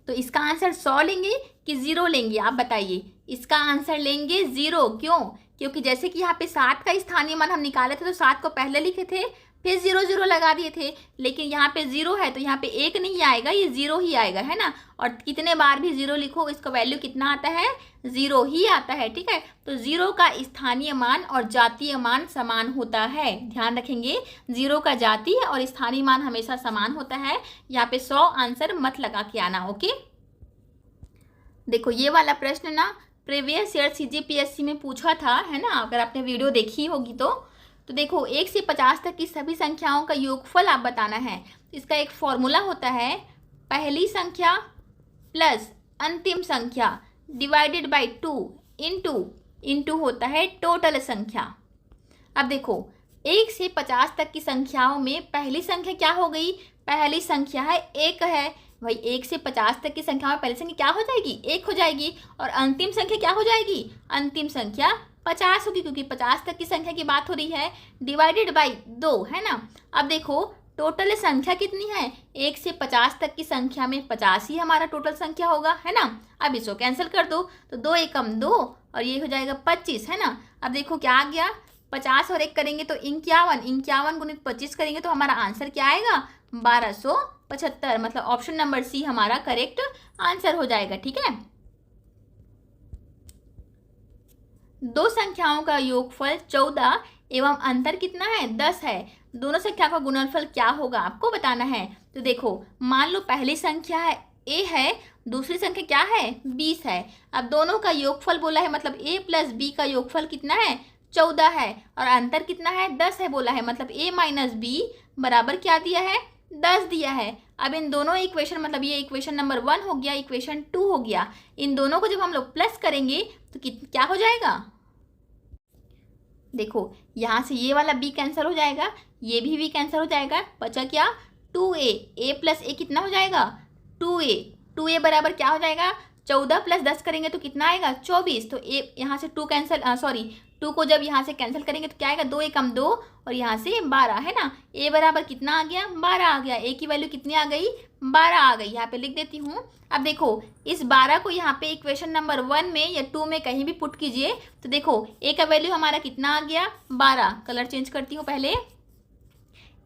तो इसका आंसर 100 लेंगे कि 0 लेंगे, आप बताइए। इसका आंसर लेंगे 0, क्यों, क्योंकि जैसे कि यहाँ पे 7 का स्थानीय मान हम निकाले थे तो 7 को पहले लिखे थे, फिर 0 0 लगा दिए थे। लेकिन यहाँ पे 0 है तो यहाँ पे 1 नहीं आएगा, ये 0 ही आएगा, है ना। और कितने बार भी 0 लिखो इसका वैल्यू कितना आता है, 0 ही आता है, ठीक है। तो 0 का स्थानीय मान और जातीय मान समान होता है, ध्यान रखेंगे, 0 का जातीय और स्थानीय मान हमेशा समान होता है। यहाँ पे 100 आंसर मत लगा के आना, ओके। देखो ये वाला प्रश्न ना प्रीवियस ईयर CGPSC में पूछा था, है ना, अगर आपने वीडियो देखी होगी तो देखो 1 से 50 तक की सभी संख्याओं का योगफल आप बताना है। इसका एक फॉर्मूला होता है, पहली संख्या प्लस अंतिम संख्या डिवाइडेड बाई 2 इंटू होता है टोटल संख्या। अब देखो 1 से 50 तक की संख्याओं में पहली संख्या क्या हो गई, पहली संख्या है 1 है भाई। 1 से 50 तक की संख्या में पहली संख्या क्या हो जाएगी, 1 हो जाएगी। और अंतिम संख्या क्या हो जाएगी, अंतिम संख्या 50 होगी, क्योंकि 50 तक की संख्या की बात हो रही है, डिवाइडेड बाई 2 है ना। अब देखो टोटल संख्या कितनी है, 1 से 50 तक की संख्या में 50 ही हमारा टोटल संख्या होगा, है ना। अब इसको कैंसिल कर दो तो 2 एकम 2 और ये हो जाएगा 25, है ना। अब देखो क्या आ गया, 50 और 1 करेंगे तो 51 गुणित 25 करेंगे तो हमारा आंसर क्या आएगा, 1275। मतलब ऑप्शन नंबर सी हमारा करेक्ट आंसर हो जाएगा। ठीक है, दो संख्याओं का योगफल 14 एवं अंतर कितना है, 10 है। दोनों संख्या का गुणनफल क्या होगा आपको बताना है। तो देखो मान लो पहली संख्या है a है, दूसरी संख्या क्या है 20 है। अब दोनों का योगफल बोला है, मतलब a प्लस b का योगफल कितना है 14 है और अंतर कितना है 10 है बोला है, मतलब a माइनस बी बराबर क्या दिया है 10 दिया है। अब इन दोनों इक्वेशन, मतलब ये इक्वेशन नंबर 1 हो गया, इक्वेशन 2 हो गया, इन दोनों को जब हम लोग प्लस करेंगे तो क्या हो जाएगा, देखो यहाँ से ये वाला b कैंसिल हो जाएगा, ये भी कैंसिल हो जाएगा, बचा क्या 2a, a प्लस a कितना हो जाएगा 2a बराबर क्या हो जाएगा 14 प्लस 10 करेंगे तो कितना आएगा 24। तो a यहाँ से 2 कैंसिल, 2 को जब यहाँ से कैंसिल करेंगे तो क्या आएगा 2 एकम 2 और यहाँ से 12, है ना। a बराबर कितना आ गया 12 आ गया, a की वैल्यू कितनी आ गई 12 आ गई, यहाँ पे लिख देती हूँ। अब देखो इस 12 को यहाँ पे इक्वेशन नंबर 1 में या 2 में कहीं भी पुट कीजिए तो देखो a का वैल्यू हमारा कितना आ गया 12, कलर चेंज करती हूँ पहले,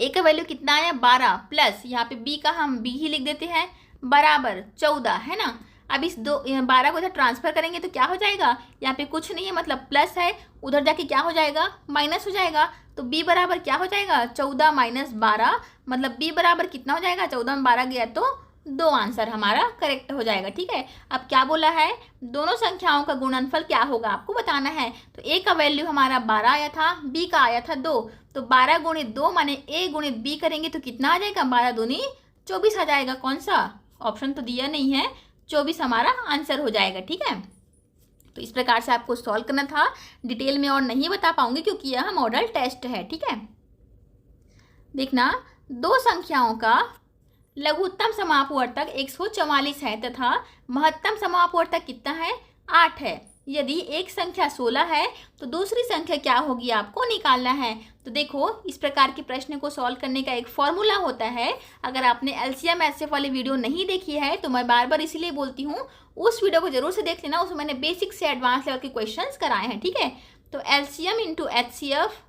a का वैल्यू कितना आया 12 प्लस यहाँ पे b का हम b ही लिख देते हैं बराबर 14, है ना। अब इस 12 को इधर ट्रांसफर करेंगे तो क्या हो जाएगा, यहाँ पे कुछ नहीं है मतलब प्लस है, उधर जाके क्या हो जाएगा माइनस हो जाएगा। तो b बराबर क्या हो जाएगा 14 माइनस 12, मतलब b बराबर कितना हो जाएगा 14 में 12 गया तो 2, आंसर हमारा करेक्ट हो जाएगा। ठीक है, अब क्या बोला है दोनों संख्याओं का गुणनफल क्या होगा आपको बताना है। तो a का वैल्यू हमारा 12 आया था, b का आया था 2, तो 12 गुणित 2 माने a गुणित b करेंगे तो कितना आ जाएगा 12 दूनी 24 आ जाएगा। कौन सा ऑप्शन तो दिया नहीं है, 24 हमारा आंसर हो जाएगा। ठीक है, तो इस प्रकार से आपको सॉल्व करना था, डिटेल में और नहीं बता पाऊंगी क्योंकि यह मॉडल टेस्ट है। ठीक है, देखना दो संख्याओं का लघुत्तम समापवर्तक 144 है तथा महत्तम समापवर्तक कितना है 8 है। यदि एक संख्या 16 है तो दूसरी संख्या क्या होगी आपको निकालना है। तो देखो इस प्रकार के प्रश्न को सॉल्व करने का एक फॉर्मूला होता है। अगर आपने एलसीएम एचसीएफ वाली वीडियो नहीं देखी है तो मैं बार बार इसीलिए बोलती हूँ उस वीडियो को जरूर से देख लेना, उसमें मैंने बेसिक से एडवांस लेवल के क्वेश्चंस कराए हैं। ठीक है, तो एलसीएम इंटू एचसीएफ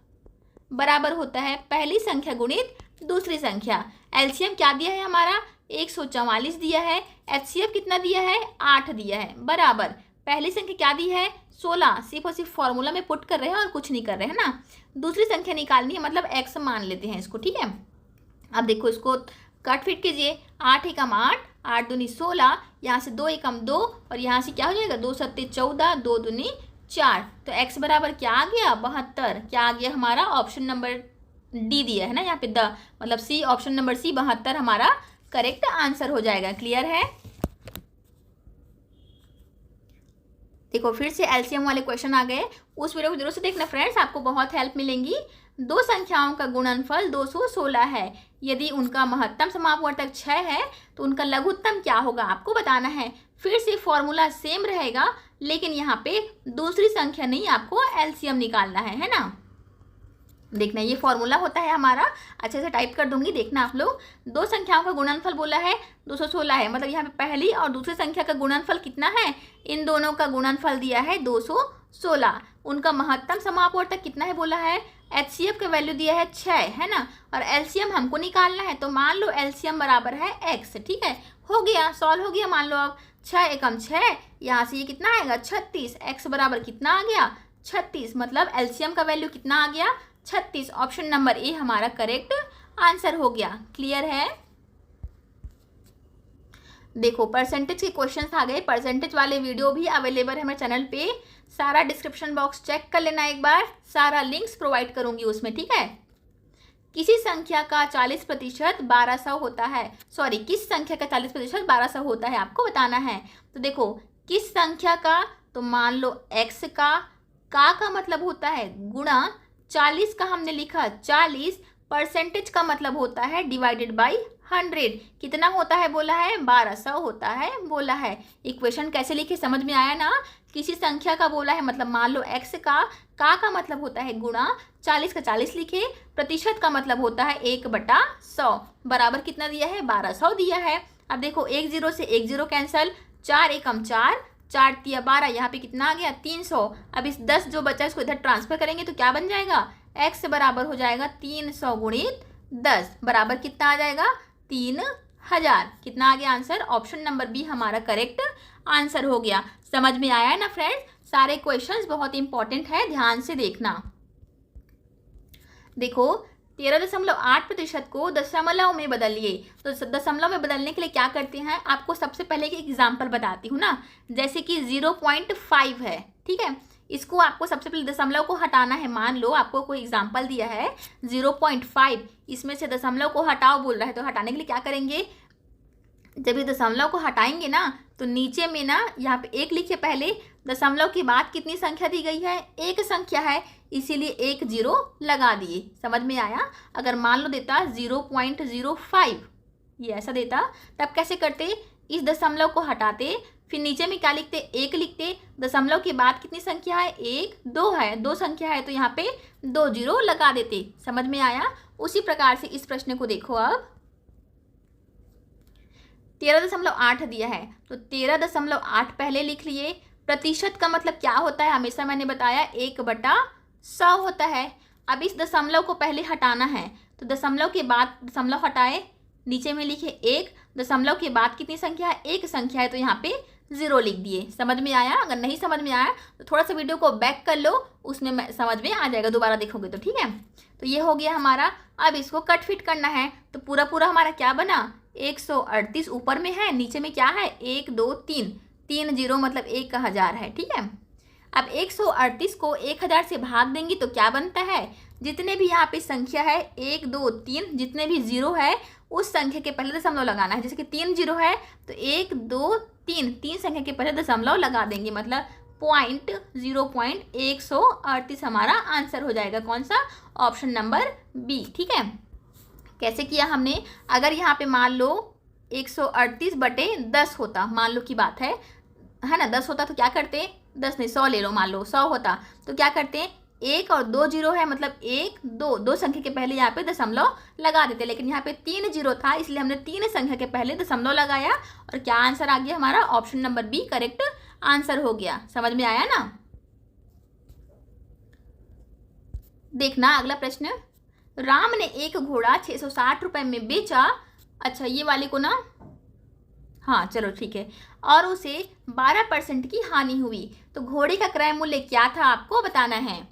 बराबर होता है पहली संख्या गुणित दूसरी संख्या। एलसीएम क्या दिया है हमारा 144 दिया है, एचसीएफ कितना दिया है 8 दिया है, बराबर पहली संख्या क्या दी है 16, सिर्फ और सिर्फ फॉर्मूला में पुट कर रहे हैं और कुछ नहीं कर रहे हैं ना। दूसरी संख्या निकालनी है मतलब x मान लेते हैं इसको। ठीक है, अब देखो इसको कट फिट कीजिए, 8 एकम 8, 8 दूनी 16, यहाँ से 2 एकम 2 और यहाँ से क्या हो जाएगा 2 सत्ते 14, 2 दूनी 4, तो x बराबर क्या आ गया 72। क्या आ गया हमारा ऑप्शन नंबर डी दिया है ना यहाँ पे मतलब सी, ऑप्शन नंबर सी 72 हमारा करेक्ट आंसर हो जाएगा। क्लियर है, देखो फिर से एलसीएम वाले क्वेश्चन आ गए, उस वीडियो को जरूर से देखना फ्रेंड्स, आपको बहुत हेल्प मिलेंगी। दो संख्याओं का गुणनफल 216 है, यदि उनका महत्तम समापवर्तक 6 है तो उनका लघुत्तम क्या होगा आपको बताना है। फिर से फॉर्मूला सेम रहेगा लेकिन यहाँ पे दूसरी संख्या नहीं, आपको एलसीएम निकालना है ना। देखना ये फॉर्मूला होता है हमारा, अच्छे से टाइप कर दूंगी, देखना आप लोग। दो संख्याओं का गुणनफल बोला है 216 है, मतलब यहाँ पे पहली और दूसरी संख्या का गुणनफल कितना है, इन दोनों का गुणनफल दिया है 216। उनका महत्तम समापवर्तक कितना है बोला है, एचसीएफ का वैल्यू दिया है 6, है ना, और एलसीएम हमको निकालना है। तो मान लो एलसीएम बराबर है x। ठीक है, हो गया, सॉल्व हो गया। मान लो अब 6 एकम 6, यहाँ से ये कितना आएगा 36, x बराबर कितना आ गया 36, मतलब एलसीएम का वैल्यू कितना आ गया 36। ऑप्शन नंबर ए हमारा करेक्ट आंसर हो गया। क्लियर है, देखो परसेंटेज के क्वेश्चंस आ गए, परसेंटेज वाले वीडियो भी अवेलेबल है मेरे चैनल पे, सारा डिस्क्रिप्शन बॉक्स चेक कर लेना एक बार, सारा लिंक्स प्रोवाइड करूंगी उसमें। ठीक है, किसी संख्या का 40% 1200 होता है। सॉरी, किस संख्या का 40% 1200 होता है आपको बताना है। तो देखो, किस संख्या का, तो मान लो x का मतलब होता है गुणा 40 का हमने लिखा 40, परसेंटेज का मतलब होता है डिवाइडेड बाय 100। कितना होता है बोला है, 1200 होता है बोला है। इक्वेशन कैसे लिखे समझ में आया ना। किसी संख्या का बोला है मतलब मान लो x का मतलब होता है गुणा 40 का 40 लिखे, प्रतिशत का मतलब होता है 1/100, बराबर कितना दिया है, 1200 दिया है। अब देखो, एक जीरो से एक जीरो कैंसल, 4 एकम 4, 4 तिया 12, यहाँ पे कितना आ गया 300। अब इस 10 जो बचा इसको इधर ट्रांसफर करेंगे तो क्या बन जाएगा, x बराबर हो जाएगा 300 गुणित 10, बराबर कितना आ जाएगा 3000। कितना आ गया आंसर, ऑप्शन नंबर बी हमारा करेक्ट आंसर हो गया। समझ में आया है ना फ्रेंड्स। सारे क्वेश्चंस बहुत इंपॉर्टेंट है, ध्यान से देखना। देखो, 13.8% को दशमलव में बदलिए। तो दशमलव में बदलने के लिए क्या करते हैं, आपको सबसे पहले एक एग्जाम्पल बताती हूँ ना। जैसे कि 0.5 है, ठीक है, इसको आपको सबसे पहले दशमलव को हटाना है। मान लो आपको कोई एग्जाम्पल दिया है 0.5, इसमें से दशमलव को हटाओ बोल रहा है, तो हटाने के लिए क्या करेंगे, जब ये दशमलव को हटाएंगे ना तो नीचे में ना यहाँ पे एक लिखिए पहले, दशमलव के बाद कितनी संख्या दी गई है, एक संख्या है, इसीलिए एक जीरो लगा दिए। समझ में आया। अगर मान लो देता 0.05, ये ऐसा देता, तब कैसे करते, इस दशमलव को हटाते, फिर नीचे में क्या लिखते, एक लिखते, दशमलव के बाद कितनी संख्या है, एक, दो है, दो संख्या है तो यहाँ पे 2 जीरो लगा देते। समझ में आया। उसी प्रकार से इस प्रश्न को देखो, अब 13.8 दिया है तो 13.8 पहले लिख लिए। प्रतिशत का मतलब क्या होता है, हमेशा मैंने बताया 1/100 होता है। अब इस दशमलव को पहले हटाना है, तो दशमलव के बाद दशमलव हटाए, नीचे में लिखे एक, दशमलव के बाद कितनी संख्या है, एक संख्या है तो यहाँ पे 0 लिख दिए। समझ में आया। अगर नहीं समझ में आया तो थोड़ा सा वीडियो को बैक कर लो, उसमें समझ में आ जाएगा, दोबारा देखोगे तो, ठीक है। तो ये हो गया हमारा। अब इसको कट फिट करना है, तो पूरा पूरा हमारा क्या बना, 138 ऊपर में है, नीचे में क्या है 1 2 3, 3 जीरो मतलब 1000 है, ठीक है। अब 138 को 1000 से भाग देंगे तो क्या बनता है, जितने भी यहाँ पे संख्या है 1 2 3, जितने भी जीरो है उस संख्या के पहले दशमलव लगाना है। जैसे कि 3 जीरो है तो 1 2 3, 3 संख्या के पहले दशमलव लगा देंगे, मतलब 0.138 हमारा आंसर हो जाएगा। कौन सा, ऑप्शन नंबर बी, ठीक है। कैसे किया हमने, अगर यहाँ पे मान लो 138/10 होता, मान लो की बात है ना, 10 होता तो क्या करते, 10 नहीं 100 ले लो, मान लो 100 होता तो क्या करते, 1 और 2 जीरो है मतलब 1 2, दो संख्या के पहले यहाँ पे दशमलव लगा देते, लेकिन यहाँ पे 3 जीरो था इसलिए हमने 3 संख्या के पहले दशमलव लगाया और क्या आंसर आ गया हमारा, option number B correct answer हो गया। समझ में आया ना। देखना अगला प्रश्न, राम ने एक घोड़ा 660 रुपए में बेचा। अच्छा, ये वाले को ना, हाँ चलो ठीक है, और उसे 12% की हानि हुई, तो घोड़े का क्रय मूल्य क्या था आपको बताना है।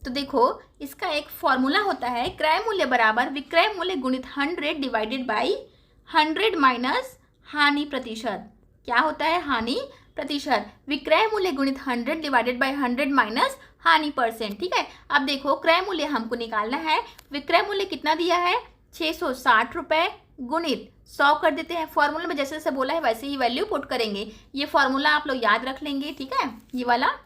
तो देखो, इसका एक फॉर्मूला होता है, क्रय मूल्य बराबर विक्रय मूल्य गुणित 100 डिवाइडेड बाई 100 माइनस हानि प्रतिशत। क्या होता है, हानि प्रतिशत। विक्रय मूल्य गुणित 100 डिवाइडेड बाई 100 माइनस हानि %, ठीक है। अब देखो, क्रय मूल्य हमको निकालना है, विक्रय मूल्य कितना दिया है 660 रुपए गुणित 100 कर देते हैं। फॉर्मूला में जैसे जैसे बोला है वैसे ही वैल्यू पुट करेंगे। ये फॉर्मूला आप लोग याद रख लेंगे, ठीक है। ये वाला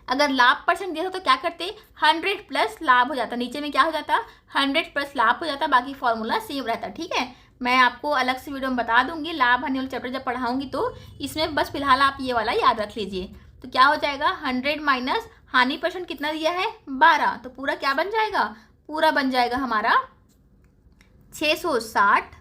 अगर लाभ % दिया तो क्या करते, 100 प्लस लाभ हो जाता, नीचे में क्या हो जाता 100 प्लस लाभ हो जाता, बाकी फॉर्मूला सेम रहता, ठीक है। मैं आपको अलग से वीडियो में बता दूंगी, लाभ हानि वाला चैप्टर जब पढ़ाऊंगी तो इसमें बस फिलहाल आप ये वाला याद रख लीजिए। तो क्या हो जाएगा, 100 माइनस हानि % कितना दिया है 12, तो पूरा क्या बन जाएगा, पूरा बन जाएगा हमारा 660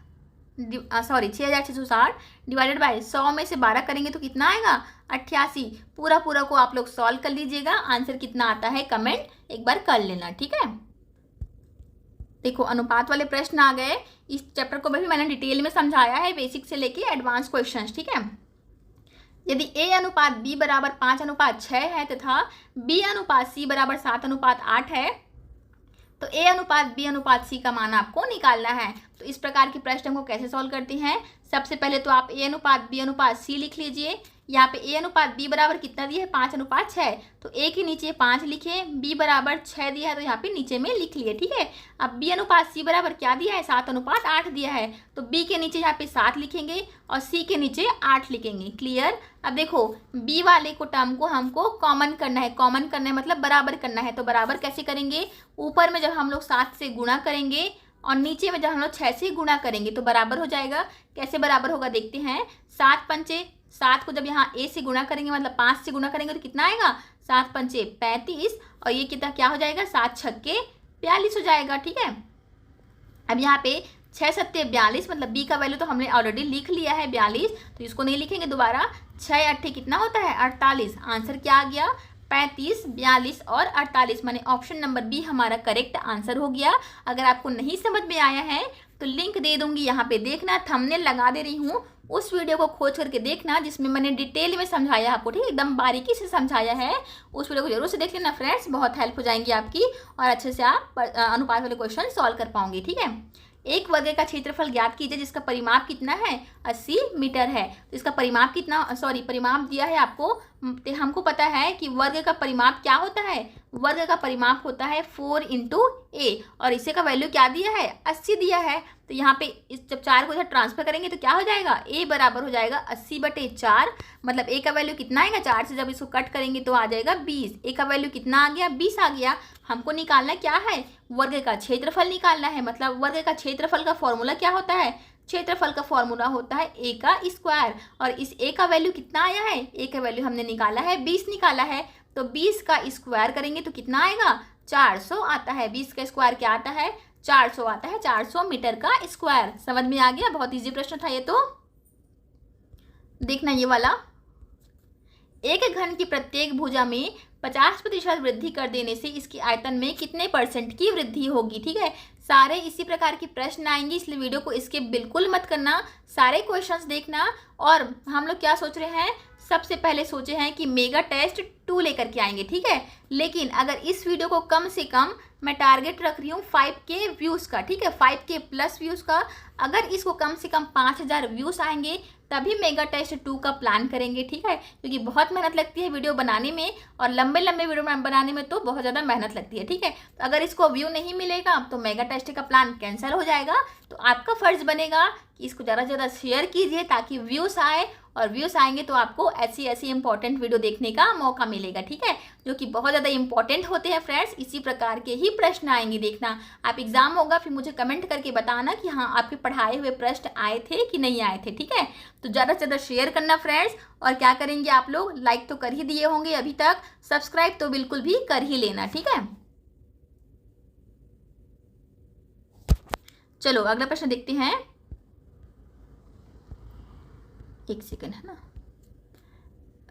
6660 डिवाइडेड बाय 100 में से 12 करेंगे तो कितना आएगा 88। पूरा पूरा को आप लोग सॉल्व कर लीजिएगा, आंसर कितना आता है कमेंट एक बार कर लेना, ठीक है। देखो, अनुपात वाले प्रश्न आ गए। इस चैप्टर को भी मैंने डिटेल में समझाया है, बेसिक से लेके एडवांस क्वेश्चंस, ठीक है। यदि a अनुपात b बराबर 5:6 है तथा b अनुपात c बराबर 7:8 है तो a अनुपात b अनुपात c का मान आपको निकालना है। तो इस प्रकार के प्रश्न को कैसे सॉल्व करते हैं, सबसे पहले तो आप a अनुपात b अनुपात c लिख लीजिए। यहाँ पे a अनुपात b बराबर कितना दिया है 5:6, तो a के नीचे 5 लिखे, b बराबर 6 दिया है तो यहाँ पे नीचे में लिख लिए। ठीक है, अब b अनुपात c बराबर क्या दिया है 7:8 दिया है, तो b के नीचे यहाँ पे 7 लिखेंगे और c के नीचे 8 लिखेंगे। क्लियर। अब देखो b वाले को टर्म को हमको कॉमन करना है, कॉमन करना है मतलब बराबर करना है। तो बराबर कैसे करेंगे, ऊपर में जब हम लोग 7 से गुणा करेंगे और नीचे में जब हम लोग 6 से गुणा करेंगे तो बराबर हो जाएगा। कैसे बराबर होगा देखते हैं। 7 पंचे 7 को जब यहाँ a से गुणा करेंगे मतलब 5 से गुणा करेंगे तो कितना आएगा 7 पंचे 35 और ये कितना क्या हो जाएगा 7 छक्के 42 हो जाएगा। ठीक है, अब यहाँ पे 6 सत्ते 42 मतलब b का वैल्यू तो हमने ऑलरेडी लिख लिया है 42, तो इसको नहीं लिखेंगे दोबारा। 6 अट्ठे कितना होता है 48, आंसर क्या आ गया 35, 42 और 48, माने ऑप्शन नंबर बी हमारा करेक्ट आंसर हो गया। अगर आपको नहीं समझ में आया है तो लिंक दे दूंगी यहाँ पे, देखना थंबनेल लगा दे रही हूँ, उस वीडियो को खोज करके देखना जिसमें मैंने डिटेल में समझाया आपको। ठीक है, एकदम बारीकी से समझाया है, उस वीडियो को जरूर से देख लेना फ्रेंड्स, बहुत हेल्प हो जाएंगी आपकी और अच्छे से आप अनुपात वाले क्वेश्चन सॉल्व कर पाओगे। ठीक है, एक वर्ग का क्षेत्रफल ज्ञात कीजिए जिसका परिमाप कितना है 80 मीटर है। तो इसका परिमाप कितना, परिमाप दिया है आपको, हमको पता है कि वर्ग का परिमाप क्या होता है, वर्ग का परिमाप होता है 4 × a और इसे का वैल्यू क्या दिया है 80 दिया है। तो यहाँ पे इस जब 4 को इधर ट्रांसफर करेंगे तो क्या हो जाएगा a बराबर हो जाएगा 80/4, मतलब a का वैल्यू कितना आएगा 4 से जब इसको कट करेंगे तो आ जाएगा 20। a का वैल्यू कितना आ गया 20 आ गया। हमको निकालना क्या है वर्ग का क्षेत्रफल निकालना है, मतलब वर्ग का क्षेत्रफल का फॉर्मूला क्या होता है, क्षेत्रफल का फॉर्मूला होता है a का स्क्वायर और इस a का वैल्यू कितना आया है, a का वैल्यू हमने निकाला है 20 निकाला है, तो 20 का स्क्वायर करेंगे तो कितना आएगा 400 आता है। 20 का स्क्वायर क्या आता है 400 आता है, 400 मीटर का स्क्वायर। समझ में आ गया, बहुत इजी प्रश्न था ये। तो देखना ये वाला, एक घन की प्रत्येक भुजा में 50% वृद्धि कर देने से इसकी आयतन में कितने % की वृद्धि होगी। ठीक है, सारे इसी प्रकार के प्रश्न आएंगे, इसलिए वीडियो को स्किप बिल्कुल मत करना, सारे क्वेश्चंस देखना। और हम लोग क्या सोच रहे हैं, सबसे पहले सोचे हैं कि मेगा टेस्ट 2 लेकर के आएंगे। ठीक है, लेकिन अगर इस वीडियो को कम से कम मैं टारगेट रख रही हूँ 5K व्यूज़ का। ठीक है, 5K प्लस व्यूज़ का, अगर इसको कम से कम 5000 व्यूज़ आएंगे तभी मेगा टेस्ट 2 का प्लान करेंगे। ठीक है, क्योंकि बहुत मेहनत लगती है वीडियो बनाने में और लंबे लंबे वीडियो बनाने में तो बहुत ज़्यादा मेहनत लगती है। ठीक है, तो अगर इसको व्यू नहीं मिलेगा तो मेगा टेस्ट का प्लान कैंसिल हो जाएगा। तो आपका फ़र्ज़ बनेगा कि इसको ज़्यादा से ज़्यादा शेयर कीजिए ताकि व्यूज़ आए, और व्यूज़ आएंगे तो आपको ऐसी इंपॉर्टेंट वीडियो देखने का मौका मिलेगा। ठीक है, जो कि बहुत ज़्यादा इंपॉर्टेंट होते हैं फ्रेंड्स, इसी प्रकार के ही प्रश्न आएंगे। देखना आप एग्जाम होगा फिर मुझे कमेंट करके बताना कि हाँ आपके पढ़ाए हुए प्रश्न आए थे कि नहीं आए थे। ठीक है, तो ज़्यादा से ज़्यादा शेयर करना फ्रेंड्स, और क्या करेंगे आप लोग, लाइक तो कर ही दिए होंगे अभी तक, सब्सक्राइब तो बिल्कुल भी कर ही लेना। ठीक है, चलो अगला प्रश्न देखते हैं। एक सेकंड है ना,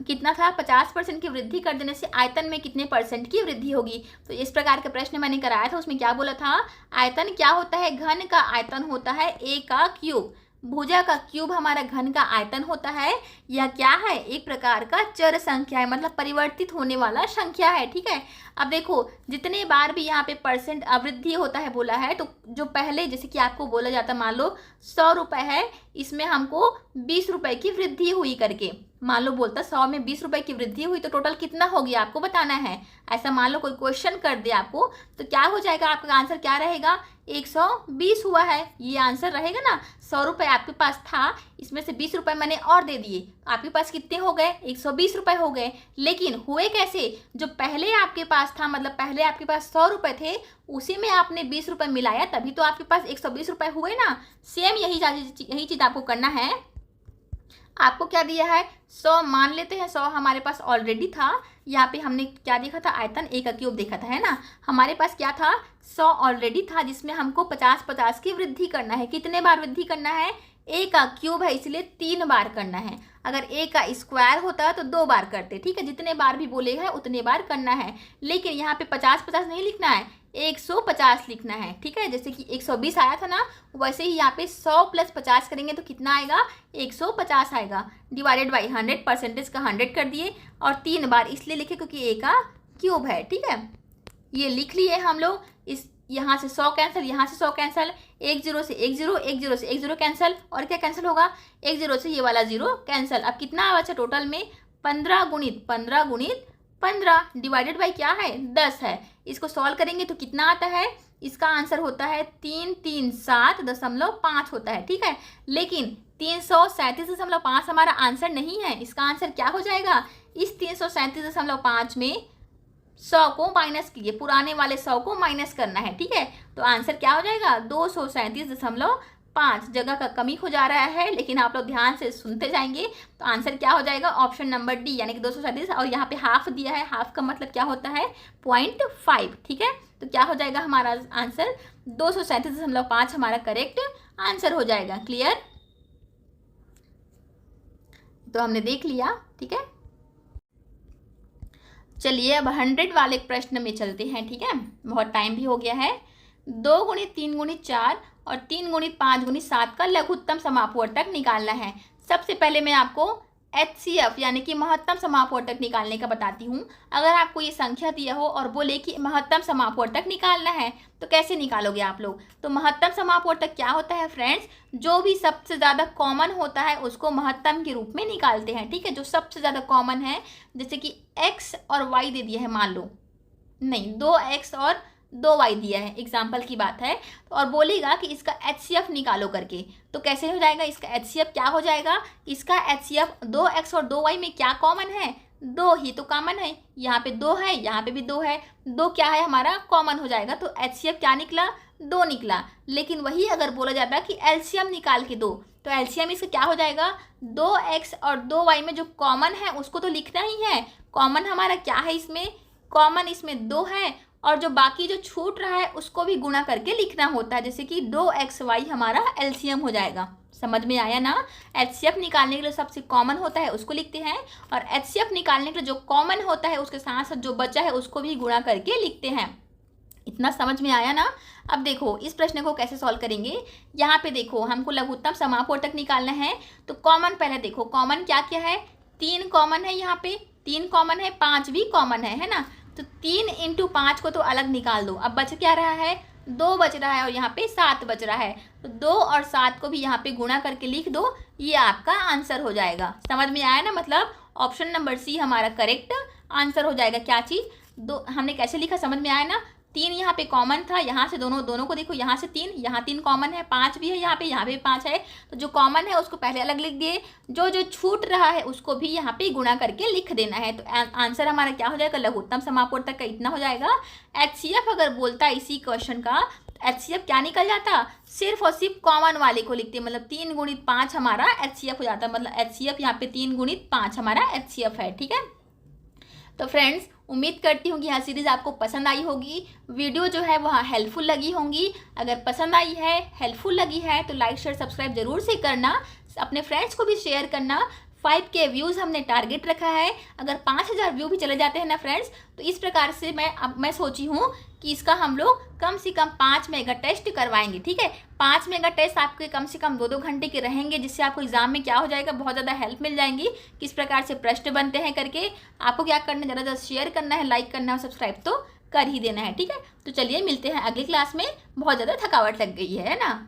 कितना था 50% की वृद्धि कर देने से आयतन में कितने % की वृद्धि होगी। तो इस प्रकार के प्रश्न मैंने कराया था, उसमें क्या बोला था, आयतन क्या होता है, घन का आयतन होता है a का क्यूब, भुजा का क्यूब हमारा घन का आयतन होता है। यह क्या है, एक प्रकार का चर संख्या है, मतलब परिवर्तित होने वाला संख्या है। ठीक है, अब देखो जितने बार भी यहाँ पे % अवृद्धि होता है बोला है, तो जो पहले जैसे कि आपको बोला जाता, मान लो 100 रुपये है, इसमें हमको 20 रुपये की वृद्धि हुई करके, मान लो बोलता 100 में 20 रुपये की वृद्धि हुई तो टोटल कितना हो गया आपको बताना है। ऐसा मान लो कोई क्वेश्चन कर दे आपको तो क्या हो जाएगा, आपका आंसर क्या रहेगा 120 हुआ है, ये आंसर रहेगा ना। 100 रुपये आपके पास था, इसमें से 20 रुपये मैंने और दे दिए, आपके पास कितने हो गए 120 रुपये हो गए। लेकिन हुए कैसे, जो पहले आपके पास था, मतलब पहले आपके पास 100 रुपये थे, उसी में आपने 20 रुपये मिलाया तभी तो आपके पास 120 रुपये हुए ना। सेम यही चीज़ आपको करना है। आपको क्या दिया है 100 मान लेते हैं, 100 हमारे पास ऑलरेडी था। यहाँ पे हमने क्या देखा था, आयतन a का क्यूब देखा था, है ना। हमारे पास क्या था 100 ऑलरेडी था, जिसमें हमको 50 की वृद्धि करना है। कितने बार वृद्धि करना है, a का क्यूब है इसलिए 3 बार करना है। अगर a का स्क्वायर होता तो 2 बार करते। ठीक है, जितने बार भी बोलेगा उतने बार करना है, लेकिन यहाँ पे 50 नहीं लिखना है, 150 लिखना है। ठीक है, जैसे कि 120 आया था ना, वैसे ही यहाँ पे 100 + 50 करेंगे तो कितना आएगा 150 आएगा, डिवाइडेड बाई 100% का 100 कर दिए, और 3 बार इसलिए लिखे क्योंकि a का क्यूब है। ठीक है, ये लिख लिए हम लोग। इस यहाँ से 100 कैंसिल, यहाँ से 100 कैंसिल, 1 0 से 1 0, 1 0 से 1 0 कैंसिल, और क्या कैंसिल होगा, 1 0 से ये वाला 0 कैंसिल। अब कितना बचा टोटल में, 15 गुणित 15 गुणित 15 डिवाइडेड बाई क्या है, 10 है। इसको सॉल्व करेंगे तो कितना आता है, इसका आंसर होता है 337.5 होता है, ठीक है। लेकिन 337.5 हमारा आंसर नहीं है, इसका आंसर क्या हो जाएगा, इस 337.5 में 100 को माइनस कीजिए, पुराने वाले 100 को माइनस करना है, ठीक है। तो आंसर क्या हो जाएगा, 237.5 जगह का कमी हो जा रहा है, लेकिन आप लोग ध्यान से सुनते जाएंगे तो आंसर क्या हो जाएगा, ऑप्शन नंबर डी यानी कि 237। और यहाँ पे हाफ दिया है, हाफ का मतलब क्या होता है, 0.5, ठीक है। तो क्या हो जाएगा हमारा आंसर, 237.5 हमारा करेक्ट आंसर हो जाएगा। क्लियर, तो हमने देख लिया, ठीक है। चलिए अब 100 वाले प्रश्न में चलते हैं, ठीक है, बहुत टाइम भी हो गया है। 2 गुणित 3 गुणित 4 और 3 गुणित 5 गुणित 7 का लघुत्तम समापवर्तक निकालना है। सबसे पहले मैं आपको HCF यानी कि महत्तम समापवर्तक निकालने का बताती हूँ। अगर आपको ये संख्या दिया हो और बोले कि महत्तम समापवर्तक निकालना है तो कैसे निकालोगे आप लोग। तो महत्तम समापवर्तक क्या होता है फ्रेंड्स, जो भी सबसे ज़्यादा कॉमन होता है उसको महत्तम के रूप में निकालते हैं, ठीक है। जो सबसे ज़्यादा कॉमन है, जैसे कि x और y दे दिया है, मान लो नहीं 2x और 2y दिया है, एग्जाम्पल की बात है, और बोलेगा कि इसका HCF निकालो करके, तो कैसे हो जाएगा, इसका HCF क्या हो जाएगा, इसका HCF 2x और 2y में क्या कॉमन है, 2 ही तो कॉमन है, यहाँ पे 2 है, यहाँ पे भी 2 है, 2 क्या है हमारा कॉमन हो जाएगा, तो HCF क्या निकला, 2 निकला। लेकिन वही अगर बोला जाता कि LCM निकाल के दो, तो LCM इसका क्या हो जाएगा, 2x और 2y में जो कॉमन है उसको तो लिखना ही है। कॉमन हमारा क्या है इसमें, कॉमन इसमें 2 है, और जो बाकी जो छूट रहा है उसको भी गुणा करके लिखना होता है, जैसे कि 2xy हमारा LCM हो जाएगा। समझ में आया ना। HCF निकालने के लिए सबसे कॉमन होता है उसको लिखते हैं, और HCF निकालने के लिए जो कॉमन होता है उसके साथ साथ जो बचा है उसको भी गुणा करके लिखते हैं। इतना समझ में आया ना। अब देखो इस प्रश्न को कैसे सॉल्व करेंगे। यहाँ पे देखो हमको लघुत्तम समापवर्तक निकालना है, तो कॉमन पहले देखो, कॉमन क्या क्या है, 3 कॉमन है, यहाँ पे 3 कॉमन है, 5 भी कॉमन है ना। तो 3 × 5 को तो अलग निकाल दो, अब बच क्या रहा है, 2 बच रहा है, और यहाँ पे 7 बच रहा है, तो 2 और 7 को भी यहाँ पे गुणा करके लिख दो, ये आपका आंसर हो जाएगा। समझ में आया ना, मतलब ऑप्शन नंबर सी हमारा करेक्ट आंसर हो जाएगा। क्या चीज़, दो हमने कैसे लिखा, समझ में आया ना। 3 यहाँ पे कॉमन था, यहाँ से दोनों को देखो, यहाँ से 3, यहाँ 3 कॉमन है, 5 भी है यहाँ पे भी 5 है, तो जो कॉमन है उसको पहले अलग लिख दिए, जो छूट रहा है उसको भी यहाँ पे गुणा करके लिख देना है। तो आंसर हमारा क्या हो जाएगा, लघुत्तम समापवर्तक का इतना हो जाएगा। HCF अगर बोलता है इसी क्वेश्चन का, HCF क्या निकल जाता, सिर्फ और सिर्फ कॉमन वाले को लिखते हैं, मतलब 3 × 5 हमारा HCF हो जाता है, मतलब HCF यहाँ पे 3 × 5 हमारा HCF है, ठीक है। तो फ्रेंड्स उम्मीद करती हूँ कि यह सीरीज़ आपको पसंद आई होगी, वीडियो जो है वह हेल्पफुल लगी होंगी। अगर पसंद आई है, हेल्पफुल लगी है तो लाइक शेयर सब्सक्राइब जरूर से करना, अपने फ्रेंड्स को भी शेयर करना। 5K व्यूज़ हमने टारगेट रखा है, अगर 5000 व्यू भी चले जाते हैं ना फ्रेंड्स, तो इस प्रकार से मैं सोची हूँ कि इसका हम लोग कम से कम 5 मेगा टेस्ट करवाएंगे, ठीक है। 5 मेगा टेस्ट आपके कम से कम 2-2 घंटे के रहेंगे, जिससे आपको एग्जाम में क्या हो जाएगा, बहुत ज़्यादा हेल्प मिल जाएंगी, किस प्रकार से प्रश्न बनते हैं करके। आपको क्या करना है, ज़्यादा ज़्यादा शेयर करना है, लाइक करना है, सब्सक्राइब तो कर ही देना है, ठीक है। तो चलिए मिलते हैं अगली क्लास में, बहुत ज़्यादा थकावट लग गई है ना।